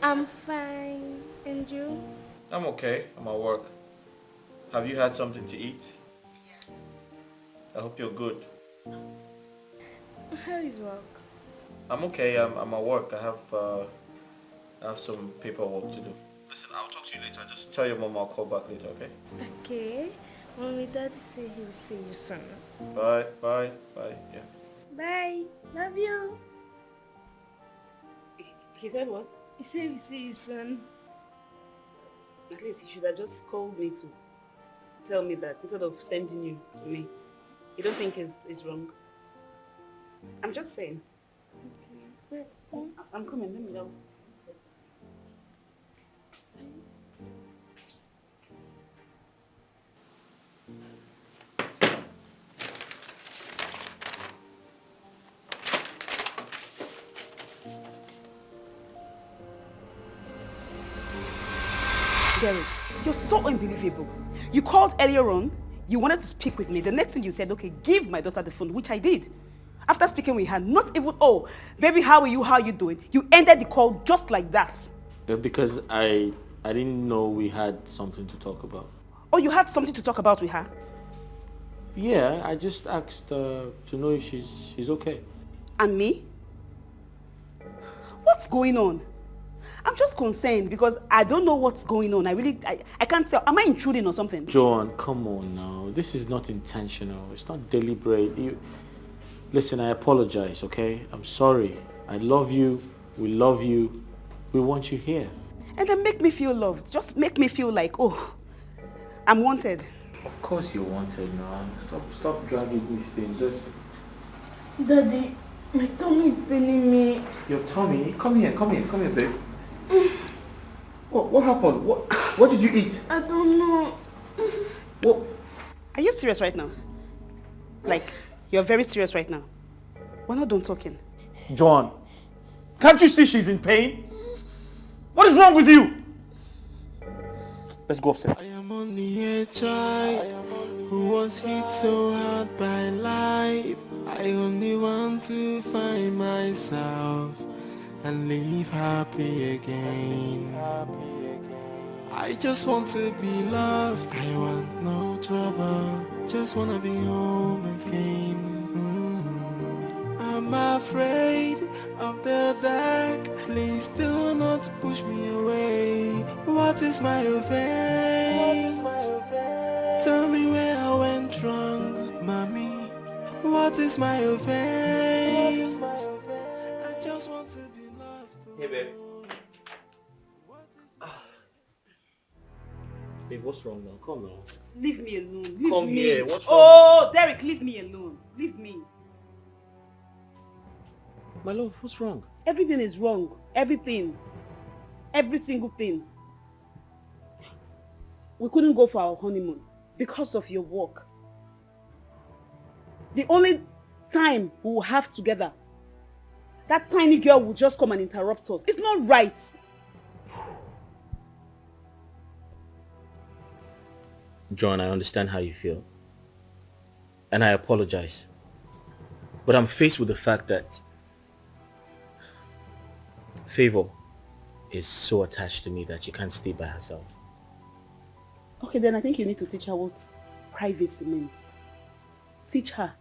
S13: I'm fine. And you?
S3: I'm okay. I'm at work. Have you had something to eat? Yes. I hope you're good.
S13: How is work?
S3: I'm okay. I'm at work. I have some paperwork to do. Listen, I'll talk to you later. Just tell your mom I'll call back later, okay?
S13: Okay. Mommy, daddy say he will see you soon.
S3: Bye. Yeah.
S13: Bye. Love you.
S12: He said what?
S13: He said he will see you soon.
S12: At least he should have just called me to tell me that instead of sending you to me. You don't think it's wrong? I'm just saying.
S13: Okay.
S12: I'm coming. Let me know. Derek, you're so unbelievable. You called earlier on, you wanted to speak with me. The next thing you said, okay, give my daughter the phone, which I did. After speaking with her, not even, oh, baby, how are you, how are you doing? You ended the call just like that.
S8: Because I didn't know we had something to talk about.
S12: Oh, you had something to talk about with her?
S8: Yeah, I just asked to know if she's okay.
S12: And me? What's going on? I'm just concerned because I don't know what's going on. I can't tell. Am I intruding or something?
S8: Joan, come on now. This is not intentional. It's not deliberate. Listen, I apologize, okay? I'm sorry. I love you. We love you. We want you here.
S12: And then make me feel loved. Just make me feel like, oh, I'm wanted.
S8: Of course you're wanted now. Stop dragging this thing. Just...
S13: Daddy, my tummy is paining me.
S8: Your tummy? Come here, babe. What happened? What did you eat?
S13: I don't know.
S12: What? Are you serious right now? Like, you're very serious right now. We're not done talking.
S8: John, can't you see she's in pain? What is wrong with you? Let's go upstairs.
S4: I am only a child who was hit so hard by life. I only want to find myself and live happy again. I just want to be loved. I want no trouble. Just wanna be home again. I'm afraid of the dark. Please do not push me away. What is my offense? Tell me where I went wrong, mommy. What is my offense? I just want to be loved.
S8: Hey, babe. Babe, what's wrong now? Come on.
S12: Leave me alone. Leave
S8: Come
S12: me.
S8: here. What's wrong?
S12: Oh, Derek, leave me alone. Leave me.
S8: My love, what's wrong?
S12: Everything is wrong. Everything. Every single thing. We couldn't go for our honeymoon because of your work. The only time we will have together, that tiny girl will just come and interrupt us. It's not right.
S8: John, I understand how you feel. And I apologize. But I'm faced with the fact that Favor is so attached to me that she can't stay by herself.
S12: Okay, then I think you need to teach her what privacy means. Teach her.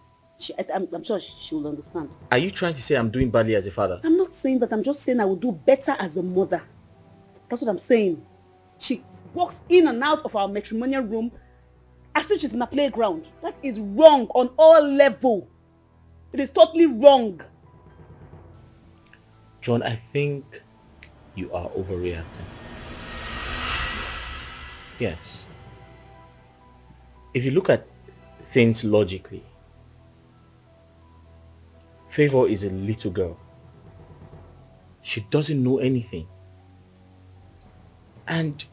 S12: I'm sure she will understand.
S8: Are you trying to say I'm doing badly as a father?
S12: I'm not saying that. I'm just saying I will do better as a mother. That's what I'm saying. She walks in and out of our matrimonial room as if she's in a playground. That is wrong on all levels. It is totally wrong.
S8: John, I think you are overreacting. Yes. If you look at things logically, Favor is a little girl. She doesn't know anything. And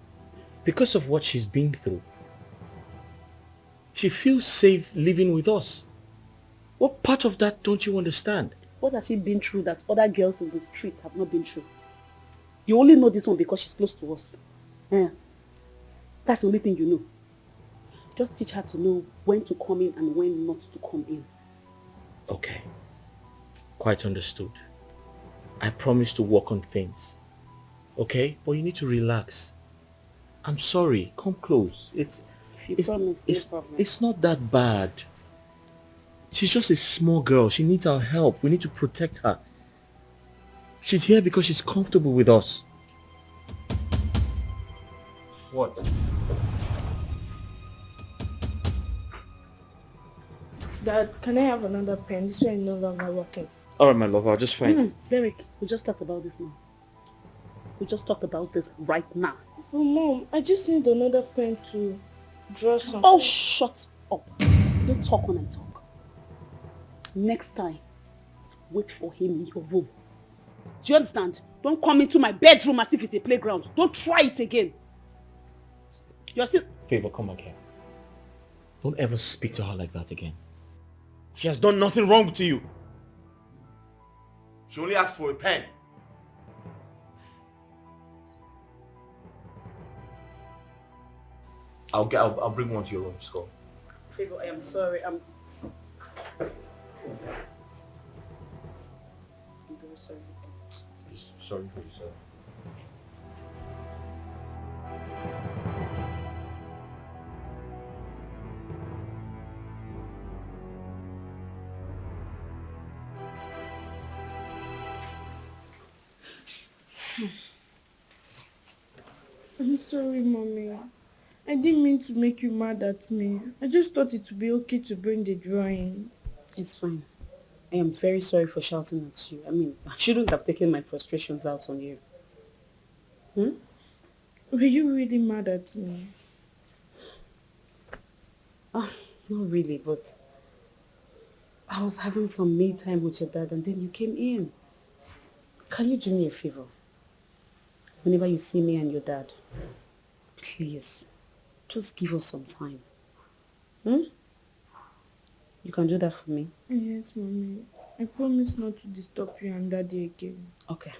S8: because of what she's been through, she feels safe living with us. What part of that don't you understand?
S7: What has she been through that other girls in the street have not been through? You only know this one because she's close to us. Yeah. That's the only thing you know. Just teach her to know when to come in and when not to come in.
S8: Okay. Quite understood. I promise to work on things. Okay? But you need to relax. I'm sorry. Come close. It's not that bad. She's just a small girl. She needs our help. We need to protect her. She's here because she's comfortable with us.
S3: What?
S13: Dad, can I have another pen? This one is no longer working.
S8: Alright, my love. I'll just find...
S7: Derek, we just talked about this now. We just talked about this right now.
S13: Oh, Mom, I just need another pen to draw something.
S7: Oh, shut up. Don't talk when I talk. Next time, wait for him in your room. Do you understand? Don't come into my bedroom as if it's a playground. Don't try it again. You're still...
S8: Favor, come back here. Don't ever speak to her like that again. She has done nothing wrong to you.
S18: She only asked for a pen.
S3: I'll bring one to your room. Just go.
S7: Favor, I am sorry. I'm very sorry.
S3: Sorry for yourself.
S13: I'm sorry, Mommy. I didn't mean to make you mad at me. I just thought it would be okay to bring the drawing.
S7: It's fine. I am very sorry for shouting at you. I mean, I shouldn't have taken my frustrations out on you.
S13: Were you really mad at me?
S7: Not really, but I was having some me time with your dad and then you came in. Can you do me a favor? Whenever you see me and your dad, please, just give us some time. You can do that for me?
S13: Yes, Mommy. I promise not to disturb you and Daddy again.
S7: Okay.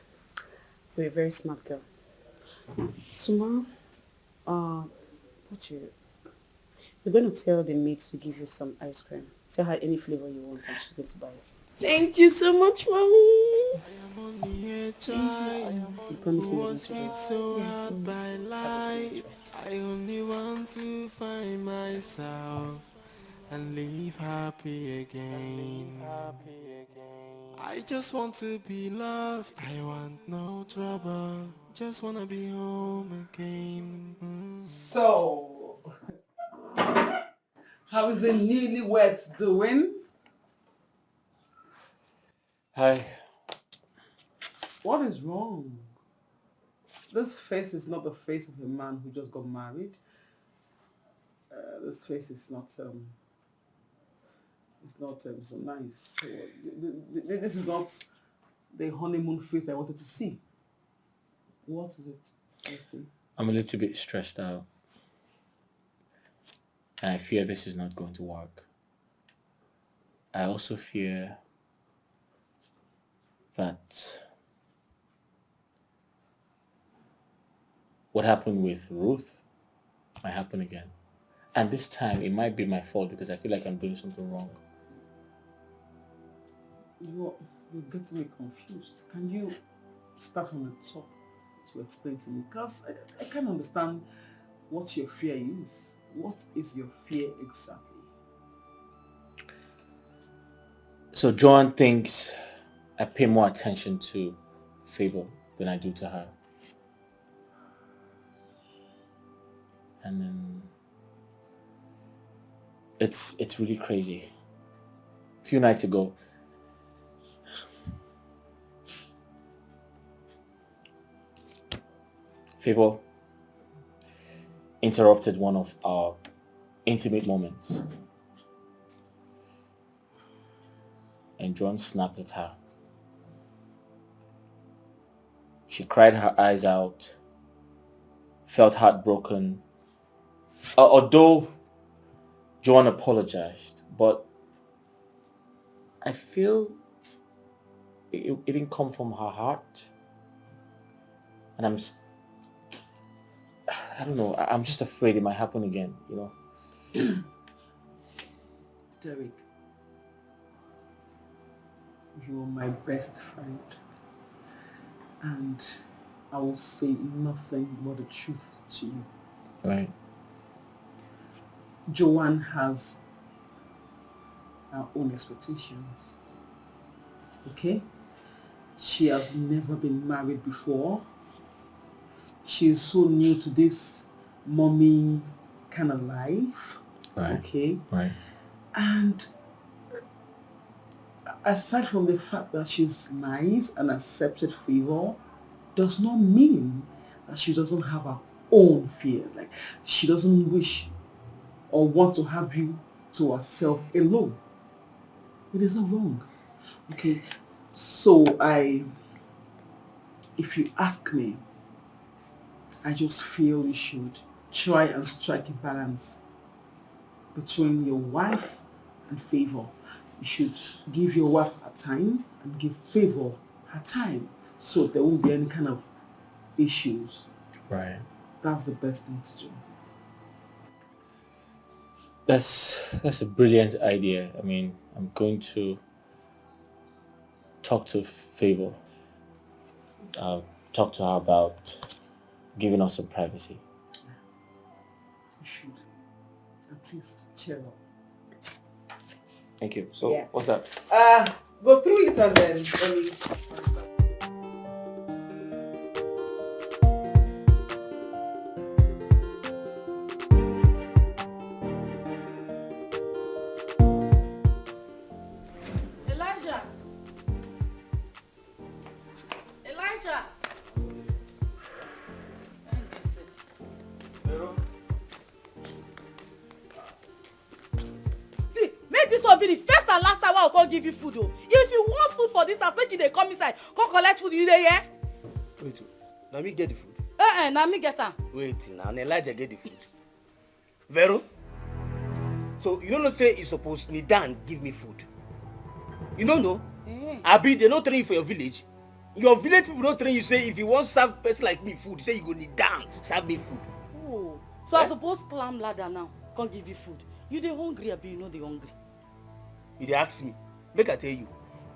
S7: You're a very smart girl. Tomorrow, we're going to tell the maid to give you some ice cream. Tell her any flavor you want and she's going to buy it.
S13: Thank you so much, Mommy.
S7: You promise me you're going to do it.
S4: So hard by life. I only want to find myself and live happy again. I just want to be loved. I want no trouble. Just wanna be home again.
S9: So, how is the newlyweds doing?
S8: Hi.
S9: What is wrong? This face is not the face of a man who just got married. This face is not so nice. This is not the honeymoon face I wanted to see. What is it, Justin?
S8: I'm a little bit stressed out. And I fear this is not going to work. I also fear that what happened with Ruth might happen again. And this time it might be my fault because I feel like I'm doing something wrong.
S9: You're getting me confused. Can you start from the top to explain to me? Because I can't understand what your fear is. What is your fear exactly?
S8: So Joanne thinks I pay more attention to Favor than I do to her. And then it's really crazy. A few nights ago, Favor, interrupted one of our intimate moments. And John snapped at her. She cried her eyes out, felt heartbroken. Although John apologized, but I feel it didn't come from her heart. And I don't know, I'm just afraid it might happen again, you know.
S9: Derek, you're my best friend. And I will say nothing but the truth to you.
S8: Right.
S9: Joanne has her own expectations. Okay? She has never been married before. She is so new to this mommy kind of life.
S8: Right.
S9: Okay?
S8: Right.
S9: And aside from the fact that she's nice and accepted favor, does not mean that she doesn't have her own fears. Like, she doesn't wish or want to have you to herself alone. It is not wrong. Okay? So if you ask me, I just feel you should try and strike a balance between your wife and favor. You should give your wife her time and give favor her time, so there won't be any kind of issues.
S8: Right.
S9: That's the best thing to do.
S8: That's a brilliant idea. I mean, I'm going to talk to Favor. Talk to her about giving us some privacy.
S9: You should. And please cheer up.
S8: Thank you. So,
S9: Yeah.
S8: what's that?
S9: Go through it and then let me...
S5: Elijah! Elijah! See, make this one be the first and last time I will come give you food. Oh. If you want food for this house, make it come inside. Come collect food, you there, yeah?
S18: Wait, now me get the food.
S5: Now me get am.
S18: Wait, now Elijah get the food. Vero? So you don't know say you supposed to kneel down give me food. You don't know? Abi, they don't train you for your village. Your village people don't train you say if you want serve person like me food, say you go kneel down, serve me food.
S5: Oh, so I suppose climb ladder now. Can't give you food. You dey hungry, Abi, you know they hungry.
S18: You dey ask me, make I tell you,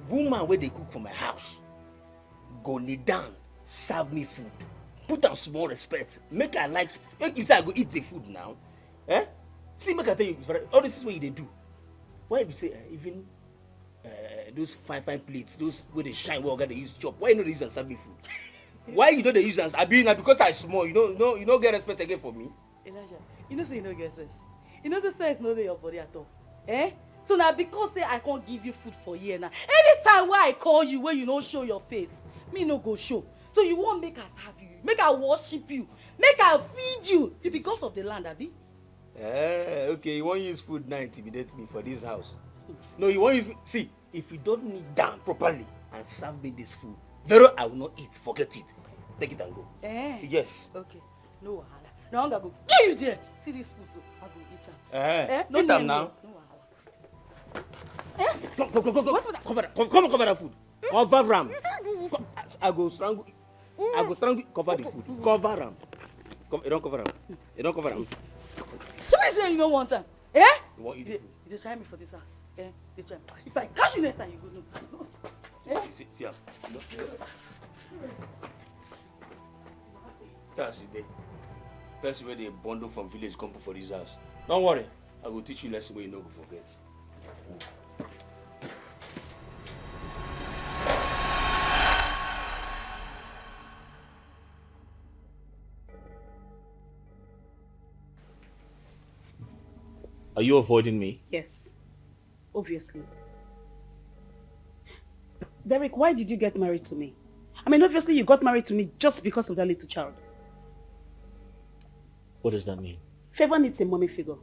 S18: woman where they cook for my house, go kneel down, serve me food. Put on small respect. Make you say I go eat the food now. Eh? See, make I tell you, all this is what they do. Why you say even those fine plates, those where they shine, where they use chop. Why you know they use and serve me food? Why you know they use and I be now because I small, you know get respect again for me.
S5: Elijah, you know say you no get sense. You know say sense no dey your body at all. Eh? So now because say I can't give you food for here now. Anytime where I call you where you no show your face, me no go show. So you won't make us have you, make I worship you, make I feed you. It's because of the land, Abi.
S18: Okay, you won't use food now intimidate me for this house. No, you won't use, see, if you don't kneel down properly and serve me this food, Vero, I will not eat, forget it. Take it and go. Yes.
S5: Okay, no wahala. No hunger go kill you there. See this pussy, I go eat am.
S18: No time now.
S5: No wahala.
S18: Cover that food. Cover ram. I go strangle, cover the food. Cover ram. You don't cover ram. You don't cover ram.
S5: Somebody say you don't want am. Eh?
S18: You want eat the food.
S5: You dey try me for this house. They try. If I catch you next time, you go know.
S18: See, that's the day. Person where they bundle from village come for this house. Don't worry, I will teach you lesson where you no go forget.
S8: Are you avoiding me?
S7: Yes, obviously. Derek, why did you get married to me? I mean, obviously you got married to me just because of that little child.
S8: What does that mean?
S7: Favor needs a mommy figure.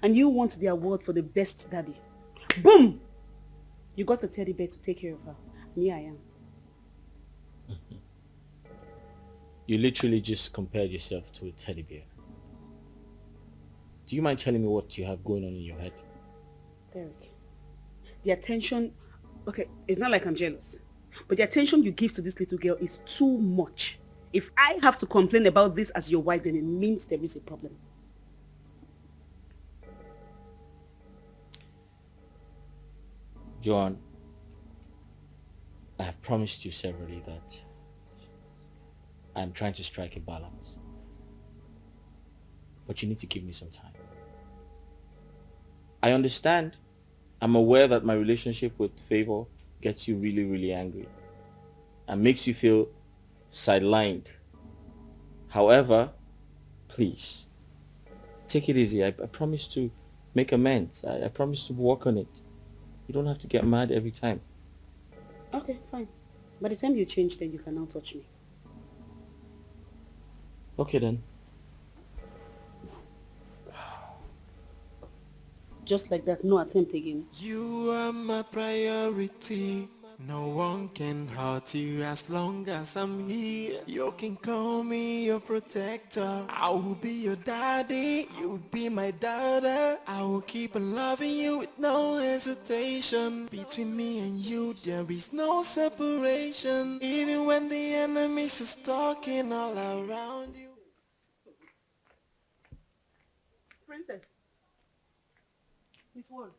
S7: And you want the award for the best daddy. Boom! You got a teddy bear to take care of her. And here I am.
S8: You literally just compared yourself to a teddy bear. Do you mind telling me what you have going on in your head?
S7: Derek, the attention... Okay, it's not like I'm jealous. But the attention you give to this little girl is too much. If I have to complain about this as your wife, then it means there is a problem.
S8: Joan, I have promised you severally that I'm trying to strike a balance. But you need to give me some time. I understand. I'm aware that my relationship with Favor gets you really, really angry and makes you feel sidelined. However, please, take it easy. I promise to make amends. I promise to work on it. You don't have to get mad every time.
S7: Okay, fine. By the time you change, then you can now touch me.
S8: Okay then.
S7: Just like that, no attempt again.
S4: You are my priority. No one can hurt you as long as I'm here. You can call me your protector. I will be your daddy. You will be my daughter. I will keep on loving you with no hesitation. Between me and you, there is no separation. Even when the enemies are stalking all around you.
S7: Princess. Miss Wall.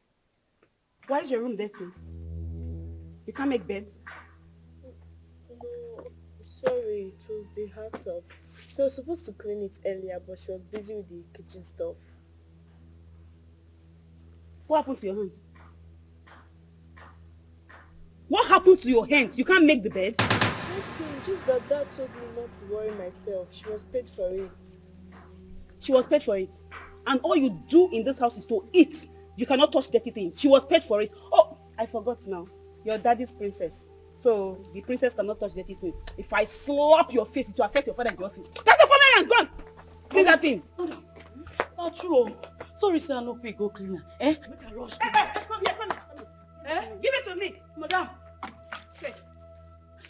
S7: Why is your room dirty? You can't make beds?
S13: No, sorry, it was the house help. She was supposed to clean it earlier, but she was busy with the kitchen stuff.
S7: What happened to your hands? What happened to your hands? You can't make the bed?
S13: Nothing, just that Dad told me not to worry myself. She was paid for it.
S7: She was paid for it. And all you do in this house is to eat. You cannot touch dirty things. She was paid for it. Oh, I forgot now. Your daddy's princess. So the princess cannot touch dirty things. If I slap your face, it will affect your father in the office. Get the phone and gone! Clean that thing.
S5: Not true. Sorry, sir, I no pay go cleaner. Eh? Make I rush.
S7: Come here, come here. Eh? Give it to me, madam. Okay.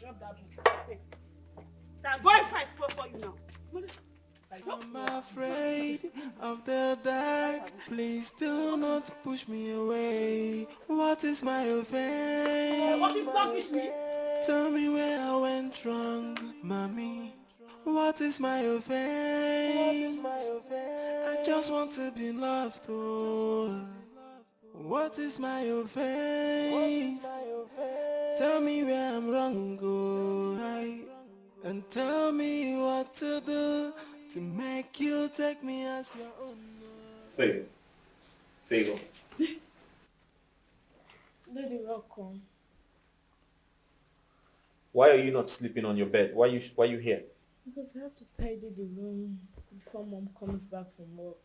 S7: Drop that book. Okay. Now go and fight for you now.
S4: I'm afraid of the dark. Please do not push me away. What is my offense?
S7: What is push me?
S4: Tell me where I went wrong, mommy. What is my offense? I just want to be loved. Oh. What is my offense? Tell me where I'm wrong, oh, and tell me what to do to make you take me as your own.
S8: Favor. Favor.
S13: Daddy, welcome.
S8: Why are you not sleeping on your bed? Why you here?
S13: Because I have to tidy the room before Mom comes back from work.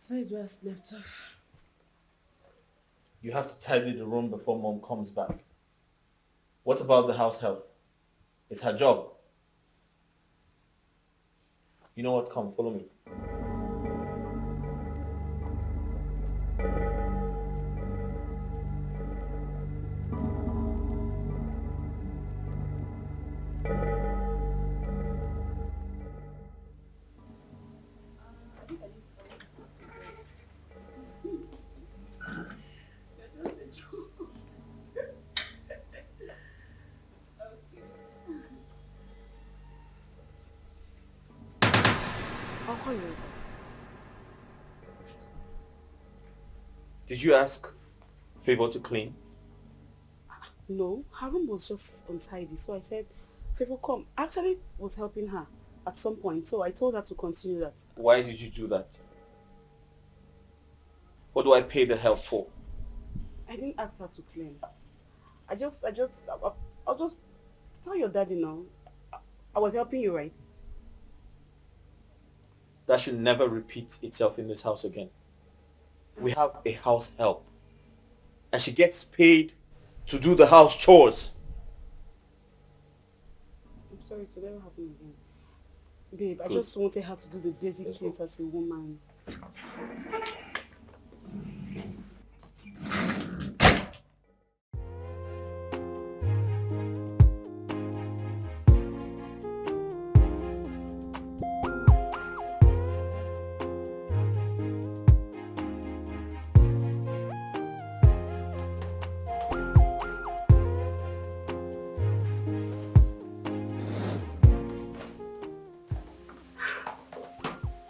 S13: That is where I slept off.
S8: You have to tidy the room before Mom comes back. What about the house help? It's her job. You know what? Come, follow me. Did you ask Favor to clean?
S7: No, her room was just untidy. So I said, Favor, come. Actually, was helping her at some point. So I told her to continue that.
S8: Why did you do that? What do I pay the help for?
S7: I didn't ask her to clean. I'll just tell your daddy now. I was helping you, right?
S8: That should never repeat itself in this house again. We have a house help. And she gets paid to do the house chores.
S7: I'm sorry, to never happen again. Babe, I
S8: Good.
S7: just wanted her to do the basic things as a woman.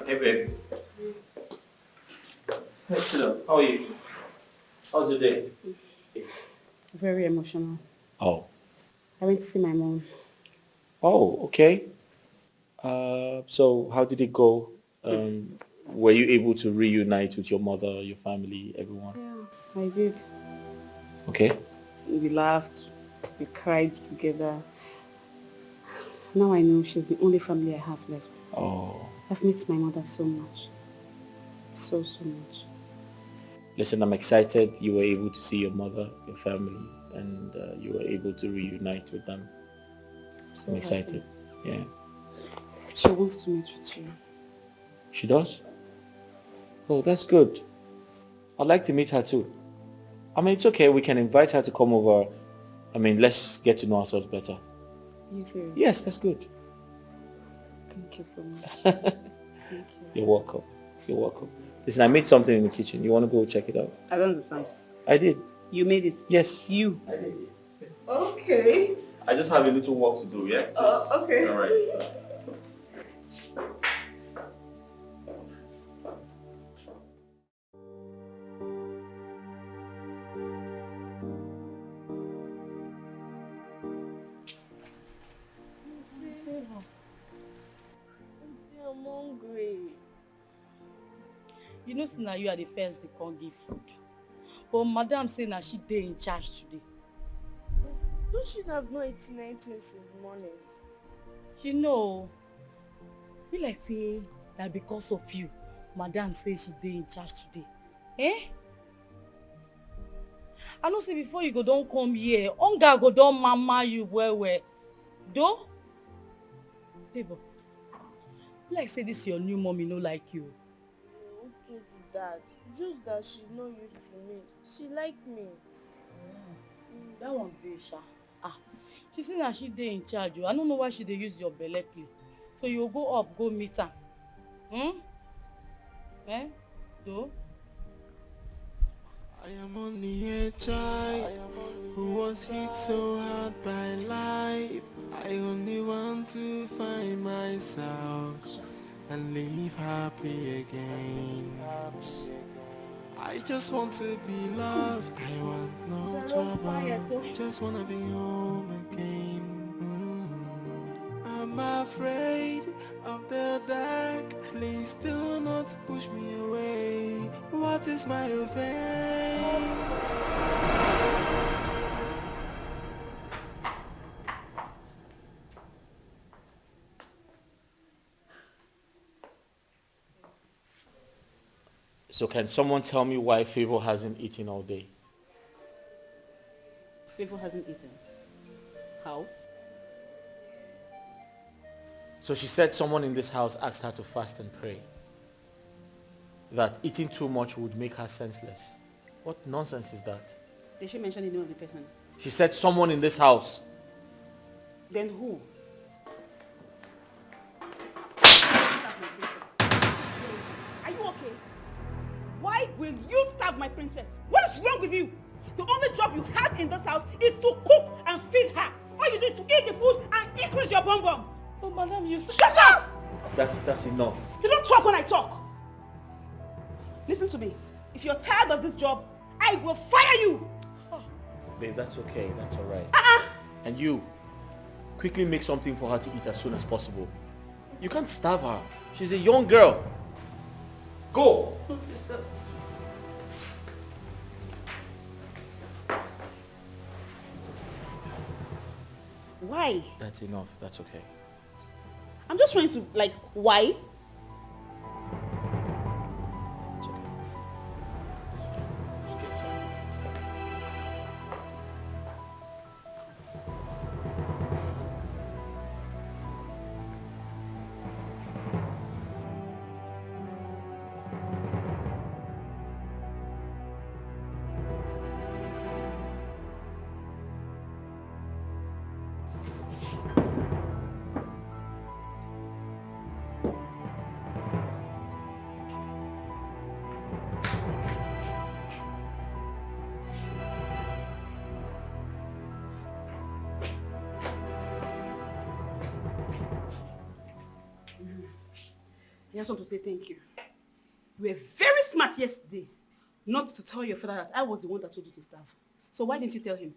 S8: Hey, babe. Hey, hello. How are you? How's your day?
S7: Very emotional.
S8: Oh.
S7: I went to see my mom.
S8: Oh, okay. So how did it go? Were you able to reunite with your mother, your family, everyone?
S7: Yeah, I did.
S8: Okay.
S7: We laughed, we cried together. Now I know she's the only family I have left.
S8: Oh.
S7: I've missed my mother so much. So much.
S8: Listen, I'm excited you were able to see your mother, your family, and you were able to reunite with them.
S7: So
S8: I'm excited. Yeah.
S7: She wants to meet with you.
S8: She does? Oh, that's good. I'd like to meet her too. I mean, it's okay. We can invite her to come over. I mean, let's get to know ourselves better.
S7: You serious?
S8: Yes, that's good.
S7: Thank you so much. Thank you.
S8: You're welcome. You're welcome. Listen, I made something in the kitchen. You want to go check it out?
S7: I don't understand.
S8: I did.
S7: You made it?
S8: Yes.
S7: You?
S8: I did.
S7: Okay.
S8: I just have a little work to do, yeah?
S7: Okay.
S8: All right.
S13: I'm hungry.
S5: You know, say na you are the first they can't give food. But madam say na she dey in charge today.
S13: You should have not eaten anything since morning.
S5: You know, be like say that because of you, madam say she dey in charge today. Eh? I know say before you go don come here, hunger go don mama you well. Though? Favor. Be like say this your new mommy no like you.
S13: Who told you that? Just that she's not used to me. She liked me.
S5: That one dey sha. She say na she dey in charge. I don't know why she dey use your belle play. So you go up, go meet her. Eh? Though?
S4: I am only a child who was hit so hard by life. I only want to find myself and live happy again. I just want to be loved. I want no trouble. Just wanna be home again. I'm afraid of the dark. Please do not push me away. What is my offense?
S8: So can someone tell me why Favor hasn't eaten all day?
S7: Favor hasn't eaten. How?
S8: So she said someone in this house asked her to fast and pray. That eating too much would make her senseless. What nonsense is that?
S7: Did she mention the name of the person?
S8: She said someone in this house.
S7: Then who? Are you okay? Why will you starve my princess? What is wrong with you? The only job you have in this house is to cook and feed her. All you do is to eat the food and increase your bum bum.
S5: Oh, madam, you...
S7: Shut up!
S8: That's enough.
S7: You don't talk when I talk. Listen to me. If you're tired of this job, I will fire you.
S8: Babe, that's okay. That's all right. And you, quickly make something for her to eat as soon as possible. You can't starve her. She's a young girl. Go!
S7: Why?
S8: That's enough. That's okay.
S7: I'm just trying to, like, why? just want to say thank you. You were very smart yesterday not to tell your father that I was the one that told you to starve. So why didn't you tell him?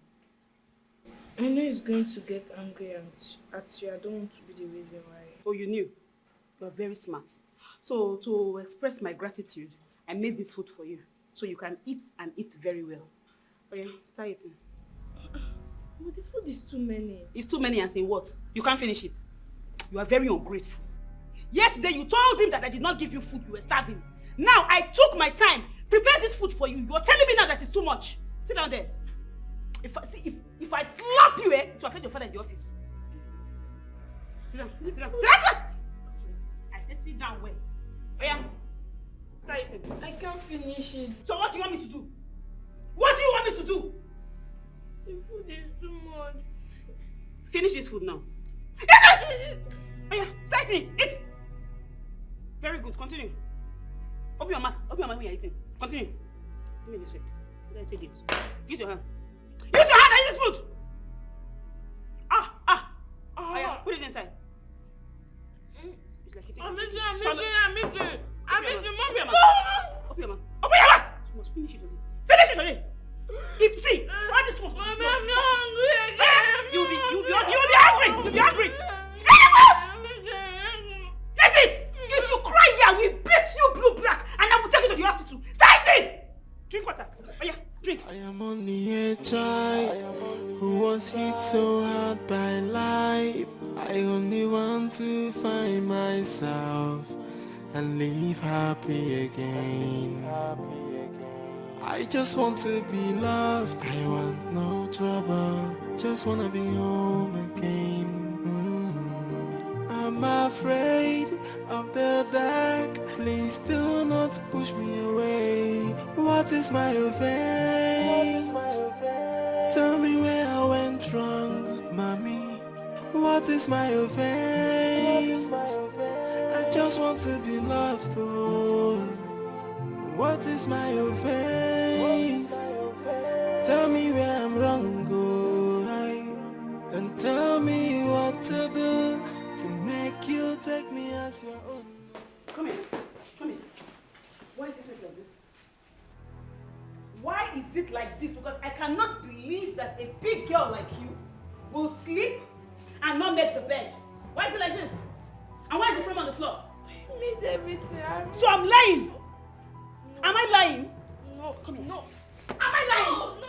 S13: I know he's going to get angry at you. I don't want to be the reason why.
S7: Oh, you knew? You are very smart. So to express my gratitude, I made this food for you. So you can eat and eat very well. Oh yeah, start eating.
S13: But the food is too many.
S7: It's too many and saying what? You can't finish it. You are very ungrateful. Yesterday you told him that I did not give you food, you were starving. Now I took my time, prepared this food for you. You are telling me now that it's too much. Sit down there. If I slap you, it will affect your father in the office. Sit down. Sit down. Sit down. I said sit down well. Oh yeah. Start eating.
S13: I can't finish it.
S7: So what do you want me to do? What do you want me to do?
S13: The food is too much.
S7: Finish this food now. Eat! Oh yeah, start eating. Eat. Very good. Continue. Open your mouth. Open your mouth when you're eating. Continue. Give me this way. Let's take it. Use your hand. Use your hand and eat this food. Oh yeah, put it inside. It's like eating.
S13: I'm making.
S7: Open your mouth. Open your mouth. Open your mouth. You must finish it today. Finish it today. If see, all this one.
S13: I'm hungry again.
S7: You'll be hungry. You'll be hungry. Let it. If you cry here, we beat you blue black, and I will take you to the hospital. Start eating. Drink water. Oh yeah, drink.
S4: I am only a child who was hit so hard by life. I only want to find myself and live happy again. I just want to be loved. I want no trouble. Just wanna be home again. I'm afraid of the dark. Please do not push me away. What is my offense? Tell me where I went wrong, mommy. What is my offense? I just want to be loved, oh. What is my offense? Tell me where I'm wrong, oh. And tell me what to do to make you take me as your own.
S7: Come here. Come here. Why is this place like this? Why is it like this? Because I cannot believe that a big girl like you will sleep and not make the bed. Why is it like this? And why is the frame on the floor?
S13: I made everything.
S7: So I'm lying. Am I lying?
S13: No.
S7: Come here.
S13: No.
S7: Am I lying?
S13: No.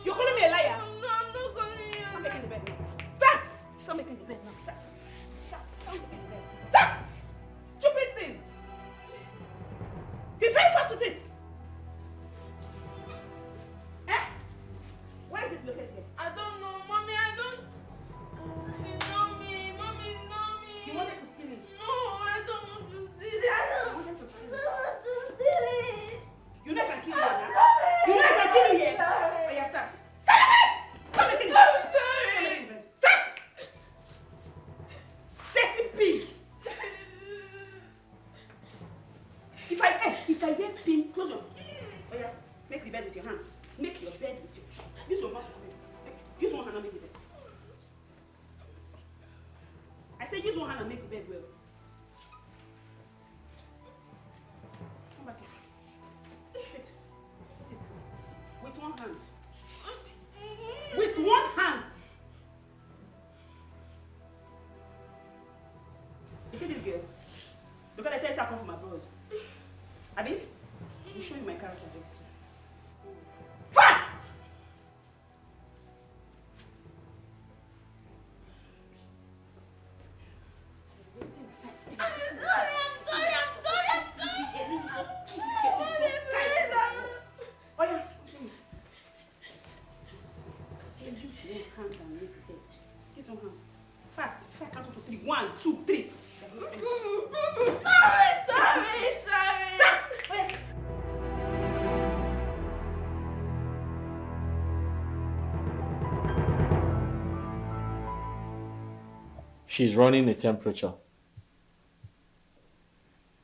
S7: You're calling me a liar?
S13: No, I'm not calling you.
S7: Start making the bed now. Start! Start making the bed now. Start. Start making the bed. Start! Stupid thing! Be very fast with it! Eh? Where is it located here?
S13: I don't know, Mommy. I don't. It's not me. Mommy, it's not me.
S7: You wanted to steal it?
S13: No, I don't want to steal it. I don't want to steal it.
S7: You know I can kill you here now? You know I can kill you here? Oh yeah, start. Start making it! Start making it!
S13: I'm sorry.
S7: Start! Dirty pig! If I get pin, close your. Oh yeah, make the bed with your hand. Make your bed with your. Use your mouth to make. Use one hand and make the bed. I said use one hand and make the bed well. Come back here. Wait. With one hand. With one hand. You see this girl? Because I tell you I come from abroad. Abi? I'll show you my character very soon. Fast! Oh yeah, show me. Say use one hand and make the bed. Use one hand. Fast. Before I count up to 3. 1, 2, 3.
S13: Sorry.
S7: Stop!
S8: She's running a temperature.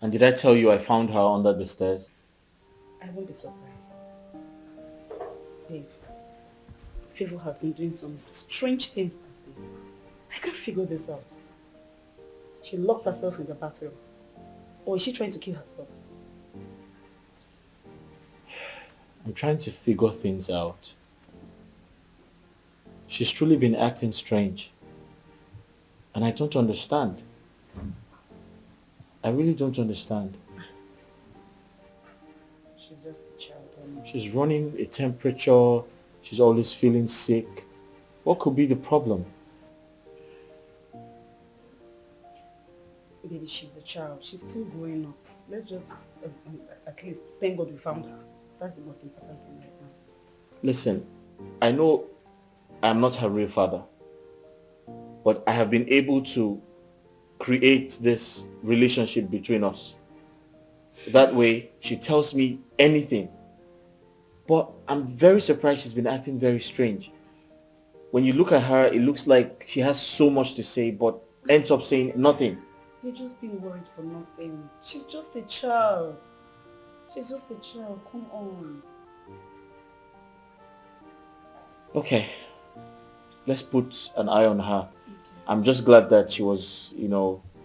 S8: And did I tell you I found her under the stairs?
S7: I won't be surprised. Babe, Favor has been doing some strange things these days. I can't figure this out. She locked herself in the bathroom. Or is she trying to kill herself?
S8: I'm trying to figure things out. She's truly been acting strange. And I don't understand. I really don't understand.
S7: She's just a child.
S8: She's running a temperature. She's always feeling sick. What could be the problem?
S7: Baby, she's a child. She's still growing up. Let's just, at least, thank God we found her. That's the most important thing right now.
S8: Listen, I know I'm not her real father, but I have been able to create this relationship between us. That way, she tells me anything. But I'm very surprised she's been acting very strange. When you look at her, it looks like she has so much to say, but ends up saying nothing.
S7: You're just being worried for nothing. She's just a child. She's just a child. Come on.
S8: Okay, let's put an eye on her. I'm just glad that she was,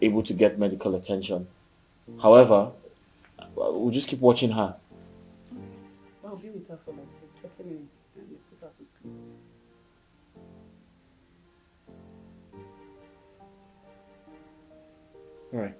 S8: able to get medical attention. However, we'll just keep watching her.
S7: I'll be with her for like 30 minutes and we'll put her to sleep.
S8: All right.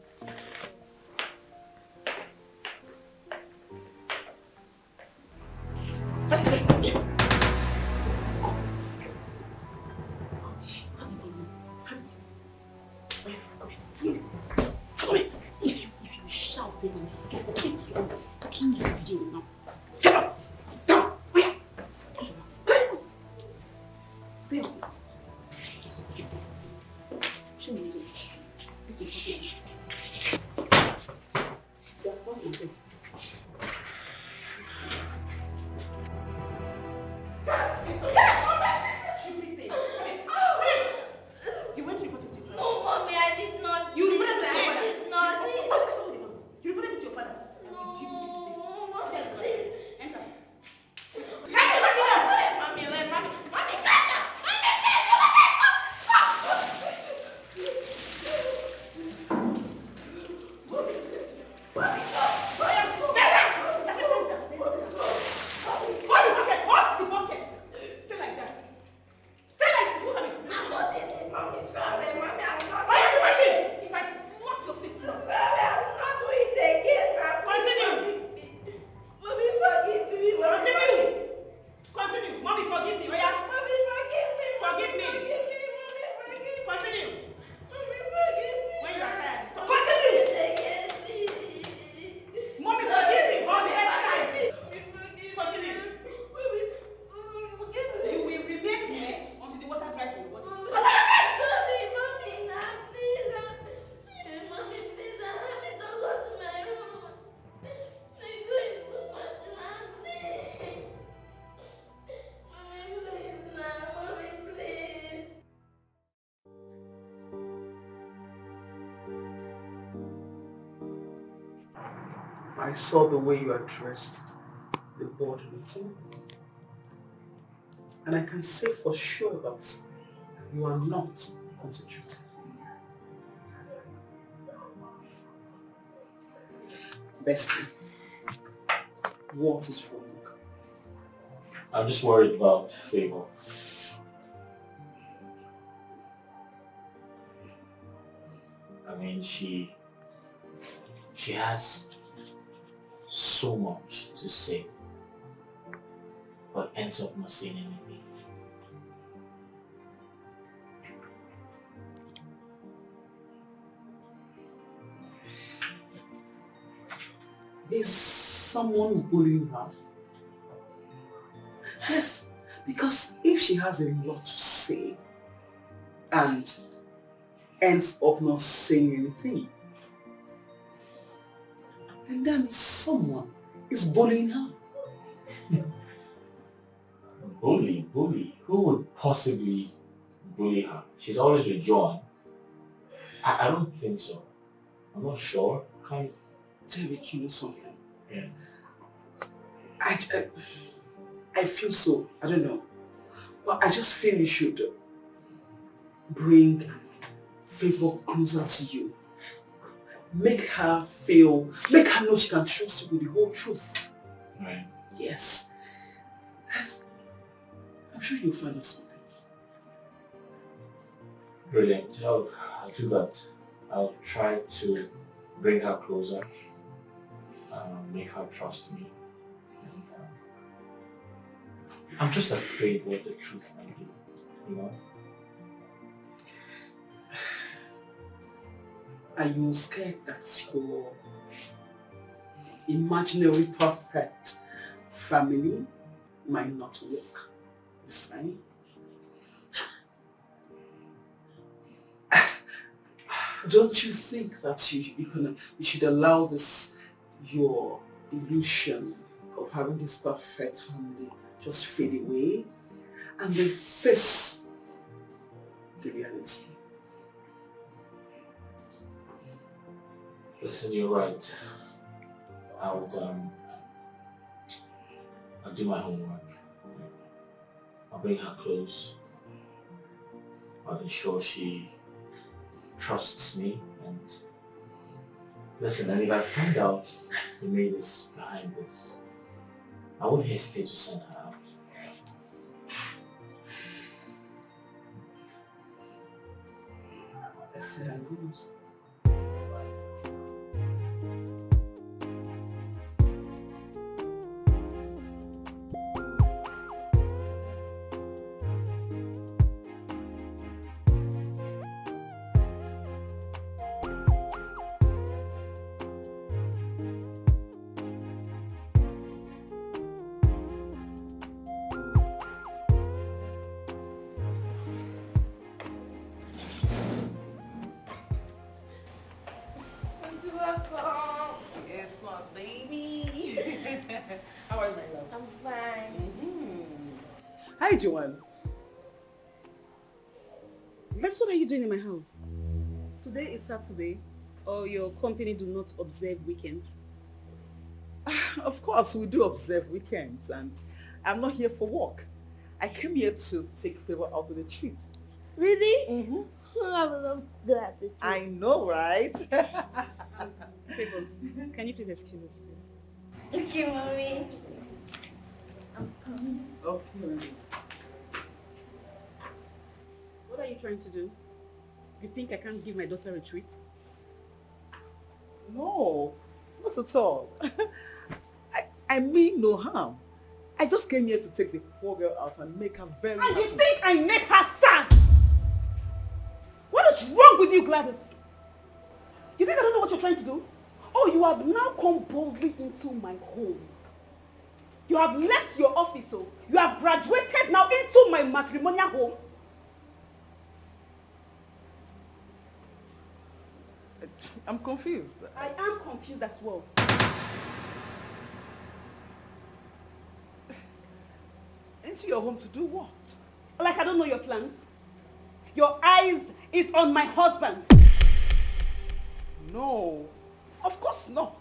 S5: If you shout, then you suffocate you. Kill you now.
S12: You went to report it to your father?
S6: No, mommy, I did not.
S12: You reported it to your
S6: I
S12: father?
S6: did not.
S12: You reported it to your father? Enter.
S9: I saw the way you addressed the board meeting, and I can say for sure that you are not concentrated. Bestie, what is wrong?
S8: I'm just worried about Favor. I mean, she has so much to say, but ends up not saying anything.
S9: Is someone bullying her? Yes, because if she has a lot to say and ends up not saying anything, then that means someone is bullying her.
S8: Bully? Who would possibly bully her? She's always with John. I don't think so. I'm not sure.
S9: Derek, you know something?
S8: Yeah.
S9: I feel so, I don't know. But I just feel you should bring Favor closer to you. make her know she can trust you with the whole truth.
S8: Right.
S9: Yes. I'm sure you'll find out something.
S8: Brilliant. I'll do that. I'll try to bring her closer, make her trust me. And, I'm just afraid what the truth might be, you know?
S9: Are you scared that your imaginary perfect family might not work? It's fine. Don't you think that you should allow this, your illusion of having this perfect family just fade away and then face the reality?
S8: Listen, you're right. I'll do my homework. I'll bring her close. I'll ensure she trusts me, and listen, and if I find out who made this behind this, I won't hesitate to send her out.
S9: Let's see how it goes. Hi, Joanne. That's what are you doing in my house?
S7: Today is Saturday, or your company do not observe weekends?
S9: Of course, we do observe weekends, and I'm not here for work. I came here to take favor out of the treat.
S6: Really? Mm-hmm. I would love to do that too.
S9: I know, right?
S7: Favor, can you please excuse us, please?
S6: Okay, mommy. I'm coming.
S9: Okay.
S7: What are you trying to do? You think I can't give my daughter a treat?
S9: No, not at all. I mean no harm. I just came here to take the poor girl out and make her very happy.
S7: And you think I make her sad? What is wrong with you, Gladys? You think I don't know what you're trying to do? Oh, you have now come boldly into my home. You have left your office, so you have graduated now into my matrimonial home.
S9: I'm confused.
S7: I am confused as well.
S9: Into your home to do what?
S7: Like I don't know your plans. Your eyes is on my husband.
S9: No, of course not.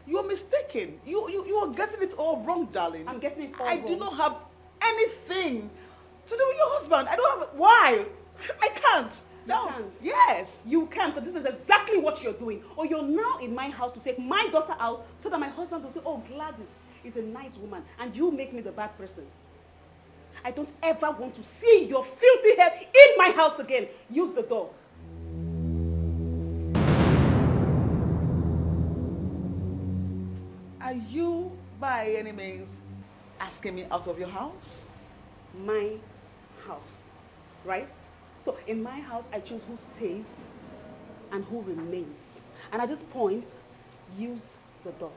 S9: You're mistaken. You are getting it all wrong, darling.
S7: I'm getting it all
S9: I
S7: wrong.
S9: do not have anything to do with your husband. I don't have. Why? I can't. No.
S7: You can.
S9: Yes.
S7: You can, but this is exactly what you're doing. Or you're now in my house to take my daughter out so that my husband will say, oh, Gladys is a nice woman, and you make me the bad person. I don't ever want to see your filthy head in my house again. Use the door.
S9: Are you, by any means, asking me out of your house?
S7: My house, right? So in my house, I choose who stays and who remains. And at this point, use the door.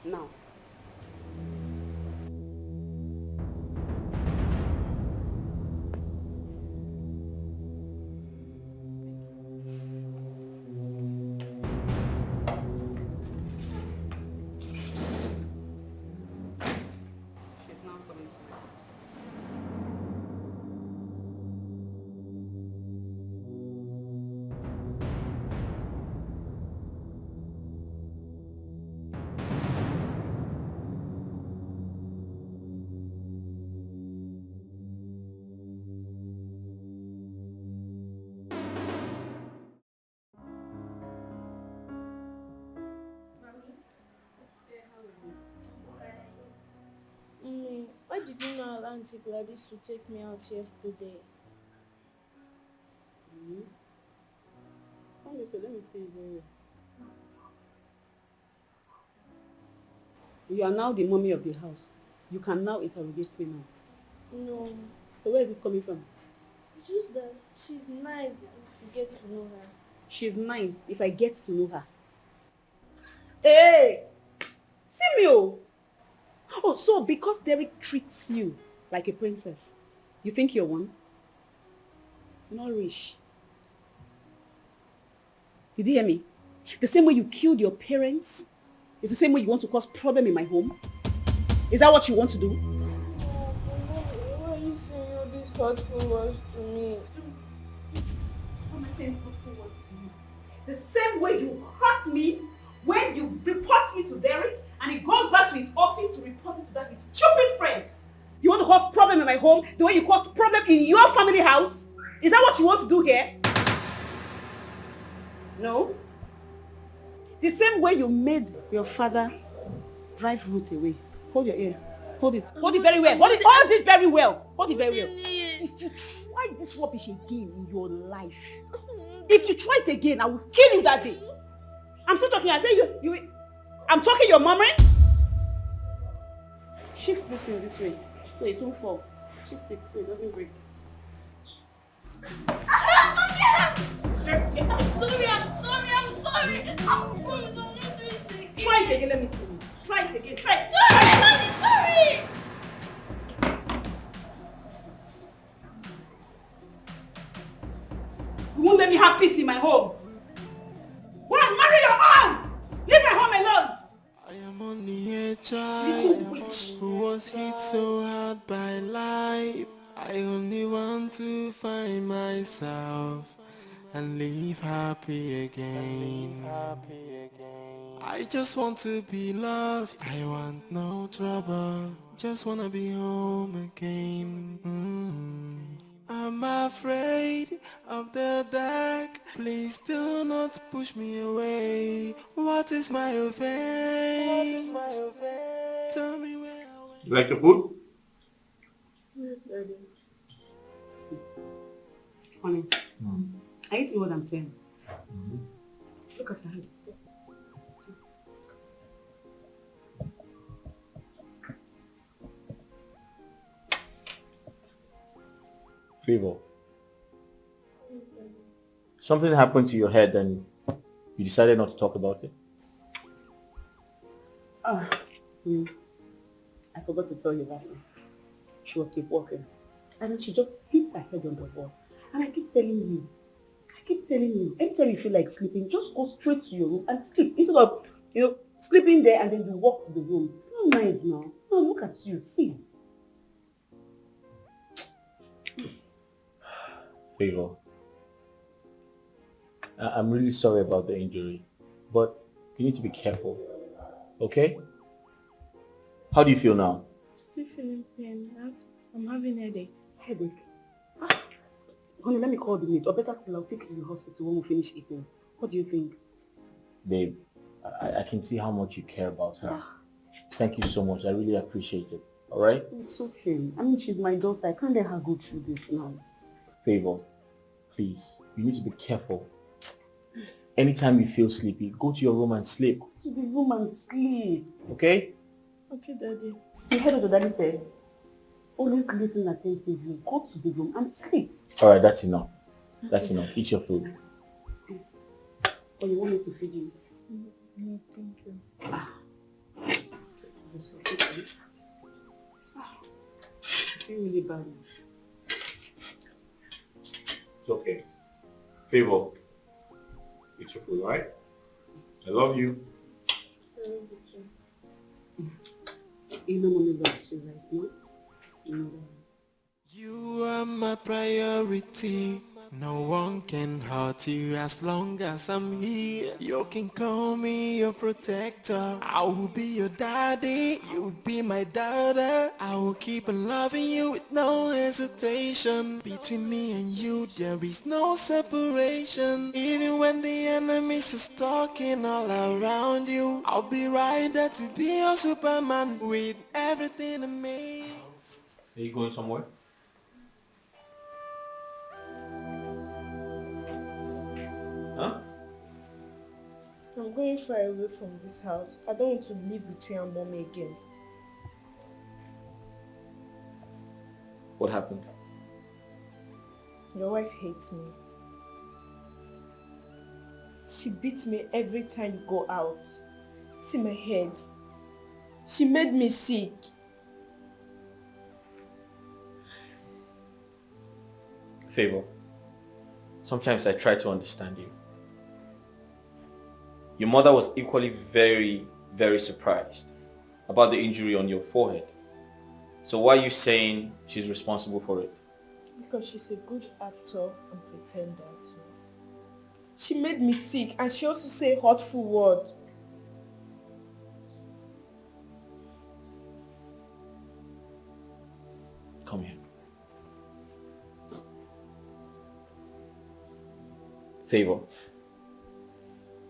S7: Now. She's now coming to my house.
S13: did you not allow Auntie Gladys to take me out yesterday?
S7: Honestly, let me see you very well. You are now the mommy of the house. You can now interrogate me now.
S13: No.
S7: So where is this coming from?
S13: It's just that she's nice if you get to know her.
S7: She's nice if I get to know her. Hey! See me, oh! Oh, so because Derek treats you like a princess, you think you're one? You're not rich. Did you hear me? The same way you killed your parents is the same way you want to cause problem in my home? Is that what you want to do?
S13: Why are you saying all these hurtful words to me?
S7: What am I saying hurtful words to you? The same way you hurt me when you report me to Derek and he goes back to his office to report me to that his stupid friend. You want to cause problem in my home the way you cause problem in your family house? Is that what you want to do here? No? The same way you made your father drive Ruth away. Hold your ear. Hold it. Hold it very well. Hold it very well. Hold it very well. If you try this rubbish again in your life, if you try it again, I will kill you that day. I'm still talking. I say I'm talking your murmuring. Shift this thing this way. So it won't fall. Shift it so it doesn't break.
S13: I'm sorry.
S7: Try it again, let me see you. Try it again, try it.
S13: Sorry.
S7: You won't let me have peace in my home. Go and marry your own. Leave my home alone.
S4: I am only a child who was hit so hard by life. I only want to find myself and live happy again. I just want to be loved. I want no trouble. Just wanna be home again. I'm afraid of the dark. Please do not push me away. What is my offense? Tell me where I went.
S8: You like the food?
S7: Honey, are you see what I'm saying? Look at my hand.
S8: Favor. Something happened to your head and you decided not to talk about it?
S7: I forgot to tell you last night. She was sleepwalking. And then she just hit her head on the wall. And I keep telling you, anytime you feel like sleeping, just go straight to your room and sleep. Instead of, sleeping there and then you walk to the room. It's not nice now. No, look at you, see.
S8: Favor. I'm really sorry about the injury, but you need to be careful, okay? How do you feel now?
S13: Still feeling pain. I'm having a headache.
S7: Headache? Honey, let me call the maid. Or better still, I'll take you to the hospital when we finish eating. What do you think?
S8: Babe, I can see how much you care about her. Thank you so much. I really appreciate it. Alright?
S7: It's okay. I mean, she's my daughter. I can't let her go through this now.
S8: Favor, please, you need to be careful. Anytime you feel sleepy, go to your room and sleep.
S7: Go to the room and sleep.
S8: Okay?
S13: Okay, Daddy.
S7: You heard what the daddy said? Always listen attentively. Go to the room and sleep.
S8: Alright, that's enough. That's enough. Eat your food.
S7: Or you want me to feed you?
S13: No, thank you.
S7: I feel really bad.
S8: It's okay. Favor, eat your food, right? I love you.
S13: I love you too.
S7: You know mommy loves you, right? No? You know that.
S4: You are my priority. No one can hurt you as long as I'm here. You can call me your protector. I will be your daddy. You'll be my daughter. I will keep on loving you with no hesitation. Between me and you, there is no separation. Even when the enemies are stalking all around you, I'll be right there to be your Superman with everything in me.
S8: Are you going somewhere? Huh?
S13: I'm going far away from this house. I don't want to live with you and mommy again.
S8: What happened?
S13: Your wife hates me. She beats me every time you go out. See my head. She made me sick.
S8: Favor, sometimes I try to understand you. Your mother was equally very, very surprised about the injury on your forehead. So why are you saying she's responsible for it?
S13: Because she's a good actor and pretender too. She made me sick and she also say hurtful words.
S8: Come here. Favor,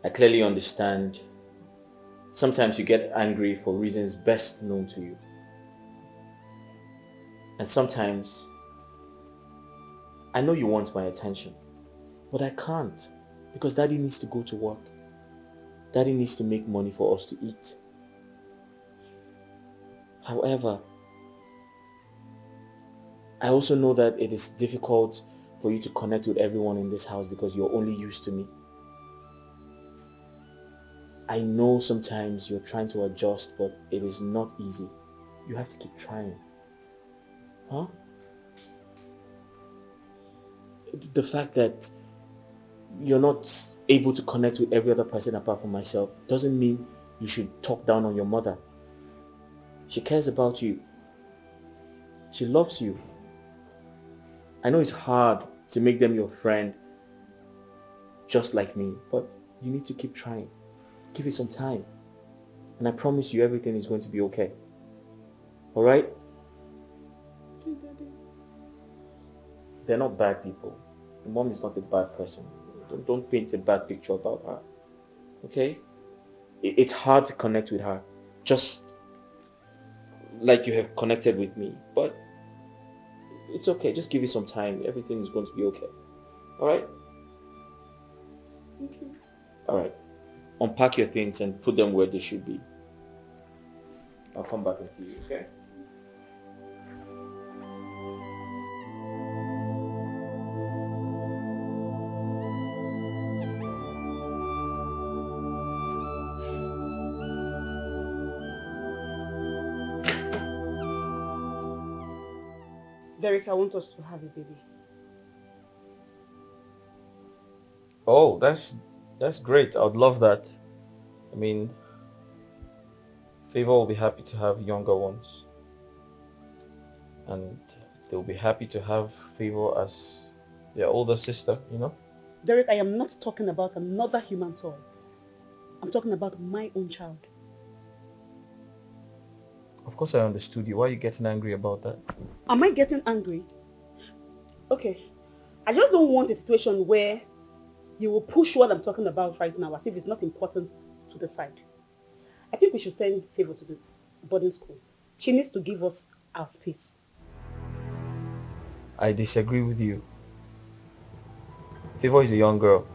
S8: I clearly understand sometimes you get angry for reasons best known to you. And sometimes I know you want my attention, but I can't because Daddy needs to go to work. Daddy needs to make money for us to eat. However, I also know that it is difficult for you to connect with everyone in this house because you're only used to me. I know sometimes you're trying to adjust, but it is not easy. You have to keep trying. Huh? The fact that you're not able to connect with every other person apart from myself doesn't mean you should talk down on your mother. She cares about you. She loves you. I know it's hard to make them your friend just like me, but you need to keep trying. Give it some time. And I promise you everything is going to be okay. Alright? They're not bad people. Your mom is not a bad person. Don't paint a bad picture about her. Okay? It's hard to connect with her. Just like you have connected with me. But it's okay. Just give it some time. Everything is going to be okay. Alright?
S13: Okay.
S8: Alright. Unpack your things and put them where they should be. I'll come back and see you, okay?
S7: Derek, I want us to have a baby.
S8: Oh, that's great. I would love that. I mean, Favor will be happy to have younger ones. And they'll be happy to have Favor as their older sister, you know?
S7: Derek, I am not talking about another human toy. I'm talking about my own child.
S8: Of course I understood you. Why are you getting angry about that?
S7: Am I getting angry? Okay. I just don't want a situation where you will push what I'm talking about right now as if it's not important to the side. I think we should send Favor to the boarding school. She needs to give us our space.
S8: I disagree with you. Favor is a young girl.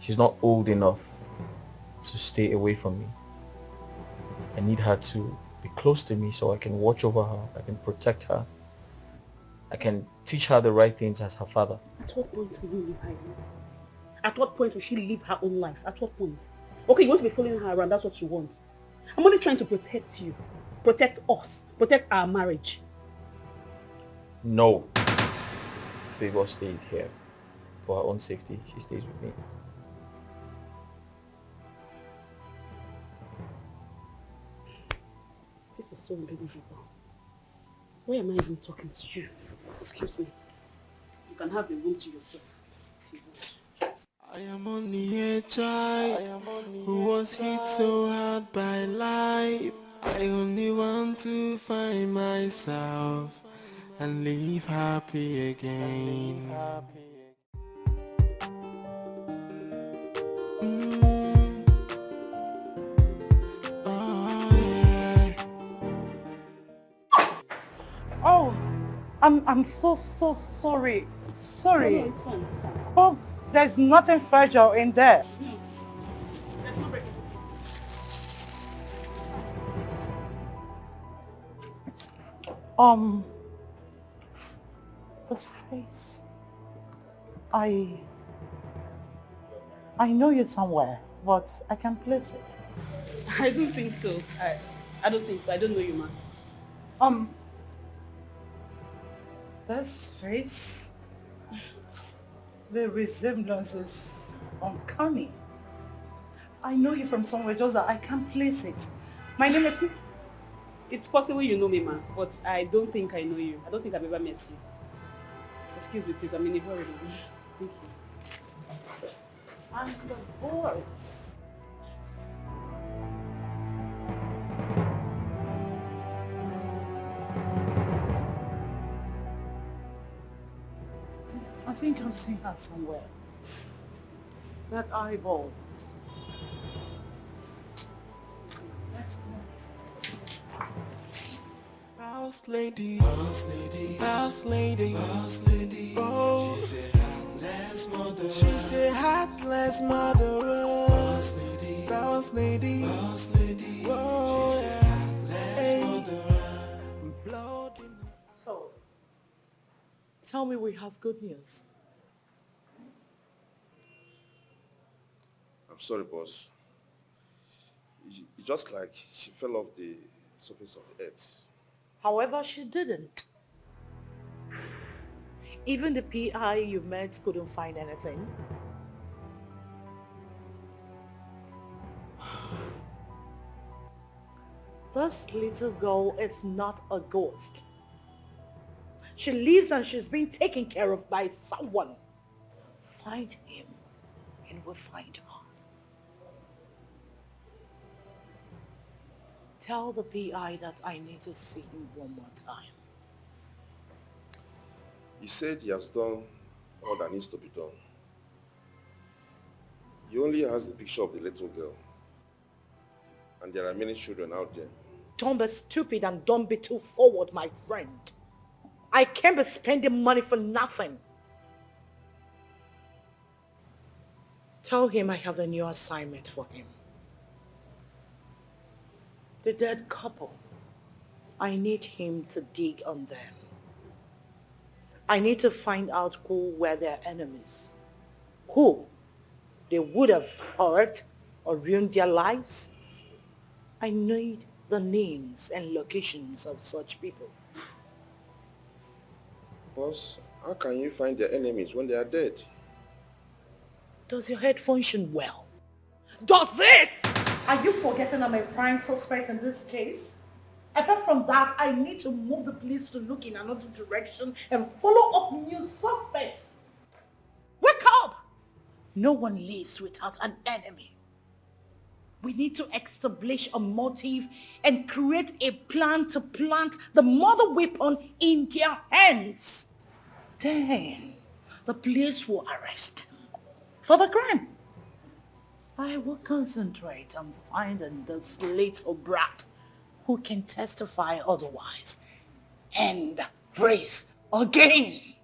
S8: She's not old enough to stay away from me. I need her to be close to me so I can watch over her, I can protect her. I can teach her the right things as her father.
S7: At what point will you leave her alone? At what point will she live her own life? At what point? Okay, you want to be following her around, that's what you want. I'm only trying to protect you. Protect us. Protect our marriage.
S8: No. Favor stays here. For her own safety, she stays with me.
S7: This is so unbelievable. Why am I even talking to you? Excuse me. You can have the room to yourself if you want.
S4: I am only a child who was hit so hard by life. I only want to find myself and live happy again. Oh, yeah.
S5: Oh, I'm so sorry. Sorry.
S7: No, it's fine. It's fine.
S5: Oh, there's nothing fragile in there.
S7: There's no breaking.
S5: This face. I know you somewhere, but I can't place it.
S7: I don't think so. I don't think so. I don't know you, man.
S5: This face, the resemblance is uncanny. I know you from somewhere, just that I can't place it.
S7: My name is... It's possible you know me, man, but I don't think I know you. I don't think I've ever met you. Excuse me, please. I'm in a hurry, man. Thank you.
S5: And the voice. I think I've seen her somewhere. That eyeball. Let's go.
S4: Boss lady, boss lady, boss lady, boss lady. Oh, she said heartless murderer. She said heartless murderer. Boss lady, boss lady, boss lady. Oh, she said heartless murderer. Blood in...
S5: So, tell me we have good news.
S2: I'm sorry, boss. It's just like she fell off the surface of the earth.
S5: However, she didn't. Even the PI you met couldn't find anything. This little girl is not a ghost. She lives and she's being taken care of by someone. Find him and we'll find her. Tell the PI that I need to see him one more time.
S2: He said he has done all that needs to be done. He only has the picture of the little girl. And there are many children out there.
S5: Don't be stupid and don't be too forward, my friend. I can't be spending money for nothing. Tell him I have a new assignment for him. The dead couple. I need him to dig on them. I need to find out who were their enemies. Who they would have hurt or ruined their lives. I need the names and locations of such people.
S2: Boss, how can you find their enemies when they are dead?
S5: Does your head function well? Does it? Are you forgetting I'm a prime suspect in this case? Apart from that, I need to move the police to look in another direction and follow up new suspects. Wake up! No one lives without an enemy. We need to establish a motive and create a plan to plant the murder weapon in their hands. Then the police will arrest them for the crime. I will concentrate on finding this little brat who can testify otherwise and breathe again.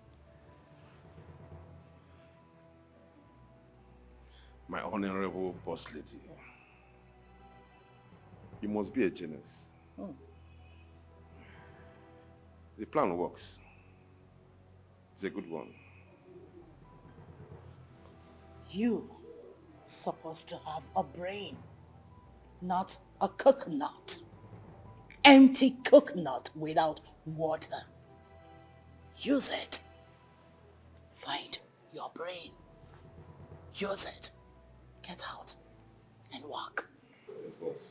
S2: My honorable boss lady, you must be a genius. The plan works. It's a good one.
S5: You supposed to have a brain, not a coconut. Empty coconut without water. Use it. Find your brain. Use it. Get out and walk.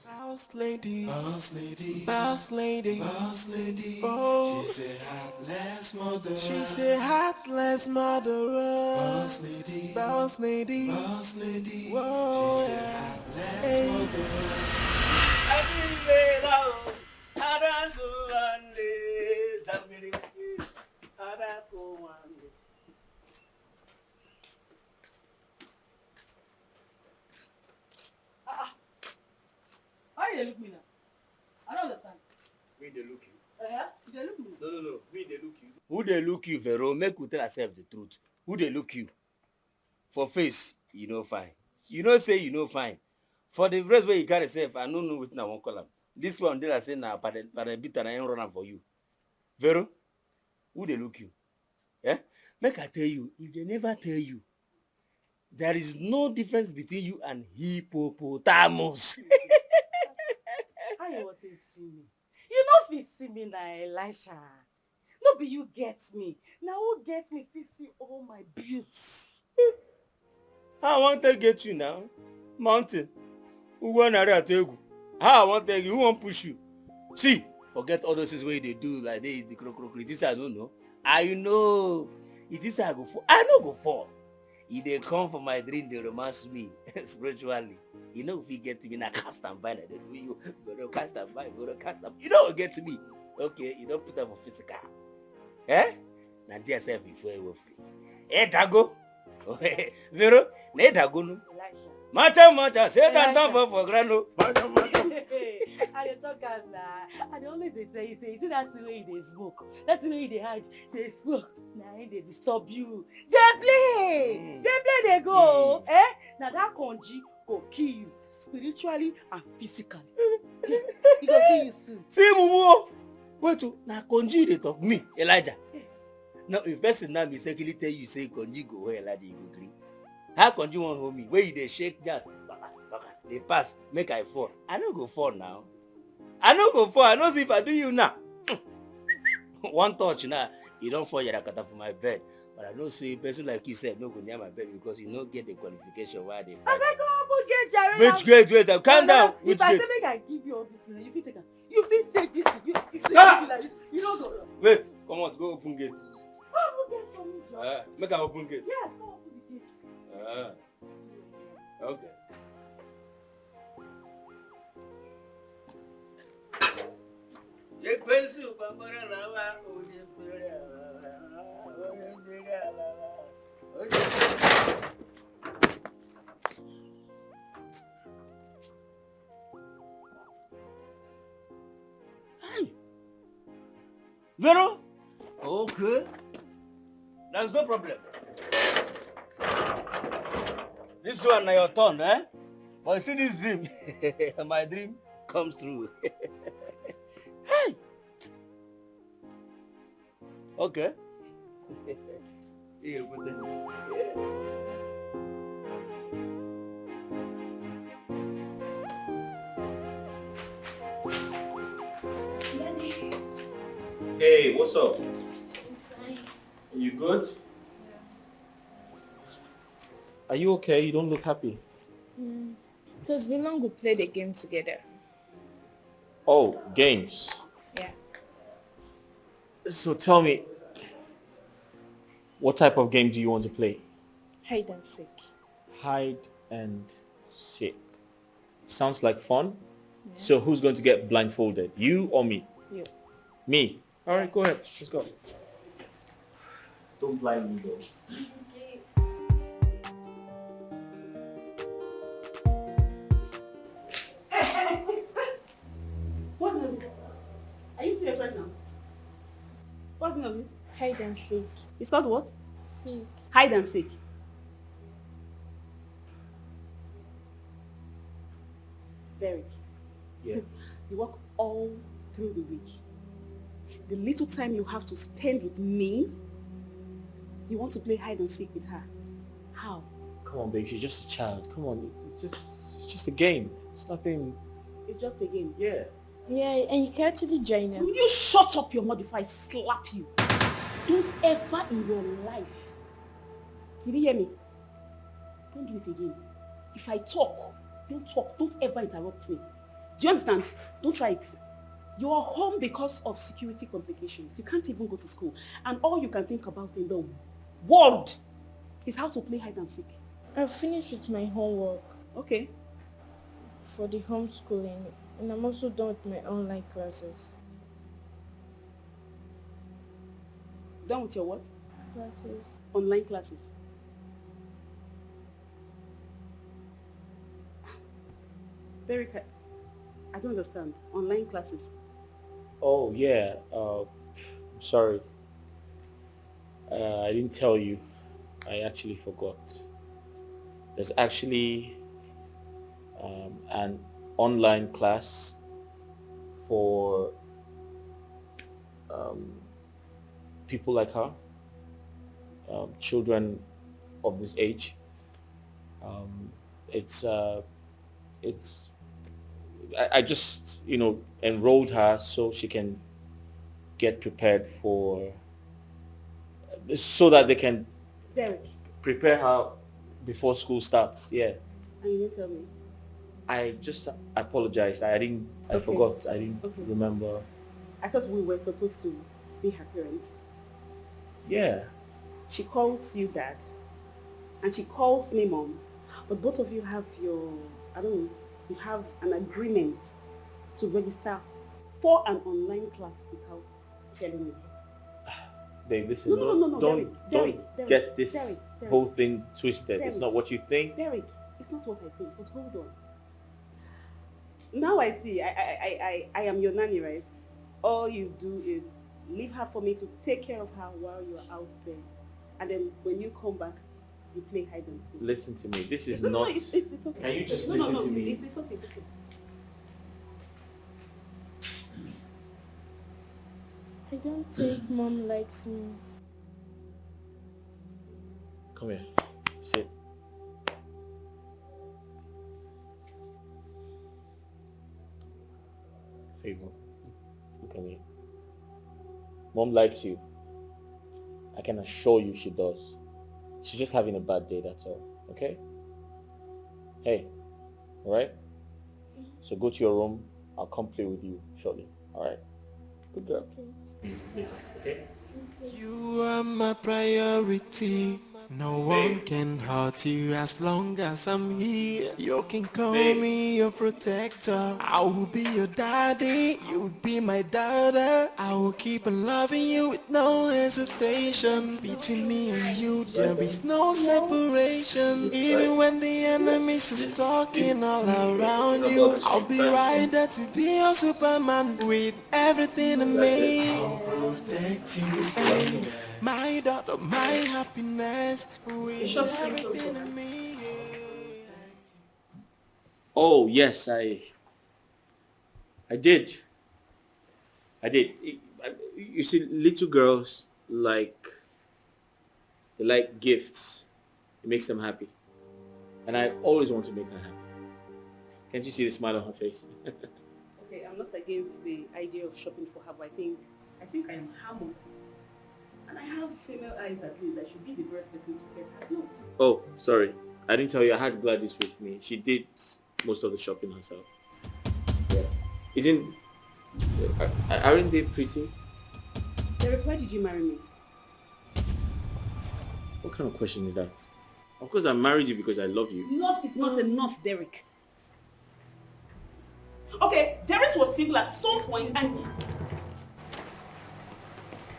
S4: Boss lady, boss lady, boss lady, boss lady. Oh, she said heartless murderer. She said heartless murderer. Boss lady, boss lady, boss lady. Whoa, she said heartless murderer.
S7: How you look me now? I don't understand.
S18: Me, they look you.
S7: Yeah? You dey look me.
S18: No. Who they look you, Vero? Make we tell ourselves the truth. Who they look you? For face, you know fine. You know say you know fine. For the rest where you carry yourself, I don't know what I won't call them. This one they are saying now, but a bit and I ain't running for you. Vero, who they look you? Yeah? Make I tell you, if they never tell you, there is no difference between you and hippopotamus.
S5: How you want to see me? You know if you see me now, Elisha. No be you get me. Now who gets me to see all my beauty?
S18: How I want to get you now? Mountain. Who want to How I want to get you? Who want push you? See, forget all those things where they do like they the crocodile. This I don't know. I know. It is I go for. I no go for. If they come for my dream, they romance me spiritually. You know if you get to me, na cast and bind. I don't know you. Go cast and bind. Go cast and. You know get to me. Okay, you don't put that for physical. Eh? Na dear self before you were free. Eh, Dago. Vero, ne Dago no. Macha, say that down for grano.
S5: I dey talk as na. I dey always dey tell you say, you see that thing wey you dey smoke, that thing wey you dey hide, dey smoke, na him dey disturb you. Dey play, dey go. Eh? Na that konji go kill you spiritually and physically. He go kill you soon.
S18: See mumu. Wait, na konji dey talk me, Elijah. Now if person now mistakenly tell you say konji go where Elijah you go gree. How konji wan hold me? Where you dey shake that? They pass, make I fall. I no go fall now. I no go fall. I know see if I do you now. One touch now, you don't fall yarakata for my bed. But I know see person like you said no go near my bed because you no get the qualification why they fight.
S5: I beg go open gate, Jerry.
S18: Wait, calm down.
S5: If I say make I give you all this, you fit take it. You fit take this. You take it like this. You don't go.
S18: Wait, come on, go open gate.
S5: Open gate for me, John.
S18: Make I open gate.
S5: Yes, go open the gate.
S18: Okay. Vero? Okay. There's no problem. This one na your turn, eh? But you see this dream, my dream comes true. Hey! Okay. Here, put it. Hey, what's up? You good?
S8: Are you okay? You don't look happy.
S13: It has been long we played a game together.
S8: Oh, games.
S13: Yeah.
S8: So tell me, what type of game do you want to play?
S13: Hide and seek.
S8: Hide and seek. Sounds like fun.
S13: Yeah.
S8: So who's going to get blindfolded? You or me?
S13: You.
S8: Me. All right, go ahead. Let's go. Don't blind me though.
S7: What's the name? Are you serious right now? What's the name of this?
S13: Hide and seek.
S7: It's called what?
S13: Seek.
S7: Hide and seek. Derek.
S8: Yeah.
S7: You work all through the week. The little time you have to spend with me, you want to play hide and seek with her. How?
S8: Come on, babe. She's just a child. Come on. It's just a game. It's nothing.
S7: It's just a game.
S8: Yeah.
S13: Yeah, and you can actually join us.
S7: Will you shut up your mouth if I slap you? Don't ever in your life. Did you hear me? Don't do it again. If I talk, don't talk. Don't ever interrupt me. Do you understand? Don't try it. You're home because of security complications. You can't even go to school. And all you can think about in the world is how to play hide and seek.
S13: I've finished with my homework.
S7: Okay.
S13: For the homeschooling. And I'm also done with my online classes.
S7: Done with your what?
S13: Classes.
S7: Online classes. Derek, I don't understand. Online classes.
S8: Oh, yeah. I'm sorry. I didn't tell you. I actually forgot. There's actually an online class for people like her, children of this age. Um, it's I just enrolled her so she can get prepared so that they can
S7: Derek,
S8: prepare her before school starts. Yeah.
S7: and you didn't tell me.
S8: I just apologized. I
S7: Okay.
S8: forgot. I didn't
S7: Okay.
S8: remember.
S7: I thought we were supposed to be her parents.
S8: Yeah.
S7: She calls you dad, and she calls me mom. But both of you have you have an agreement to register for an online class without telling me.
S8: Babe, listen,
S7: No,
S8: don't
S7: Derek,
S8: get this
S7: Derek.
S8: whole thing twisted. It's
S7: Derek.
S8: not what you think.
S7: Derek, it's not what I think, but hold on. Now I see, I am your nanny, right? All you do is leave her for me to take care of her while you're out there. And then when you come back, you play hide and seek.
S8: Listen to me. This is
S7: No,
S8: not...
S7: it's okay.
S8: Can you just
S7: No,
S8: listen
S7: no,
S8: to me?
S7: It's okay, it's okay.
S13: I don't think mom likes me.
S8: Come here. Sit. Favor. Look at me. Mom likes you. I can assure you she does. She's just having a bad day, that's all. Okay? Hey. Alright? So go to your room. I'll come play with you shortly. Alright? Good girl. Okay?
S4: You are my priority. No one can hurt you as long as I'm here. You can call me your protector. I will be your daddy. You'll be my daughter. I will keep on loving you with no hesitation. Between me and you, there is no separation. Even when the enemies are stalking all around you, I'll be right there to be your Superman with everything in me. I'll protect you, baby. My daughter, my happiness, with everything in me.
S8: Oh, yes, I did. You see, little girls they like gifts. It makes them happy. And I always want to make her happy. Can't you see the smile on her face?
S7: Okay, I'm not against the idea of shopping for her, but I think I am her mom. And I have female eyes at least. I should be the first person to get her clothes.
S8: Oh, sorry. I didn't tell you I had Gladys with me. She did most of the shopping herself. Yeah. Aren't they pretty?
S7: Derek, why did you marry me?
S8: What kind of question is that? Of course I married you because I love you.
S7: Love is not enough, Derek. Okay, Derek was single at some point and...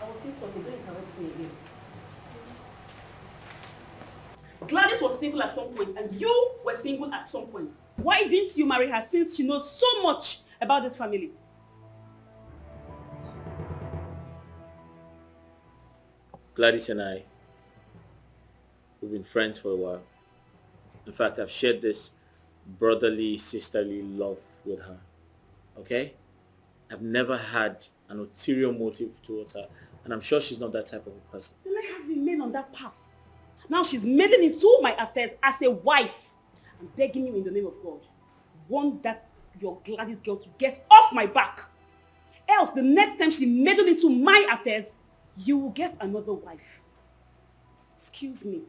S7: I will think something, don't interrupt me again. Gladys was single at some point and you were single at some point. Why didn't you marry her since she knows so much about this family?
S8: Gladys and I, we've been friends for a while. In fact, I've shared this brotherly, sisterly love with her. Okay? I've never had an ulterior motive towards her. And I'm sure she's not that type of a person.
S7: Then I have remained on that path. Now she's meddling into my affairs as a wife. I'm begging you in the name of God. Want that your Gladys girl to get off my back. Else, the next time she meddles into my affairs, you will get another wife. Excuse me.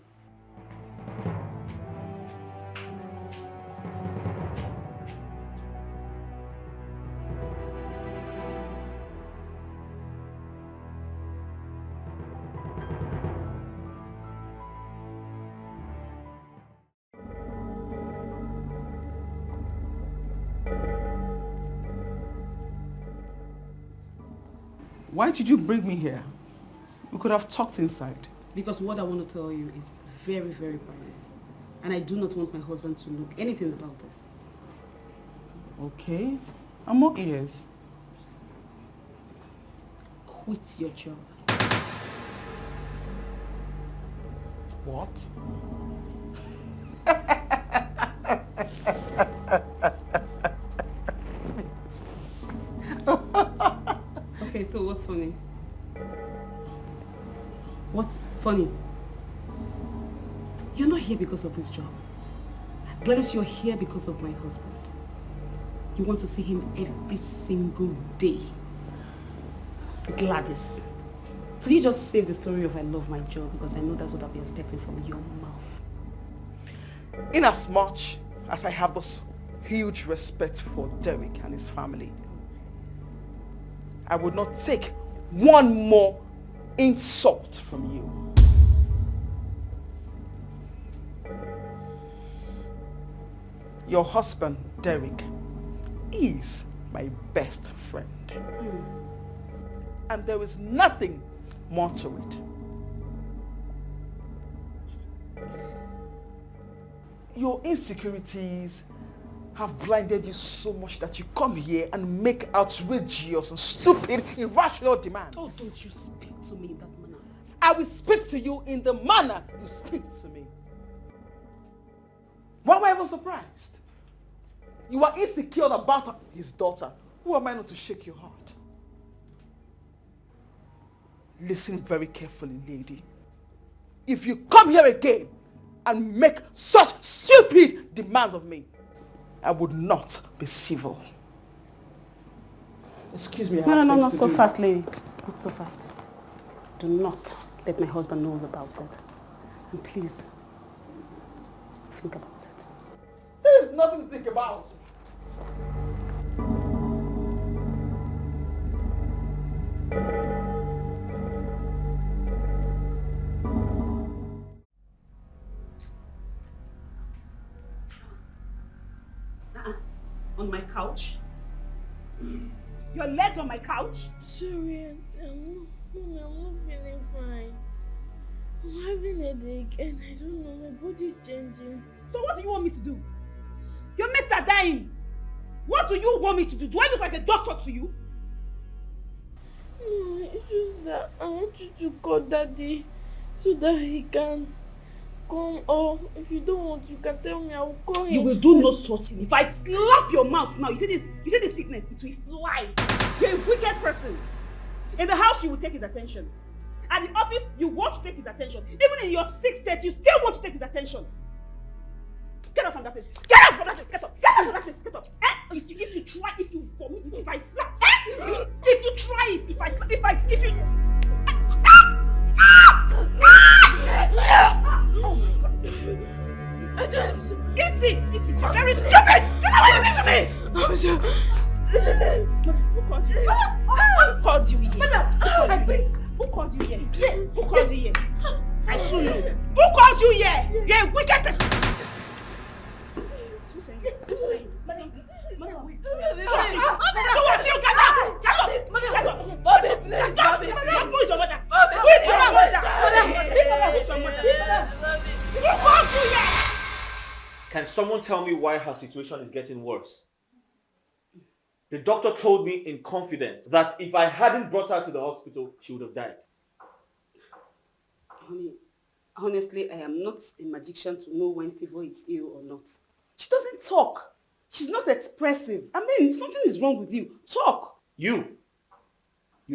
S9: Why did you bring me here? We could have talked inside.
S7: Because what I want to tell you is very, very private. And I do not want my husband to know anything about this.
S9: Okay, I'm all ears.
S7: Quit your job.
S9: What?
S7: Okay, so what's funny? What's funny? You're not here because of this job. Gladys, you're here because of my husband. You want to see him every single day. Gladys. So you just save the story of I love my job because I know that's what I've been expecting from your mouth.
S9: Inasmuch as I have this huge respect for Derek and his family, I would not take one more insult from you. Your husband, Derek, is my best friend. And there is nothing more to it. Your insecurities have blinded you so much that you come here and make outrageous and stupid, irrational demands.
S7: Oh, don't you speak to me in that manner.
S9: I will speak to you in the manner you speak to me. Why am I even surprised? You are insecure about his daughter. Who am I not to shake your heart? Listen very carefully, lady. If you come here again and make such stupid demands of me, I would not be civil. Excuse me, I have
S7: No,
S9: things to
S7: so
S9: do.
S7: fast, lady. Not so fast. Do not let my husband know about it. And please, think about it.
S9: There is nothing to think about.
S7: On my couch? Your legs on my couch?
S13: Sorry, Auntie, I'm not feeling fine. I'm having a headache and I don't know, my body's changing.
S7: So what do you want me to do? Your mates are dying. What do you want me to do? Do I look like a doctor to you?
S13: No, it's just that I want you to call Daddy so that he can come, or if you don't want, you can tell me, I will call him.
S7: You will do no such thing. If I slap your mouth now, you see this sickness, it will fly. You're a wicked person. In the house, you will take his attention. At the office, you want to take his attention. Even in your sick state, you still want to take his attention. Get up from that place. Get up from that place. Get up. Get up from that place. Get up. Eh? If you try, if you slap, eh? If you try it, if you. Oh my God. Eat it. You're very stupid. You know what you did to me. I'm sure. Who called you? Who called you here? Who called you here? Who called you here? I told you. Who called you here? You're a wicked person. Who's saying? Madam, wait. Get up. Mommy, please, Mommy. Who is your mother? Who is your mother? Who called you here?
S19: Can someone tell me why her situation is getting worse? The doctor told me in confidence that if I hadn't brought her to the hospital, she would have died.
S7: Honey, honestly, I am not a magician to know when Favor is ill or not. She doesn't talk. She's not expressive. I mean, something is wrong with you. Talk.
S19: You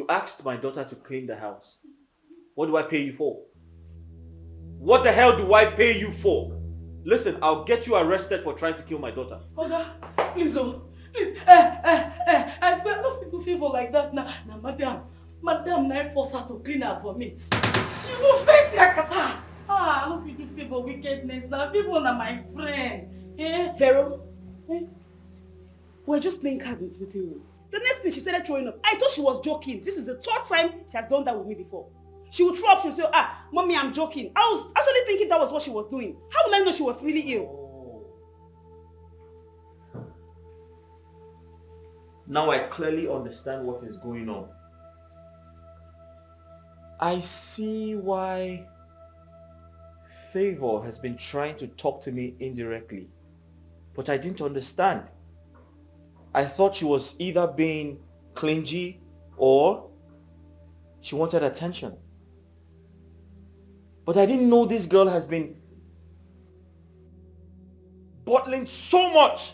S19: asked my daughter to clean the house. What do I pay you for? What the hell do I pay you for? Listen, I'll get you arrested for trying to kill my daughter.
S10: Oga, please, please, I swear no fit to Favor like that now. Now, madam, now force her to clean her vomit. She will faint yakata. No fit to Favor wickedness. Now, Favor na my friend.
S7: Vero, we're just playing cards in the sitting room. The next thing she started throwing up. I thought she was joking. This is the third time she has done that with me before. She would throw up, she would say, Mommy, I'm joking. I was actually thinking that was what she was doing. How will I know she was really ill?
S19: Now I clearly understand what is going on. I see why Favor has been trying to talk to me indirectly. But I didn't understand. I thought she was either being clingy or she wanted attention. But I didn't know this girl has been bottling so much.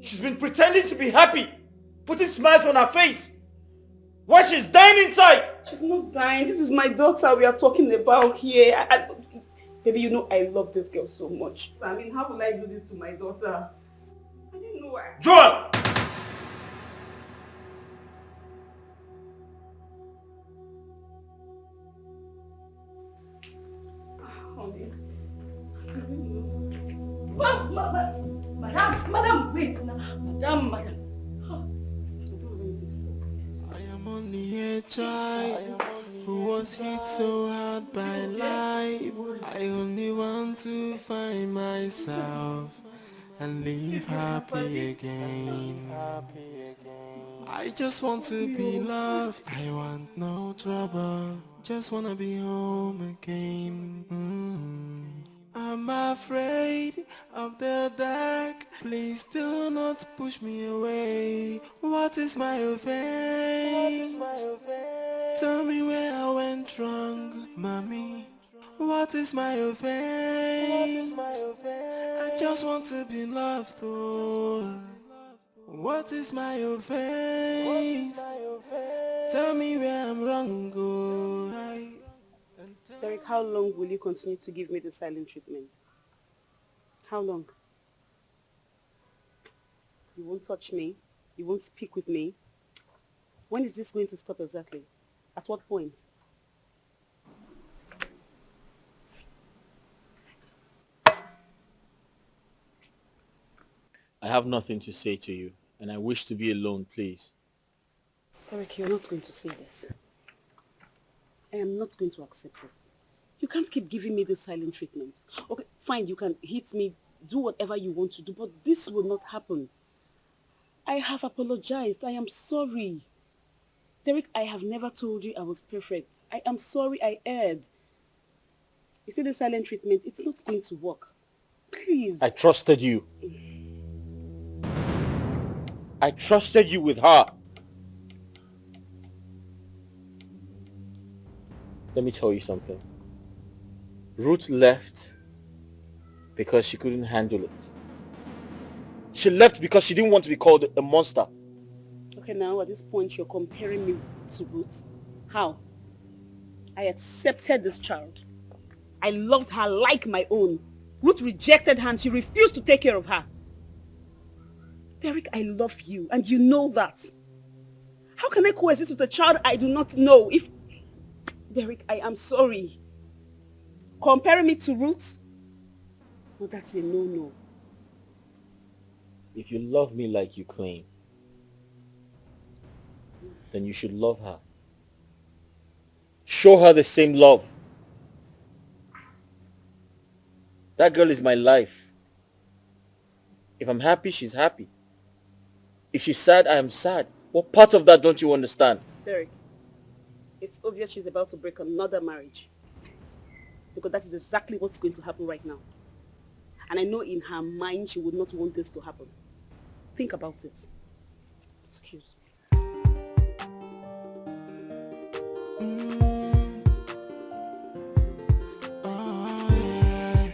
S19: She's been pretending to be happy, putting smiles on her face, while she's dying inside.
S7: She's not dying. This is my daughter we are talking about here. Baby, you know I love this girl so much. I mean, how will I do this to my daughter? I didn't know why.
S19: Joan!
S7: Honey. Madam, wait now. Madam.
S4: I am only a child who was hit so hard by life. I only want to find myself and live happy again. I just want to be loved. I want no trouble. Just wanna be home again. I'm afraid of the dark. Please do not push me away. What is my offense? Tell me where I went wrong, mommy. What is my offense? I just want to be loved, oh. What is my offense? Tell me where I'm wrong, oh.
S7: Derek, how long will you continue to give me the silent treatment? How long? You won't touch me? You won't speak with me? When is this going to stop exactly? At what point?
S8: I have nothing to say to you, and I wish to be alone, please.
S7: Derek, you're not going to say this. I am not going to accept this. You can't keep giving me the silent treatment. Okay, fine, you can hit me, do whatever you want to do, but this will not happen. I have apologized. I am sorry. Derek, I have never told you I was perfect. I am sorry I erred. You see the silent treatment, it's not going to work. Please.
S8: I trusted you. I trusted you with her. Let me tell you something. Ruth left because she couldn't handle it. She left because she didn't want to be called a monster.
S7: Okay, now at this point you're comparing me to Ruth. How? I accepted this child. I loved her like my own. Ruth rejected her and she refused to take care of her. Derek, I love you and you know that. How can I coexist with a child I do not know? Derek, I am sorry. Comparing me to Ruth? No, that's a no-no.
S8: If you love me like you claim, then you should love her. Show her the same love. That girl is my life. If I'm happy, she's happy. If she's sad, I am sad. What part of that don't you understand?
S7: Derek, it's obvious she's about to break another marriage. Because that is exactly what's going to happen right now. And I know in her mind she would not want this to happen. Think about it. Excuse me.
S4: Oh yeah,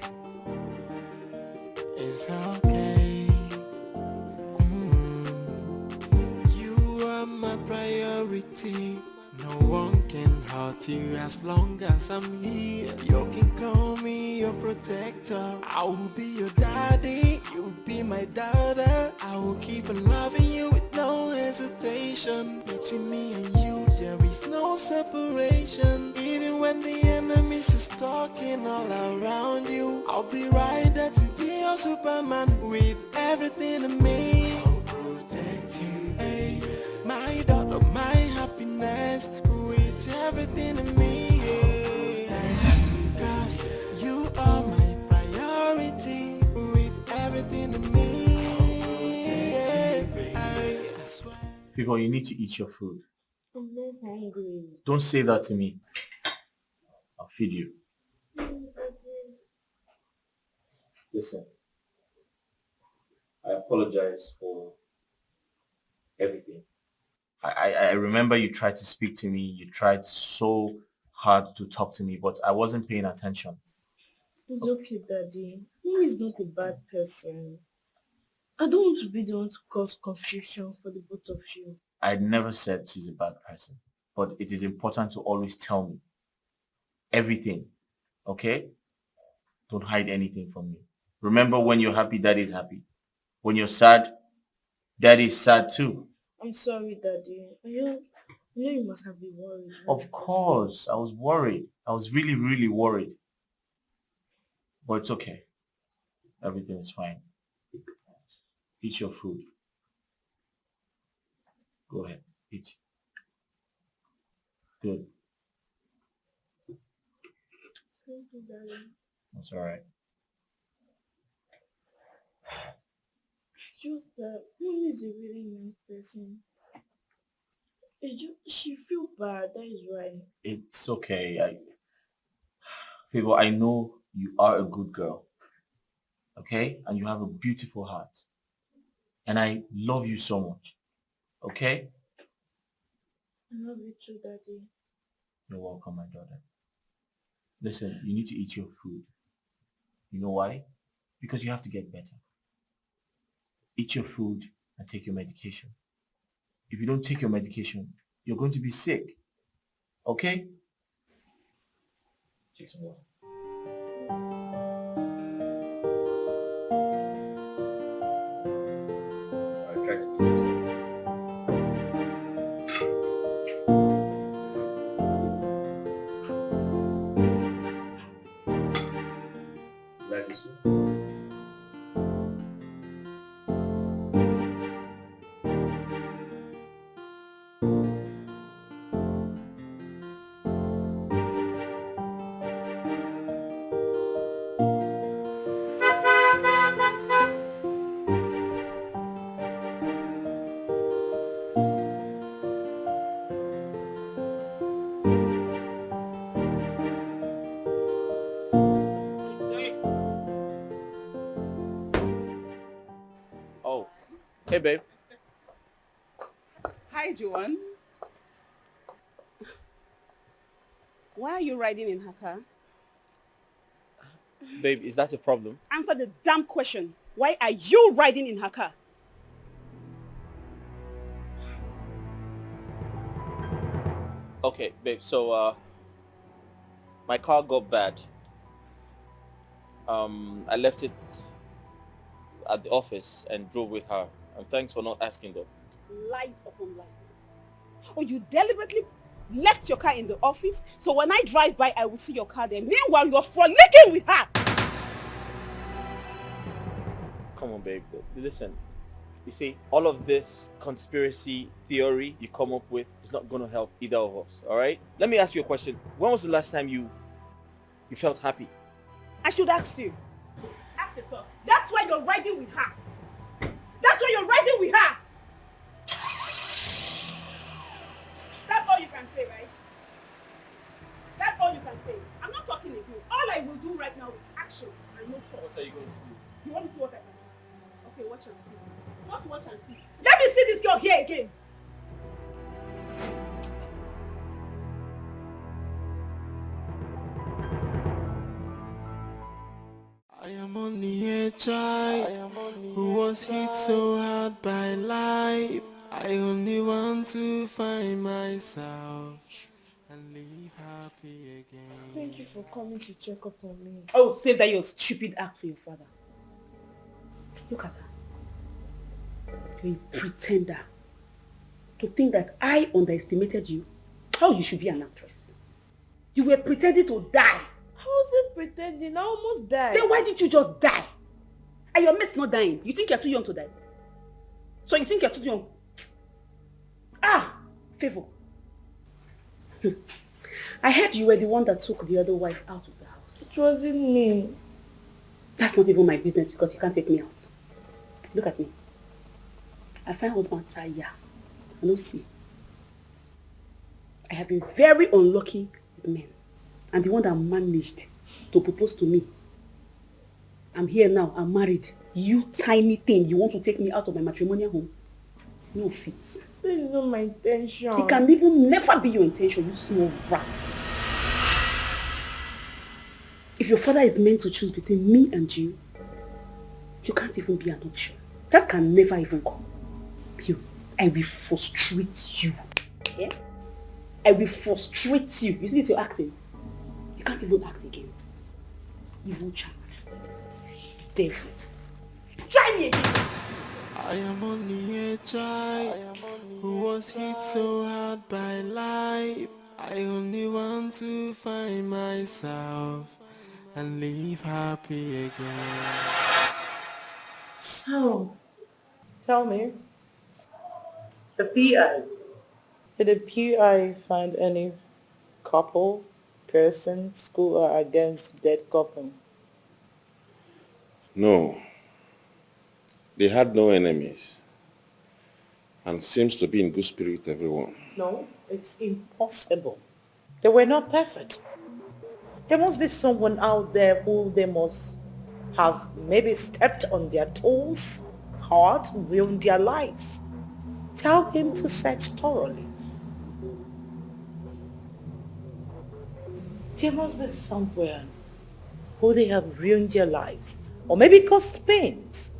S4: it's okay. You are my priority. No one can hurt you as long as I'm here. You can call me your protector. I will be your daddy. You'll be my daughter. I will keep on loving you with no hesitation. Between me and you, there is no separation. Even when the enemies is talking all around you, I'll be right there to be your Superman with everything in me. I'll protect you, baby. My daughter, my happiness, with everything in me. Cause you are my priority, with everything in me. I swear.
S8: People, you need to eat your food.
S13: I'm not hungry.
S8: Don't say that to me. I'll feed you. Listen, I apologize for everything. I remember you tried to speak to me. You tried so hard to talk to me, but I wasn't paying attention.
S13: It's okay, Daddy. Mommy is not a bad person. I don't want to be the one to cause confusion for the both of you.
S8: I never said she's a bad person, but it is important to always tell me everything, okay? Don't hide anything from me. Remember, when you're happy, Daddy is happy. When you're sad, Daddy is sad too.
S13: I'm sorry, Daddy. I know you must have been worried.
S8: Of course, I was worried. I was really, really worried. But it's okay. Everything is fine. Eat your food. Go ahead, eat. Good.
S13: Thank you, Daddy.
S8: That's all right.
S13: Just that Mommy is a really nice person. She feel bad, that is why.
S8: It's okay. Favor, I know you are a good girl. Okay? And you have a beautiful heart. And I love you so much. Okay?
S13: I love you too, Daddy.
S8: You're welcome, my daughter. Listen, you need to eat your food. You know why? Because you have to get better. Eat your food and take your medication. If you don't take your medication, you're going to be sick. Okay? Take some water. I'll try to do this. Like this one. Oh, hey babe.
S20: Hi, Joanne. Why are you riding in her car?
S19: Babe, is that a problem?
S20: Answer the damn question. Why are you riding in her car?
S19: Okay, babe, so my car got bad. I left it at the office and drove with her. And thanks for not asking though.
S20: Lies upon lies. Oh, you deliberately left your car in the office, so when I drive by, I will see your car there. Meanwhile, you're frolicking with her.
S19: Come on, babe. Listen, you see, all of this conspiracy theory you come up with is not going to help either of us, all right? Let me ask you a question. When was the last time you felt happy?
S20: I should ask you. Ask yourself. That's why you're riding with her. That's why you're riding with her. That's all you can say, right? That's all you can say. I'm not talking again. All I will do right now is actions and no talk.
S19: What are you going to do?
S20: You want to see what I can do? Okay, watch and see. Just watch and see. Let me see this girl here again.
S4: I am only a child who was hit so hard by life. I only want to find myself and live happy again.
S13: Thank you for coming to check up on me.
S20: Oh, save that your stupid act for your father. Look at her. You're a pretender. To think that I underestimated you, how you should be an actress. You were pretending to die.
S13: I wasn't pretending. I almost died.
S20: Then why didn't you just die? And your mate's not dying. You think you're too young to die? So you think you're too young? Ah! Favor. I heard you were the one that took the other wife out of the house.
S13: It wasn't me.
S20: That's not even my business because you can't take me out. Look at me. I find husband tired. I don't see. I have been very unlucky with men. And the one that managed to propose to me. I'm here now, I'm married. You tiny thing, you want to take me out of my matrimonial home? No fit.
S13: This is not my intention.
S20: It can even never be your intention, you small rat. If your father is meant to choose between me and you can't even be an option. That can never even come. I will frustrate you. Yeah? I will frustrate you. You see this, you're acting. You can't even act again. Evil child. Devil. Try me again.
S4: I am only a child who was hit so hard by life. I only want to find myself and live happy again.
S10: So, tell me, the PI, did the PI find any couple, person, school or against dead couple?
S8: No. They had no enemies and seems to be in good spirit with everyone.
S5: No, it's impossible. They were not perfect. There must be someone out there who they must have maybe stepped on their toes, hurt, ruined their lives. Tell him to search thoroughly. There must be somewhere who they have ruined their lives or maybe caused pains.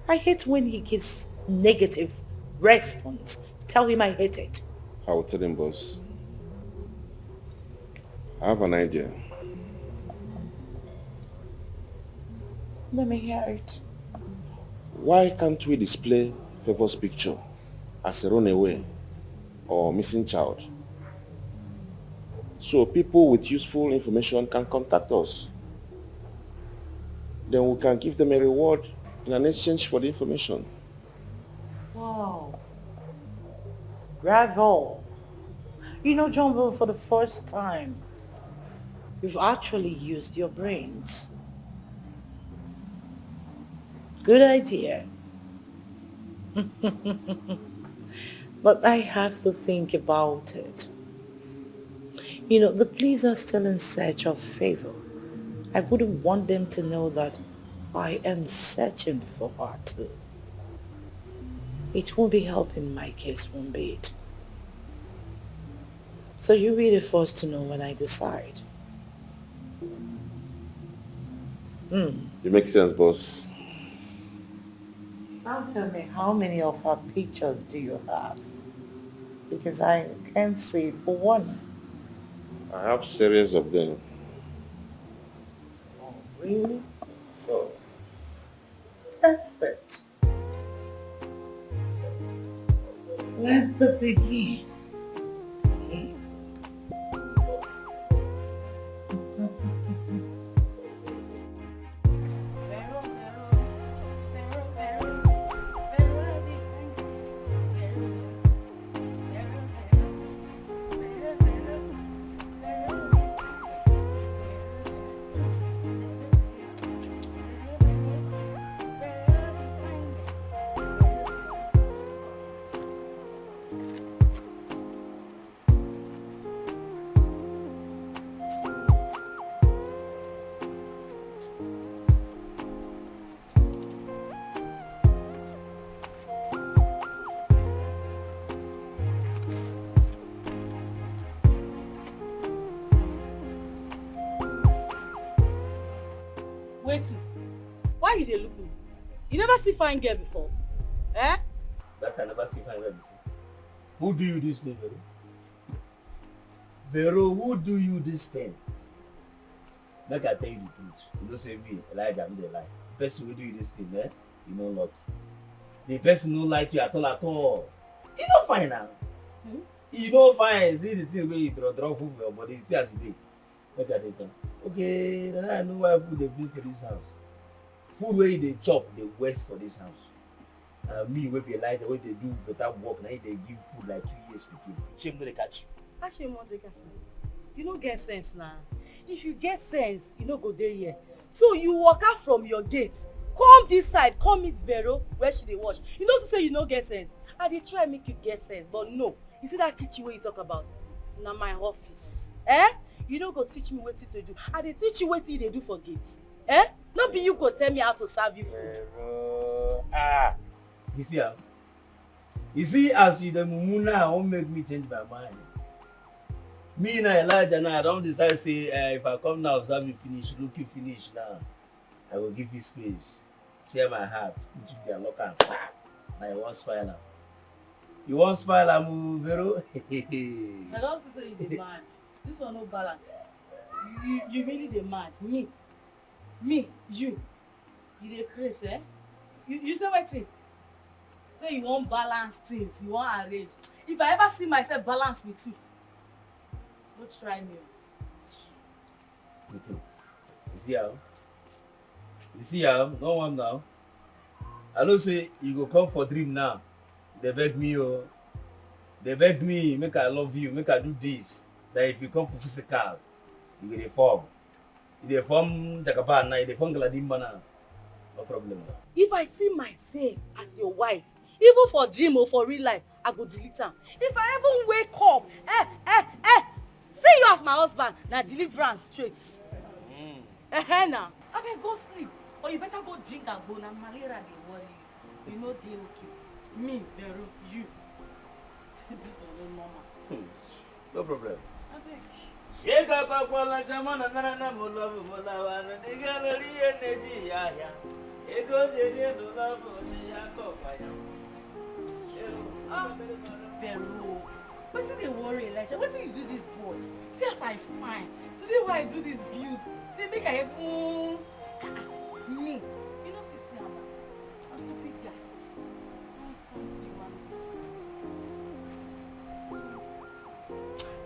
S5: I hate when he gives negative response. Tell him I hate it.
S8: I will tell him, boss. I have an idea.
S5: Let me hear it.
S8: Why can't we display Favor's picture as a runaway or missing child? So people with useful information can contact us. Then we can give them a reward in an exchange for the information.
S5: Wow. Bravo. You know, Jumbo, for the first time, you've actually used your brains. Good idea. But I have to think about it. You know, the police are still in search of Favor. I wouldn't want them to know that I am searching for her too. It won't be helping my case one bit. So you'll be the first to know when I decide.
S8: It makes sense, boss.
S5: Now tell me, how many of her pictures do you have? Because I can't see for one.
S8: I have series of them.
S5: Oh, really?
S8: Sure.
S5: Perfect. Let the begin.
S13: Waiting. Why you dey look me? You never see fine girl before? Eh?
S18: That I never see fine girl before.
S21: Who do you this thing, Vero? Vero, who do you this thing?
S18: Make I tell you the truth. You don't say me, Elijah, me dey lie. The person who do you this thing, eh? You know not. The person who like you at all. You don't fine now. You don't fine. See the thing where you draw food for your body. See as you did. Make I tell you something. Okay, then I know why food they bring for this house. Food where they chop, they waste for this house. Me wey be Elijah, wey dey do better work, now they give food like 2 years pikin. Shame no dey catch you.
S13: How shame wan take catch me? You no get sense now. If you get sense, you no go dey here. So you walk out from your gate, come this side, come meet Vero where she dey wash. You know say you no get sense. I dey try make you get sense, but no. You see that kitchen wey you talk about? Na my office. Eh? You no go teach me wetin to do. I dey teach you wetin you dey do for gate. Eh? No be you go tell me how to serve you food.
S18: You see how? You see as you the mumu now won't make me change my mind. Me na Elijah now, I don't decide say if I come now, observe you finish, look you finish now. I will give you space. Tear my heart, put you there, lock and now you want smile now. You want smile am Vero?
S13: I don't say you dey mad. This one no balance. You really dey mad. Me, you dey crazy, eh? You say wetin? Say you wan balance things, you wan arrange. If I ever see myself balance with you, no try me.
S18: You see how? You see how? No one now. I know say you go come for dream now. They beg me, oh. They beg me, make I love you, make I do this. That if you come for physical, you get a form. You dey form Jakaban now, you dey form Galadimba now. No problem now.
S13: If I see myself as your wife, even for dream or for real life, I go delete am. If I even wake up, see you as my husband, na deliverance straight. Now, abeg go sleep, or you better go drink and go. Na malaria dey worry you. You no dey okay. Me, Vero, you. This one no normal.
S18: No problem.
S13: Abeg.
S18: Sheka pakwala chamana nana mulavu mulawana digalori energy ya. Ego dede no love ya kopaya.
S13: Vero, wetin dey worry Elijah? Wetin you do this boy? See as I fine. Today why I do this build? Say make I even me. You know fit see am na. I'm stupid guy. Nonsense you man.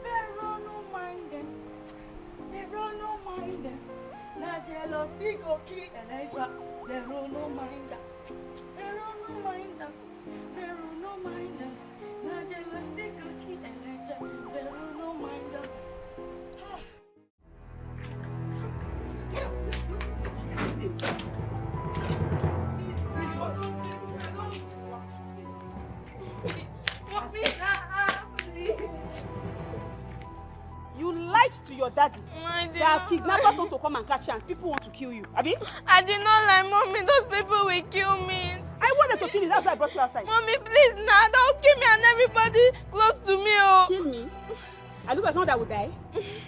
S13: Vero no mind them. Vero no mind them. Na jealousy go kill Elijah. Vero no mind them. Vero no mind them. Vero no mind them. Na jealousy go kill Elijah. Vero no mind them.
S20: You lied to your daddy. That kidnappers want to come and catch you and people want to kill you. Abi?
S11: I did not lie, Mommy. Those people will kill me.
S20: I wanted to kill you. That's why I brought you outside.
S11: Mommy, please, now don't kill me and everybody close to me. Oh.
S20: Kill me? I look like someone that will die.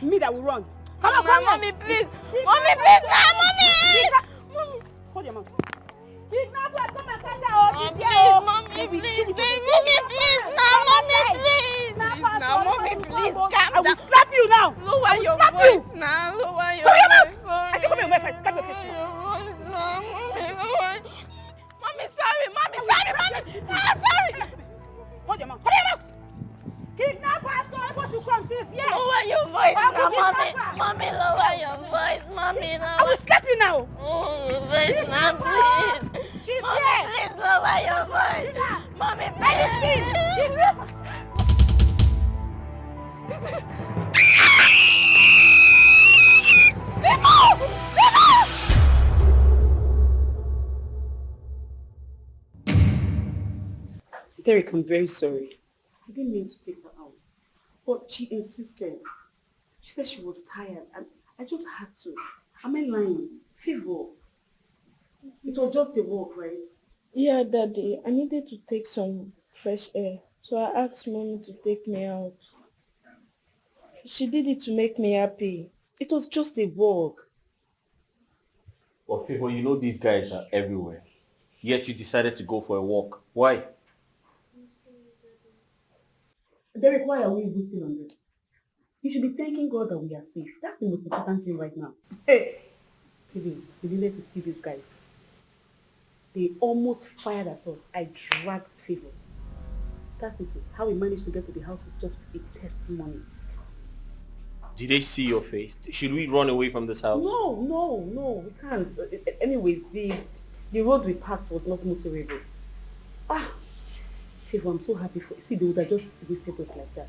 S20: Me that will run. Come on, come on.
S11: Mommy, please. Mommy, please, now, Mommy.
S20: Hold your mouth. Kidnappers come and catch her. Oh, she's here.
S11: Please, Mommy, please. Mommy, please, now, Mommy, please. Now, Mommy, please, calm down.
S20: I will slap you now.
S11: Lower your voice now. Lower your voice. Sorry.
S20: I think come here, slap your face.
S11: Mommy, sorry, Mommy, sorry, Mommy. Ah, sorry.
S20: Hold your mouth. Hold your mouth. Kidnappers, whoever should come, she's here.
S11: Lower your voice now, Mommy. Mommy, lower your voice, Mommy.
S20: I will slap you now.
S11: Oh, your voice now, please.
S20: She's
S11: Mommy,
S20: here.
S11: please lower your voice. Mommy, please.
S20: Derek, I'm very sorry. I didn't mean to take her out. But she insisted. She said she was tired and I just had to. Am I lying? Fever. It was just a walk, right?
S22: Yeah, Daddy. I needed to take some fresh air. So I asked Mommy to take me out. She did it to make me happy.
S20: It was just a walk.
S19: Well, people, you know these guys are everywhere. Yet you decided to go for a walk. Why?
S20: Derek, why are we boosting on this? You should be thanking God that we are safe. That's the most important thing right now. Hey! Baby, you needed to see these guys. They almost fired at us. I dragged Favor. That's it. How we managed to get to the house is just a testimony.
S19: Did they see your face? Should we run away from this house?
S20: No, we can't. Anyways, the road we passed was not motorable. Favor, I'm so happy for you. See, they would have just wasted us like that.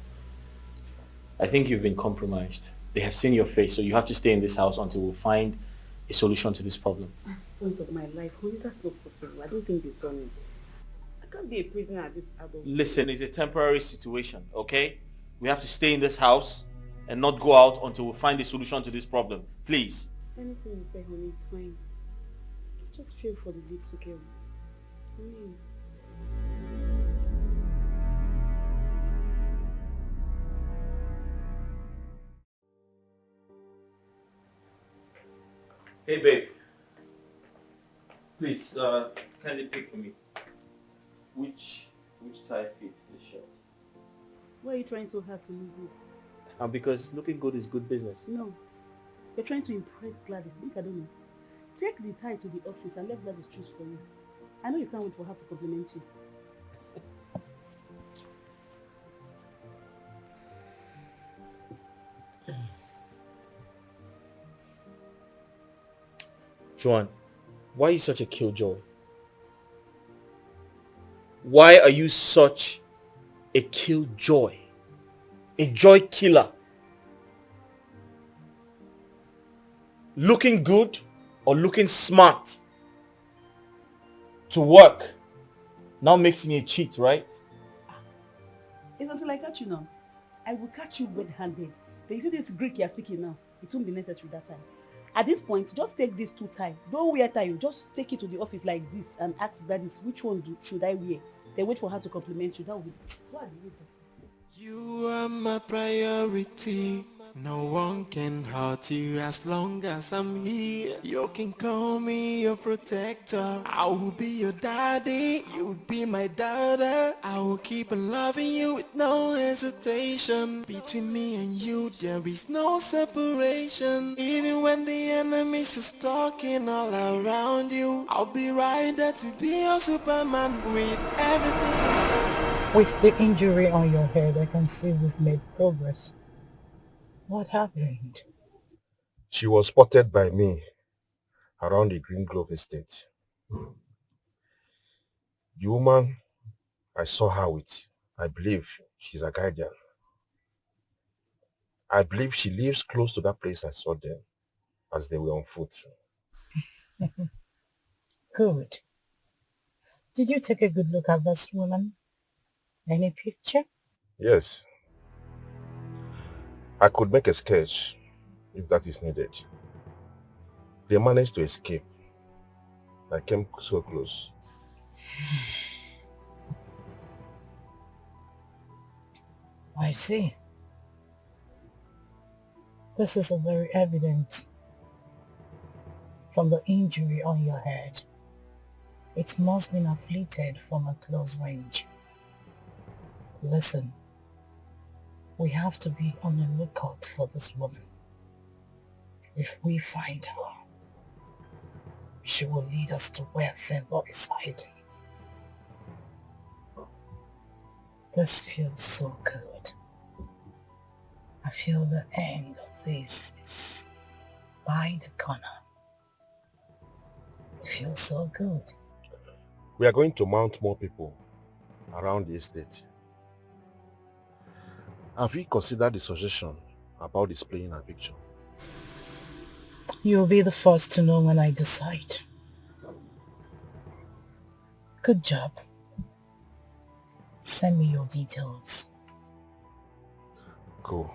S19: I think you've been compromised. They have seen your face, so you have to stay in this house until we find a solution to this problem.
S20: That's the point of my life, honey. That's not possible. I don't think they saw me. I can't be a prisoner at this adult.
S19: Listen, it's a temporary situation, okay? We have to stay in this house and not go out until we find a solution to this problem. Please.
S20: Anything you say, honey, is fine. Just feel for the little girl.
S19: Hey babe. Please, kindly pick for me. Which tie fits the shirt?
S20: Why are you trying so hard to look good?
S19: Because looking good is good business.
S20: No. You're trying to impress Gladys. Think I don't know. Take the tie to the office and let Gladys choose for you. I know you can't wait for her to compliment you.
S8: Joanne, why are you such a killjoy? Why are you such a killjoy? A joy killer? Looking good or looking smart to work now makes me a cheat, right?
S20: It's until I catch you now. I will catch you red-handed. Then you see this Greek you're speaking now. It won't be necessary that time. At this point, just take these two ties. Don't wear tie. Just take it to the office like this and ask Gladys, which one should I wear? Then wait for her to compliment you. That will be... What are the way to...
S4: You are my priority. No one can hurt you as long as I'm here. You can call me your protector. I will be your daddy. You'll be my daughter. I will keep on loving you with no hesitation. Between me and you, there is no separation. Even when the enemies are stalking all around you, I'll be right there to be your Superman with everything.
S16: With the injury on your head, I can see we've made progress. What happened?
S15: She was spotted by me around the Green Grove estate. The woman I saw her with, I believe she's a guardian. I believe she lives close to that place I saw them as they were on foot.
S16: Good. Did you take a good look at this woman? Any picture?
S15: Yes. I could make a sketch if that is needed. They managed to escape. I came so close.
S16: I see. This is a very evident from the injury on your head. It must have been inflicted from a close range. Listen, we have to be on the lookout for this woman. If we find her, she will lead us to where Favor is hiding. This feels so good. I feel the end of this is by the corner. It feels so good.
S15: We are going to mount more people around the estate. Have you considered the suggestion about displaying our picture?
S16: You'll be the first to know when I decide. Good job. Send me your details.
S15: Cool.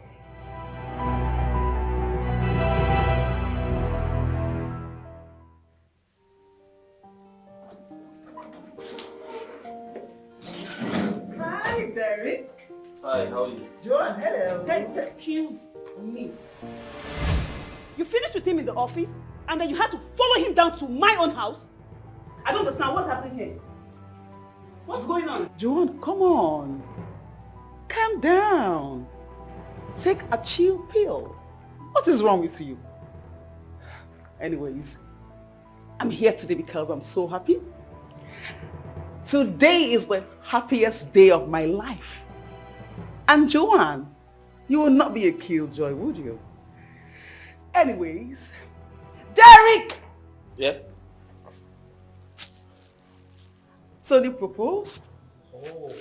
S12: Hi, Derek.
S19: Hi, how are you?
S12: Joan, hello.
S20: Hey, excuse me. You finished with him in the office and then you had to follow him down to my own house? I don't understand what's happening here. What's going on?
S9: Joan, come on. Calm down. Take a chill pill. What is wrong with you? Anyways, I'm here today because I'm so happy. Today is the happiest day of my life. And Joanne, you will not be a killjoy, would you? Anyways, Derek!
S19: Yeah?
S9: Tony proposed.
S19: Oh.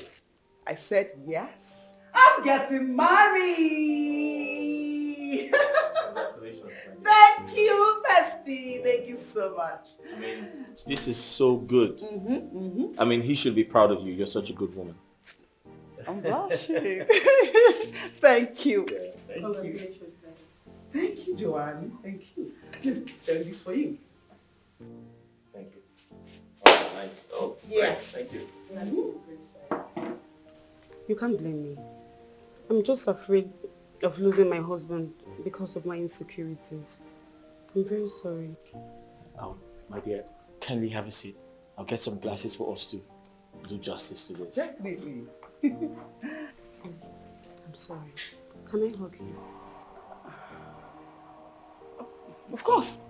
S9: I said yes. I'm getting married!
S19: Congratulations.
S9: Thank you, bestie. Thank you so much.
S19: I mean, this is so good. I mean, he should be proud of you. You're such a good woman.
S9: I'm blushing. Thank you.
S19: Thank
S9: you. Thank you, Joanne. Thank you. Just this for you.
S19: Thank you. Oh, nice. Oh,
S9: Yeah.
S19: great. Thank you.
S20: You can't blame me. I'm just afraid of losing my husband because of my insecurities. I'm very sorry.
S8: My dear, can we have a seat? I'll get some glasses for us to do justice to this.
S9: Definitely.
S20: Please, I'm sorry. Can I hug you?
S9: Of course.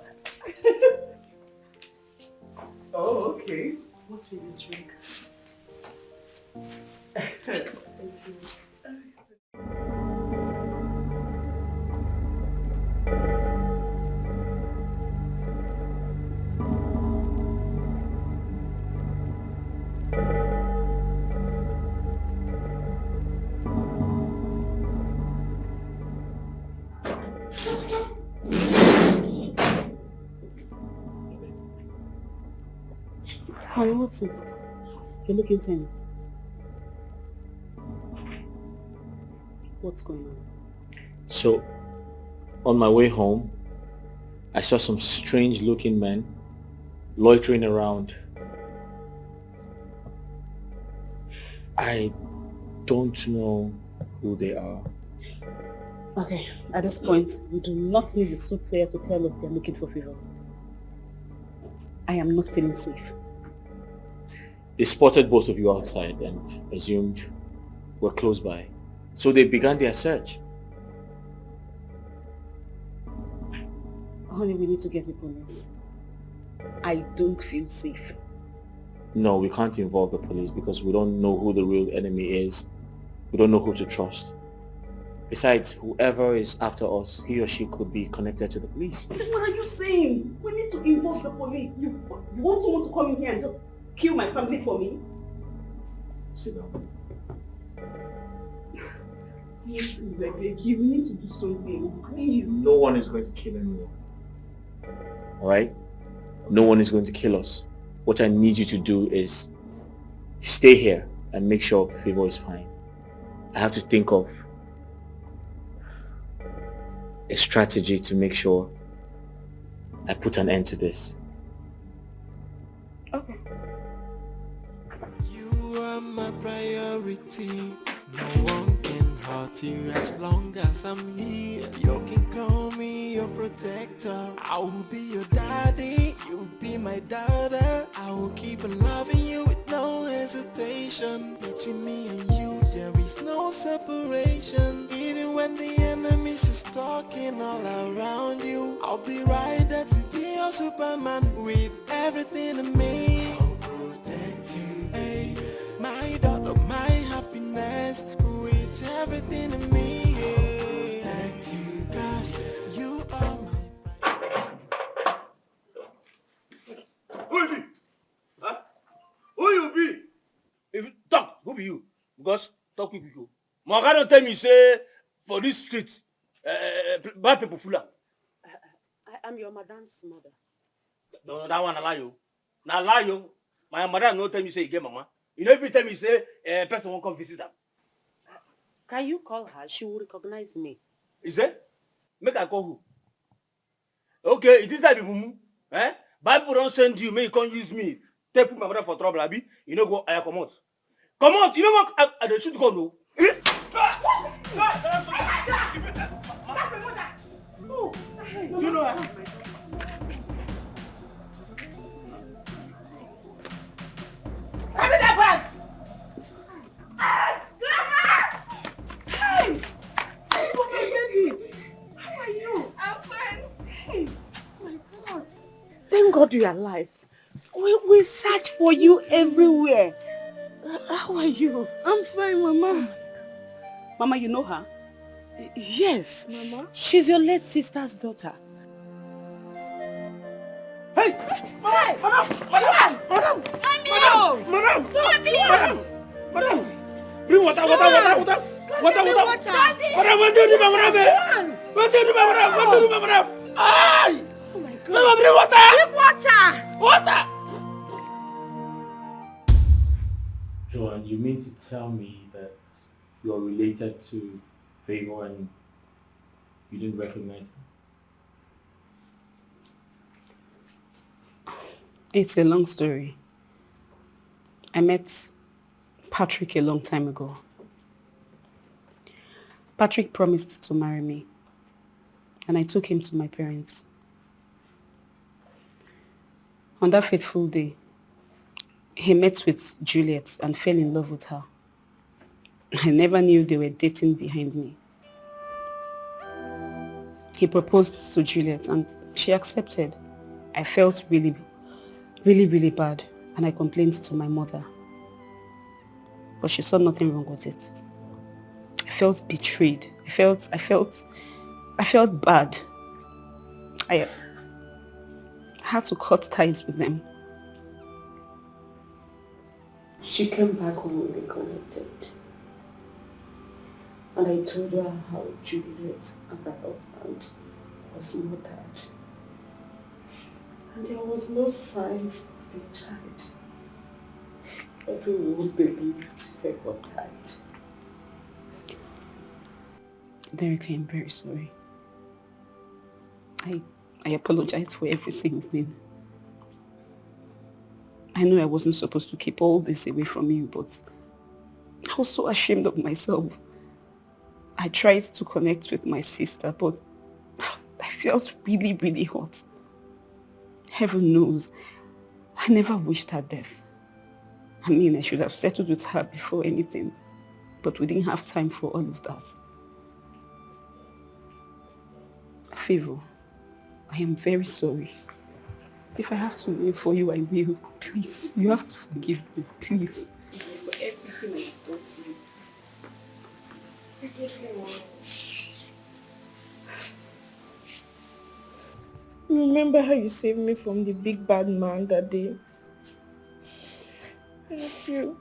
S9: Oh, okay.
S20: What will you drink?
S9: Thank
S20: you. Harry, what's it? You're looking tense. What's going on?
S8: So, on my way home, I saw some strange looking men loitering around. I don't know who they are.
S20: Okay, at this point, we do not need the soothsayer to tell us they're looking for favor. I am not feeling safe.
S8: They spotted both of you outside and assumed we're close by. So they began their search.
S20: Honey, we need to get the police. I don't feel safe.
S8: No, we can't involve the police because we don't know who the real enemy is. We don't know who to trust. Besides, whoever is after us, he or she could be connected to the police.
S20: Then what are you saying? We need to involve the police. You want someone to come in here and just kill my family for me?
S8: Sit down.
S20: Please, I beg you, we need to do something. Please.
S8: No one is going to kill anyone. Alright? No one is going to kill us. What I need you to do is stay here and make sure Favor is fine. I have to think of a strategy to make sure I put an end to this.
S20: Okay.
S4: You are my priority. No one can hurt you as long as I'm here. You can call me your protector. I will be your daddy. You'll be my daughter. I will keep on loving you with no hesitation. Between me and you, there is no separation. Even when the enemies is talking all around you, I'll be right there to be your Superman with everything in me. I'll protect you, baby. My daughter, my happiness, with everything in me. Yeah. I'll protect you, cause you are my...
S18: Who you be? Huh? Who you be? If you talk, who be you? Because talk with you. My God don't tell me say for this street, bad people full up.
S20: I'm your madam's mother.
S18: No, that one a lie you. Now lie you. My madam no tell me say you get mama. You know every time you say person won't come visit them.
S20: Can you call her? She will recognize me.
S18: Is it? Make I call who? Okay, it is that people. Bible don't send you, may you can't use me. Take put my mother for trouble, Abi. You know go, I come out. Come out, you know what? I should go no. You know what?
S11: Give me that bag! Hey!
S20: How are you?
S11: I'm fine.
S20: Hey! My God. Thank God you're alive. We search for you everywhere. How are you?
S11: I'm fine, Mama.
S20: Mama, you know her?
S11: Yes, Mama.
S20: She's your late sister's daughter.
S18: Hey!
S11: Madam!
S18: Madam!
S11: Madam!
S18: Madam! Bring water! Madam, what do you do, madam? Ay!
S11: Oh my God.
S18: Mama, bring water!
S11: Bring water!
S18: Water!
S8: Joanne, you mean to tell me that you're related to Favor and you didn't recognize her?
S20: It's a long story. I met Patrick a long time ago. Patrick promised to marry me, and I took him to my parents. On that fateful day, he met with Juliet and fell in love with her. I never knew they were dating behind me. He proposed to Juliet and she accepted. I felt really, really bad and I complained to my mother. But she saw nothing wrong with it. I felt betrayed. I felt bad. I had to cut ties with them. She came back when we reconnected. And I told her how Juliet and her husband was murdered. And there was no sign of a child. Everyone believed Favor died. Derek, I'm very sorry. I apologize for every single thing. I know I wasn't supposed to keep all this away from you, but I was so ashamed of myself. I tried to connect with my sister, but I felt really hot. Heaven knows, I never wished her death. I mean, I should have settled with her before anything, but we didn't have time for all of that. Favor, I am very sorry. If I have to live for you, I will. Please, you have to forgive me, please. For everything I've done to you.
S22: Remember how you saved me from the big bad man that day? Thank you.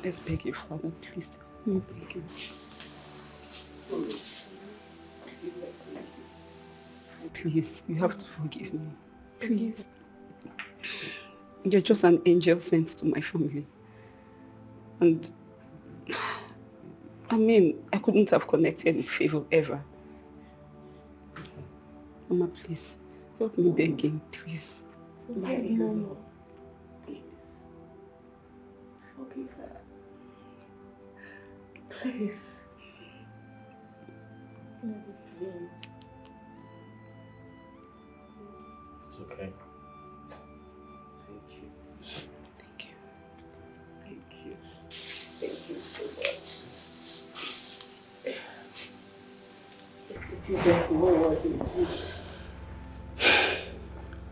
S20: Let's beg your father, please. No begging. Please, you have to forgive me. Please. You're just an angel sent to my family. And I mean, I couldn't have connected with Favor ever. Mama, please, help me beg him, please.
S22: Forgive Mama.
S20: Forgive her. Please.
S22: Please.
S19: It's okay.
S20: Thank you. Thank you. Thank you. Thank you so much. It is a small word indeed.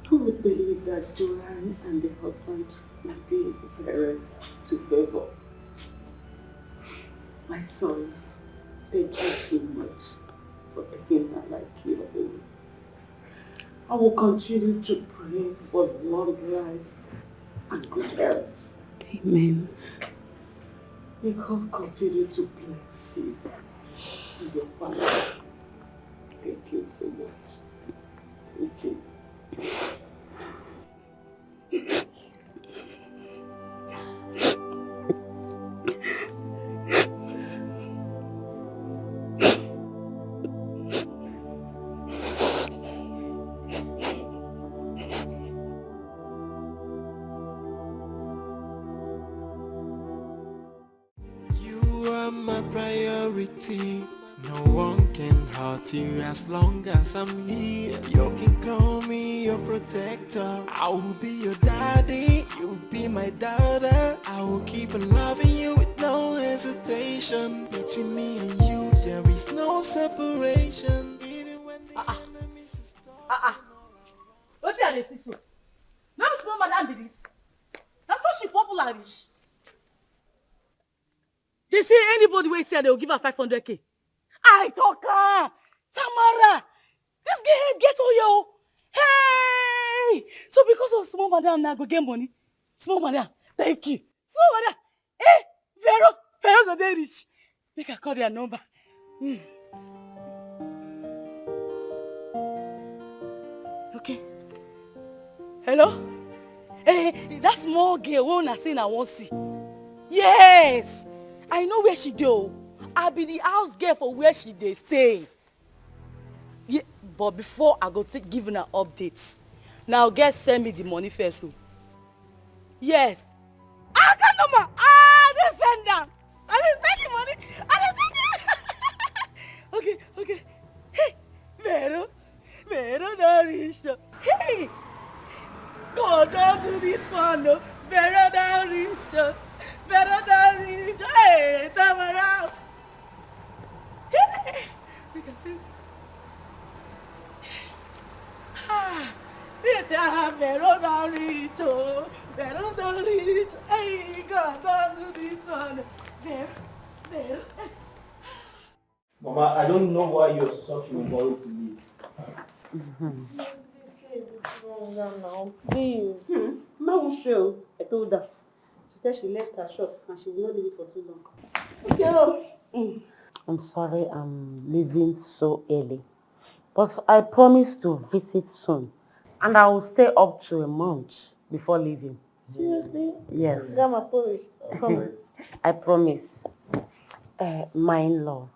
S20: Who would believe that Joanne and the husband would be the parents to Favor? My son, thank you so much for taking her like your own. I will continue to pray for long life and good health. Amen. May God continue to bless you and your family. Thank you so much. Thank you.
S4: You are my priority. No one can hurt you as long as I'm here. You can call me your protector. I will be your daddy. You'll be my daughter. I will keep on loving you with no hesitation. Between me and you, there is no separation. Even when the enemies is
S13: What are they saying? Now small madam be this. That's so she popular rich. They say anybody will say they will give her 500k. I talk her. Tamara. This girl get all yo. Hey. So because of small madam now go get money. Small madam. Thank you. Small madam. Hey. Vero go dey rich. Make I call their number. Okay. Hello? Hey, that small girl won't I say I won't see. Yes. I know where she do. I be the house girl for where she dey stay. Yeah, but before I go take giving her updates, now get send me the money first. Yes. I got number. send them. I dey send the money. I dey send it. Okay, okay. Hey, Vero don't reach. Hey, God don't do this one. No. Vero don't reach. Vero don't reach. Hey, turn around. Hey, we can see. Ah, it's a Vero don't reach. Vero don't reach. Hey, God don't do this one. Vero.
S8: Mama, I don't know why you're such a worry to me.
S20: Please. Mom will show. I told her. She said she left her shop and she will not leave it for too long. Okay.
S1: I'm sorry I'm leaving so early, but I promise to visit soon, and I will stay up to a month before leaving.
S20: Seriously?
S1: Yes.
S20: Grandma, promise.
S1: I promise. My in-law,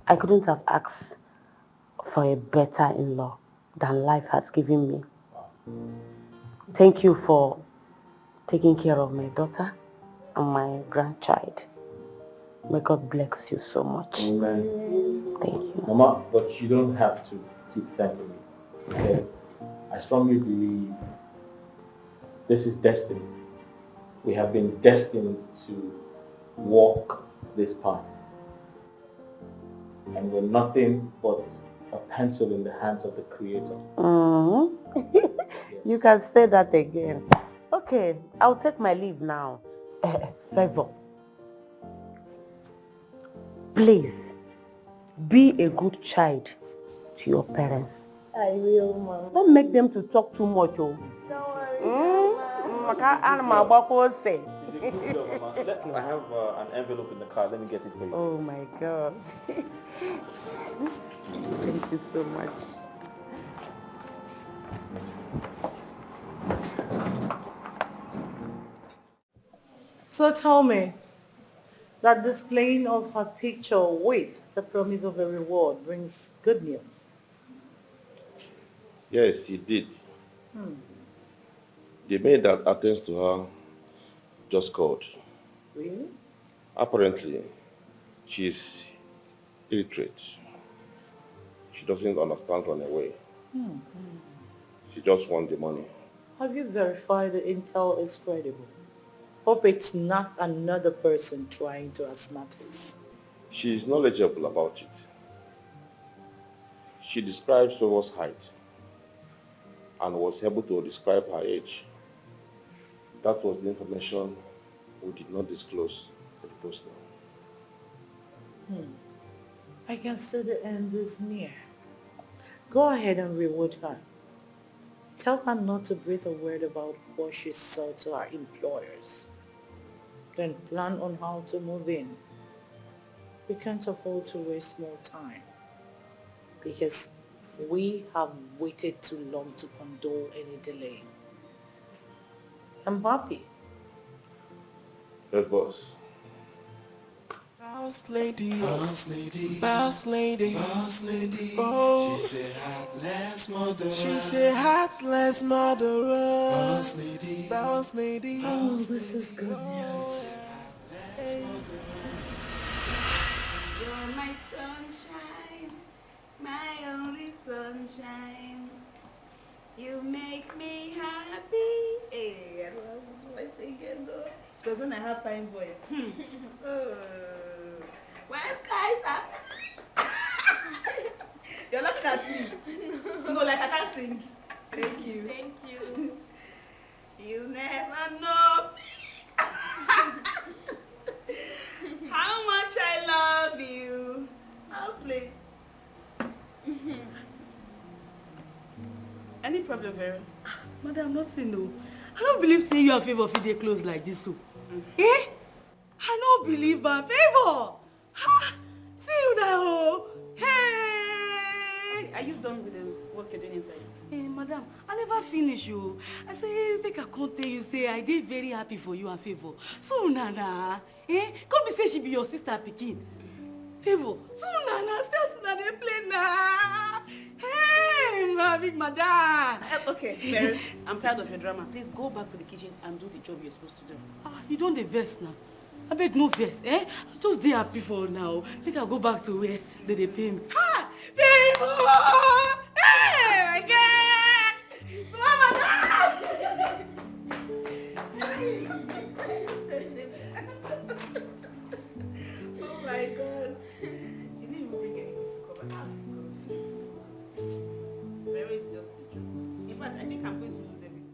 S1: I couldn't have asked for a better in-law than life has given me. Thank you for taking care of my daughter and my grandchild. May God bless you so much.
S8: Amen.
S1: Thank you.
S8: Mama, but you don't have to keep thanking me. Okay? I strongly believe this is destiny. We have been destined to walk this path. And we're nothing but a pencil in the hands of the Creator.
S1: You can say that again. Okay, I'll take my leave now. Favor. Please, be a good child to your parents.
S20: I will, Mom.
S1: Don't make them to talk too much. Oh.
S20: Don't worry,
S8: I have an envelope in the car. Let me get it for you.
S1: Oh my God. Thank you so much.
S5: So tell me that displaying of her picture with the promise of a reward brings good news.
S2: Yes, it did. The maid that attends to her just called.
S5: Really?
S2: Apparently, she's illiterate. She doesn't understand run away. She just wants the money.
S5: Have you verified the intel is credible? Hope it's not another person trying to outsmart us.
S2: She is knowledgeable about it. She describes Tovo's height and was able to describe her age. That was the information we did not disclose to the poster.
S5: I can see the end is near. Go ahead and reward her. Tell her not to breathe a word about what she saw to her employers. Then plan on how to move in. We can't afford to waste more time because we have waited too long to condole any delay. I'm happy.
S2: Yes, boss.
S4: Boss lady, boss lady, boss lady, boss lady. Oh, she said heartless murderer. She said heartless murderer. Boss lady, boss lady.
S5: Oh, this is good news.
S11: You're my sunshine, my only sunshine. You make me happy. Hey, I love my singing though. Because when I have fine voice. Where's skies? You're looking at me. No, like I can't sing. Thank you.
S14: Thank you.
S11: You never know how much I love you. I'll play. Any problem, Vera?
S13: Madam, nothing, no. I don't believe saying you are favor if they close like this, so. Eh? I don't believe her favor. Ha! See you now. Hey!
S20: Are you done with the work you're doing inside?
S13: Hey, madam, I never finish you. I say, hey, make I come tell you, say, I did very happy for you and favor. So, Nana, eh? Come be say she be your sister Pikin. Favor. So, Nana, still Nana, they play now. Hey, my big madam.
S20: Okay, Mary, I'm tired of your drama. Please go back to the kitchen and do the job you're supposed to do.
S13: Ah, you don't the verse now.
S20: I beg no vex, eh? I just dey happy for now. Make I go back to where they pay me.
S11: Ha! People! Hey, my God! Mama! Oh my God. She didn't even bring anything to cover. I'm good. Mary is just a joke. In fact, I think I'm going to lose everything.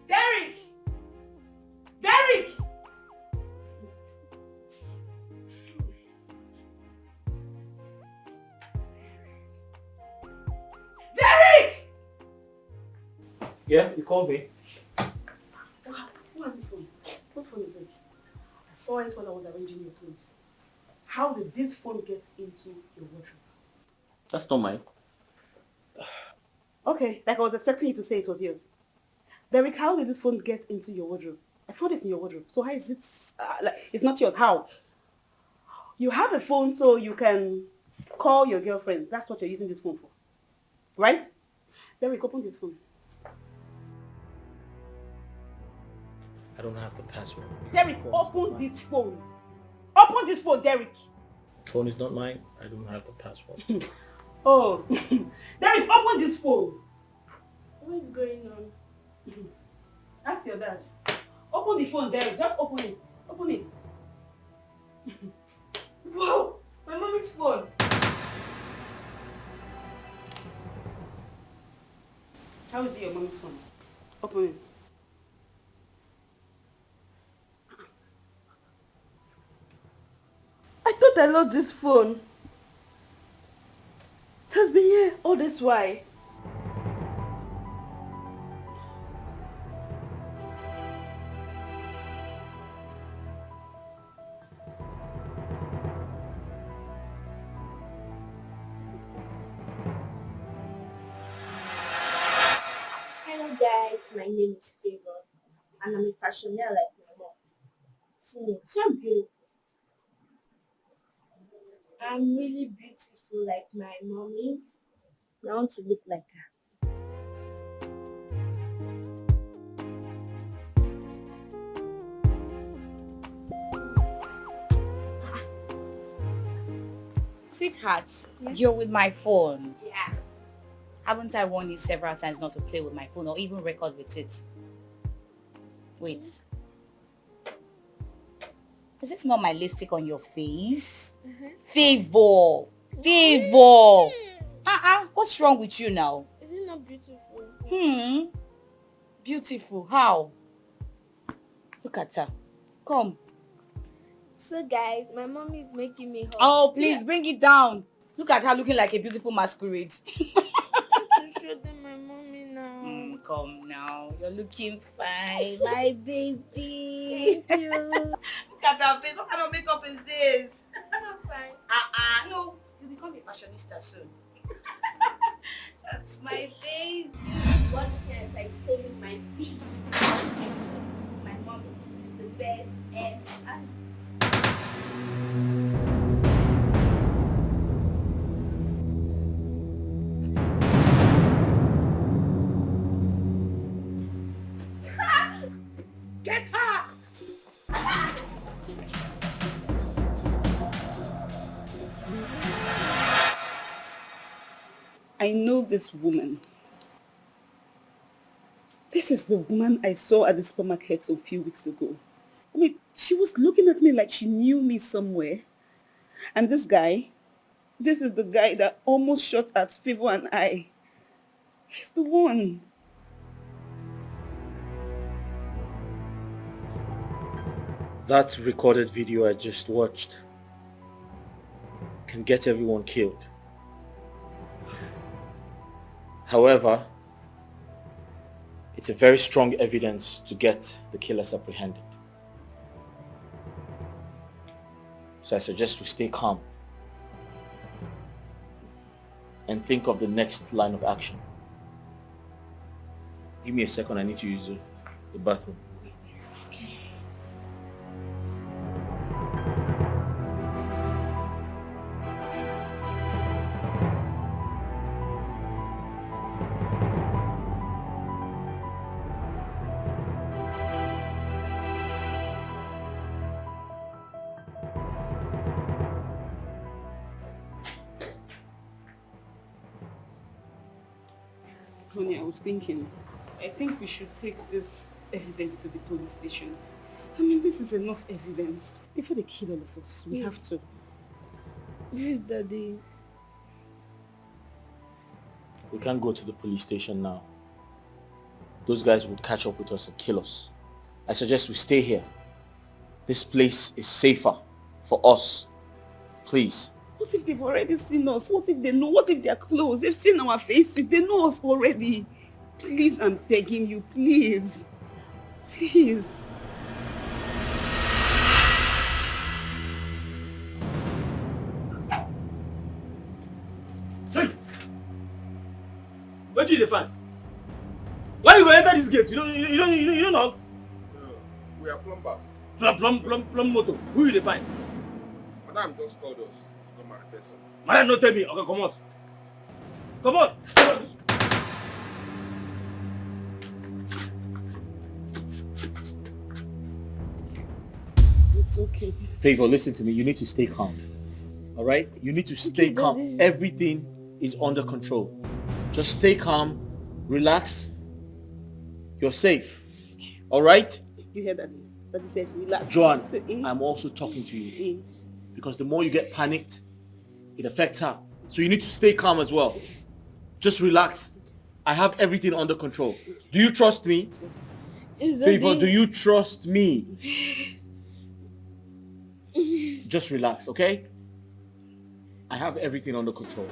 S11: Derek! Derek! Derek!
S19: Yeah, you called me.
S20: Who has this phone? Whose phone is this? I saw it when I was arranging your clothes. How did this phone get into your wardrobe?
S19: That's not mine.
S20: Okay, like I was expecting you to say it was yours. Derek, how did this phone get into your wardrobe? I found it in your wardrobe. So how is it, like, it's not yours, how? You have a phone so you can call your girlfriends. That's what you're using this phone for. Right? Derek, open this phone.
S19: I don't have the password.
S20: Derek, open this phone. Open this phone, Derek.
S19: Phone is not mine. I don't have the password.
S20: Oh, Derek, open this phone.
S6: What is going on?
S20: Ask your dad. Open the phone, Derek. Just open it. Open it.
S6: Wow, my mommy's phone.
S20: How is it your mommy's phone? Open it.
S6: I thought I lost this phone. It has been here all this while.
S14: Hello guys, my name is Favor and I'm a fashioner like my mom. See, I'm beautiful. I'm really beautiful like my mommy. I want to look like her.
S5: Sweetheart, you're with my phone.
S14: Yeah.
S5: Haven't I warned you several times not to play with my phone or even record with it? Wait. Is this not my lipstick on your face? Favor! Favor! What's wrong with you now?
S14: Is it not beautiful?
S5: Beautiful. How? Look at her. Come.
S14: So guys, my mom is making me hot.
S5: Oh, please bring it down. Look at her looking like a beautiful masquerade.
S14: To show them my mommy now.
S5: Come now. You're looking fine, my baby.
S14: Thank you.
S5: Look at her face. What kind of makeup is this?
S14: I'm fine.
S5: No. You'll become a fashionista soon. That's my baby.
S14: What can I show you my big? My mom is the best and
S20: Get her! I know this woman. This is the woman I saw at the supermarket a few weeks ago. I mean, she was looking at me like she knew me somewhere. And this is the guy that almost shot at Favor and I. He's the one.
S19: That recorded video I just watched can get everyone killed. However, it's a very strong evidence to get the killers apprehended. So I suggest we stay calm and think of the next line of action. Give me a second, I need to use the bathroom.
S20: Honey, I was thinking, I think we should take this evidence to the police station. I mean, this is enough evidence. Before they kill all of us, we have to.
S22: Yes, Daddy.
S8: We can't go to the police station now. Those guys would catch up with us and kill us. I suggest we stay here. This place is safer for us. Please.
S20: What if they've already seen us? What if they know? What if they're close? They've seen our faces. They know us already. Please, I'm begging you. Please. Please.
S18: Where do you find? Why you go enter this gate? You don't know?
S15: We are plumbers.
S18: Plum motor. Who you find?
S15: Madam just called us to come and repair something.
S18: Madam, don't tell me. Okay, come out. Come on.
S20: It's okay.
S8: Favor, listen to me. You need to stay calm. All right? You need to stay calm.
S22: Daddy.
S8: Everything is under control. Just stay calm. Relax. You're safe. All right?
S20: You hear that? Daddy said relax.
S8: Joan, I'm also talking to you. Because the more you get panicked, it affects her. So you need to stay calm as well. Just relax. I have everything under control. Do you trust me?
S22: Yes,
S8: Favor,
S22: Daddy.
S8: do you trust me? Just relax, okay? I have everything under control.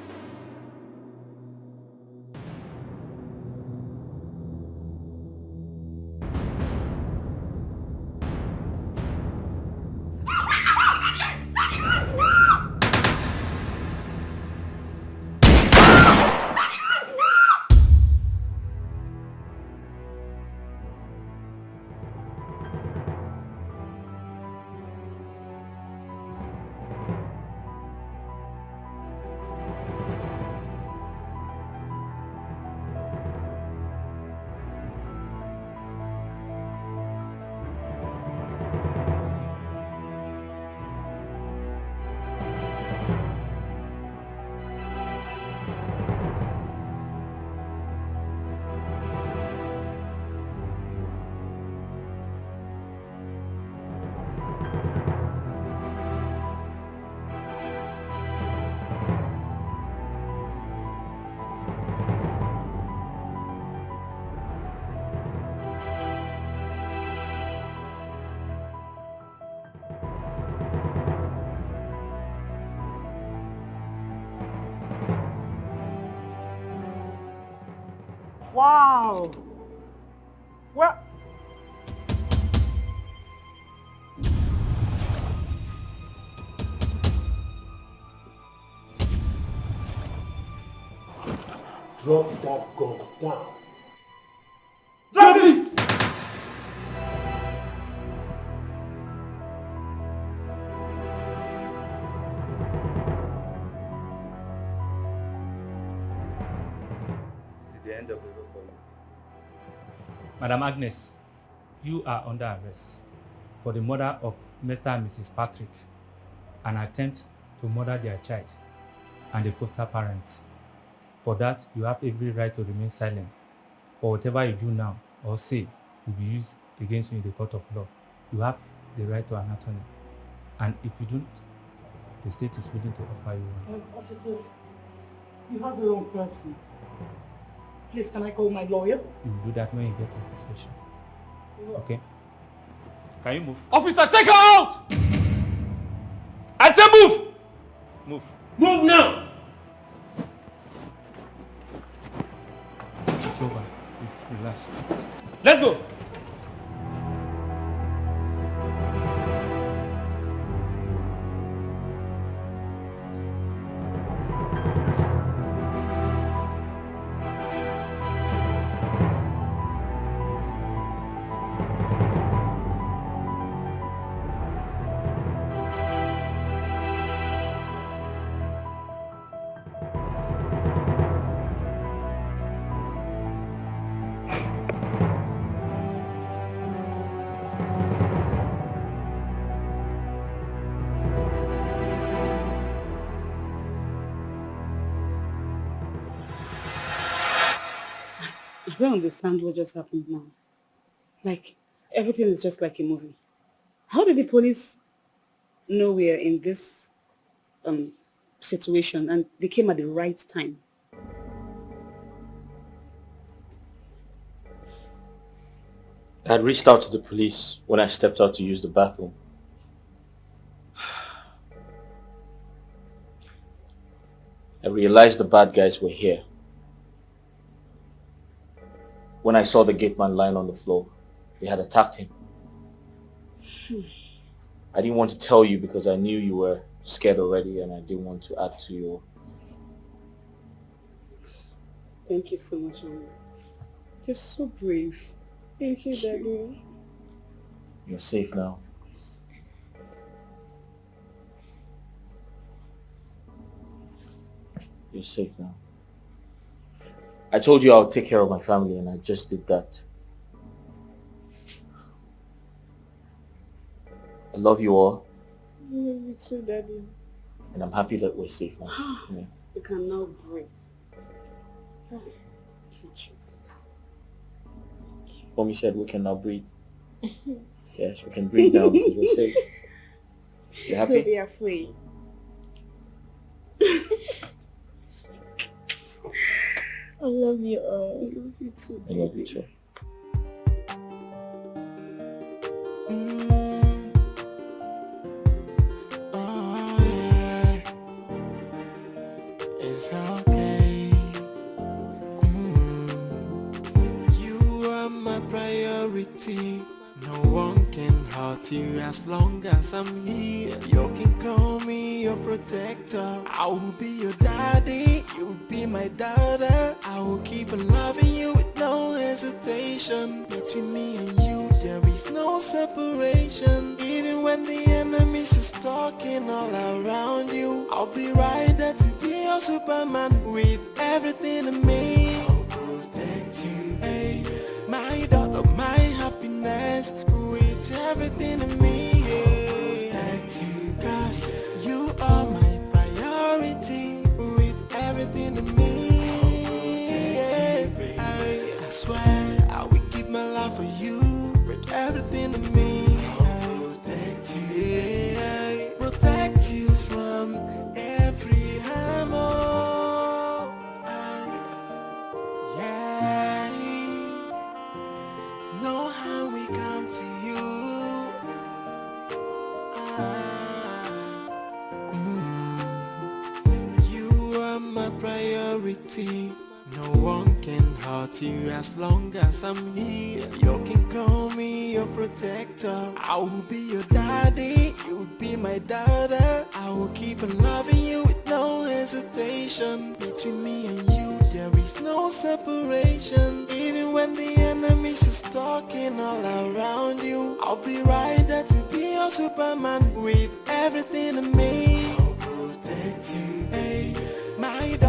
S10: Wow. Well,
S21: Drop that gun down.
S18: Drop it!
S3: The end of the road for you.
S17: Madam Agnes, you are under arrest for the murder of Mr. and Mrs. Patrick, an attempt to murder their child, and the foster parents. For that, you have every right to remain silent. For whatever you do now or say will be used against you in the court of law. You have the right to an attorney. And if you don't, the state is willing to offer you one.
S10: officers, you have the wrong person. Please, can I call my lawyer?
S17: You will do that when you get to the station. Okay? Can you move?
S18: Officer, take her out! I say move!
S17: Move.
S18: Move now!
S17: It's over. Please relax.
S18: Let's go!
S20: don't understand what just happened now. Like, everything is just like a movie. How did the police know we are in this situation and they came at the right time?
S19: I had reached out to the police when I stepped out to use the bathroom. I realized the bad guys were here. When I saw the gateman lying on the floor, they had attacked him. I didn't want to tell you because I knew you were scared already and I didn't want to add to your...
S20: Thank you so much, Mama. You're so brave.
S22: Thank you, Daddy.
S19: You're safe now. You're safe now. I told you I would take care of my family and I just did that. I love you all.
S22: I love you too, Daddy.
S19: And I'm happy that we're safe now. Yeah.
S20: You can now breathe. Thank you, Jesus.
S19: Mommy said we can now breathe. Yes, we can breathe now because we're safe. You happy?
S22: So be afraid. I love you all. I love you too.
S19: I love you too.
S4: It's okay. You are my priority. No one can hurt you as long as I'm here. You can call me your protector. I will be your daddy. You'll be my daughter. I will keep on loving you with no hesitation. Between me and you, there is no separation. Even when the enemies is talking all around you, I'll be right there to be your Superman with everything in me. I'll protect you, baby. My daughter, my happiness, with everything in me. I'll protect you, cause you are my priority, with everything in me. I'll protect you, baby. I swear I will give my life for you, with everything in me. I'll protect you, yeah. Protect you from every harm. Yeah. No harm we come to you. You are my priority. No one can hurt you as long as I'm here. You can call me your protector. I will be your daddy. You'll be my daughter. I will keep on loving you with no hesitation. Between me and you, there is no separation. Even when the enemies is talking all around you, I'll be right there to be your Superman with everything in me. I'll protect you, hey, my daughter.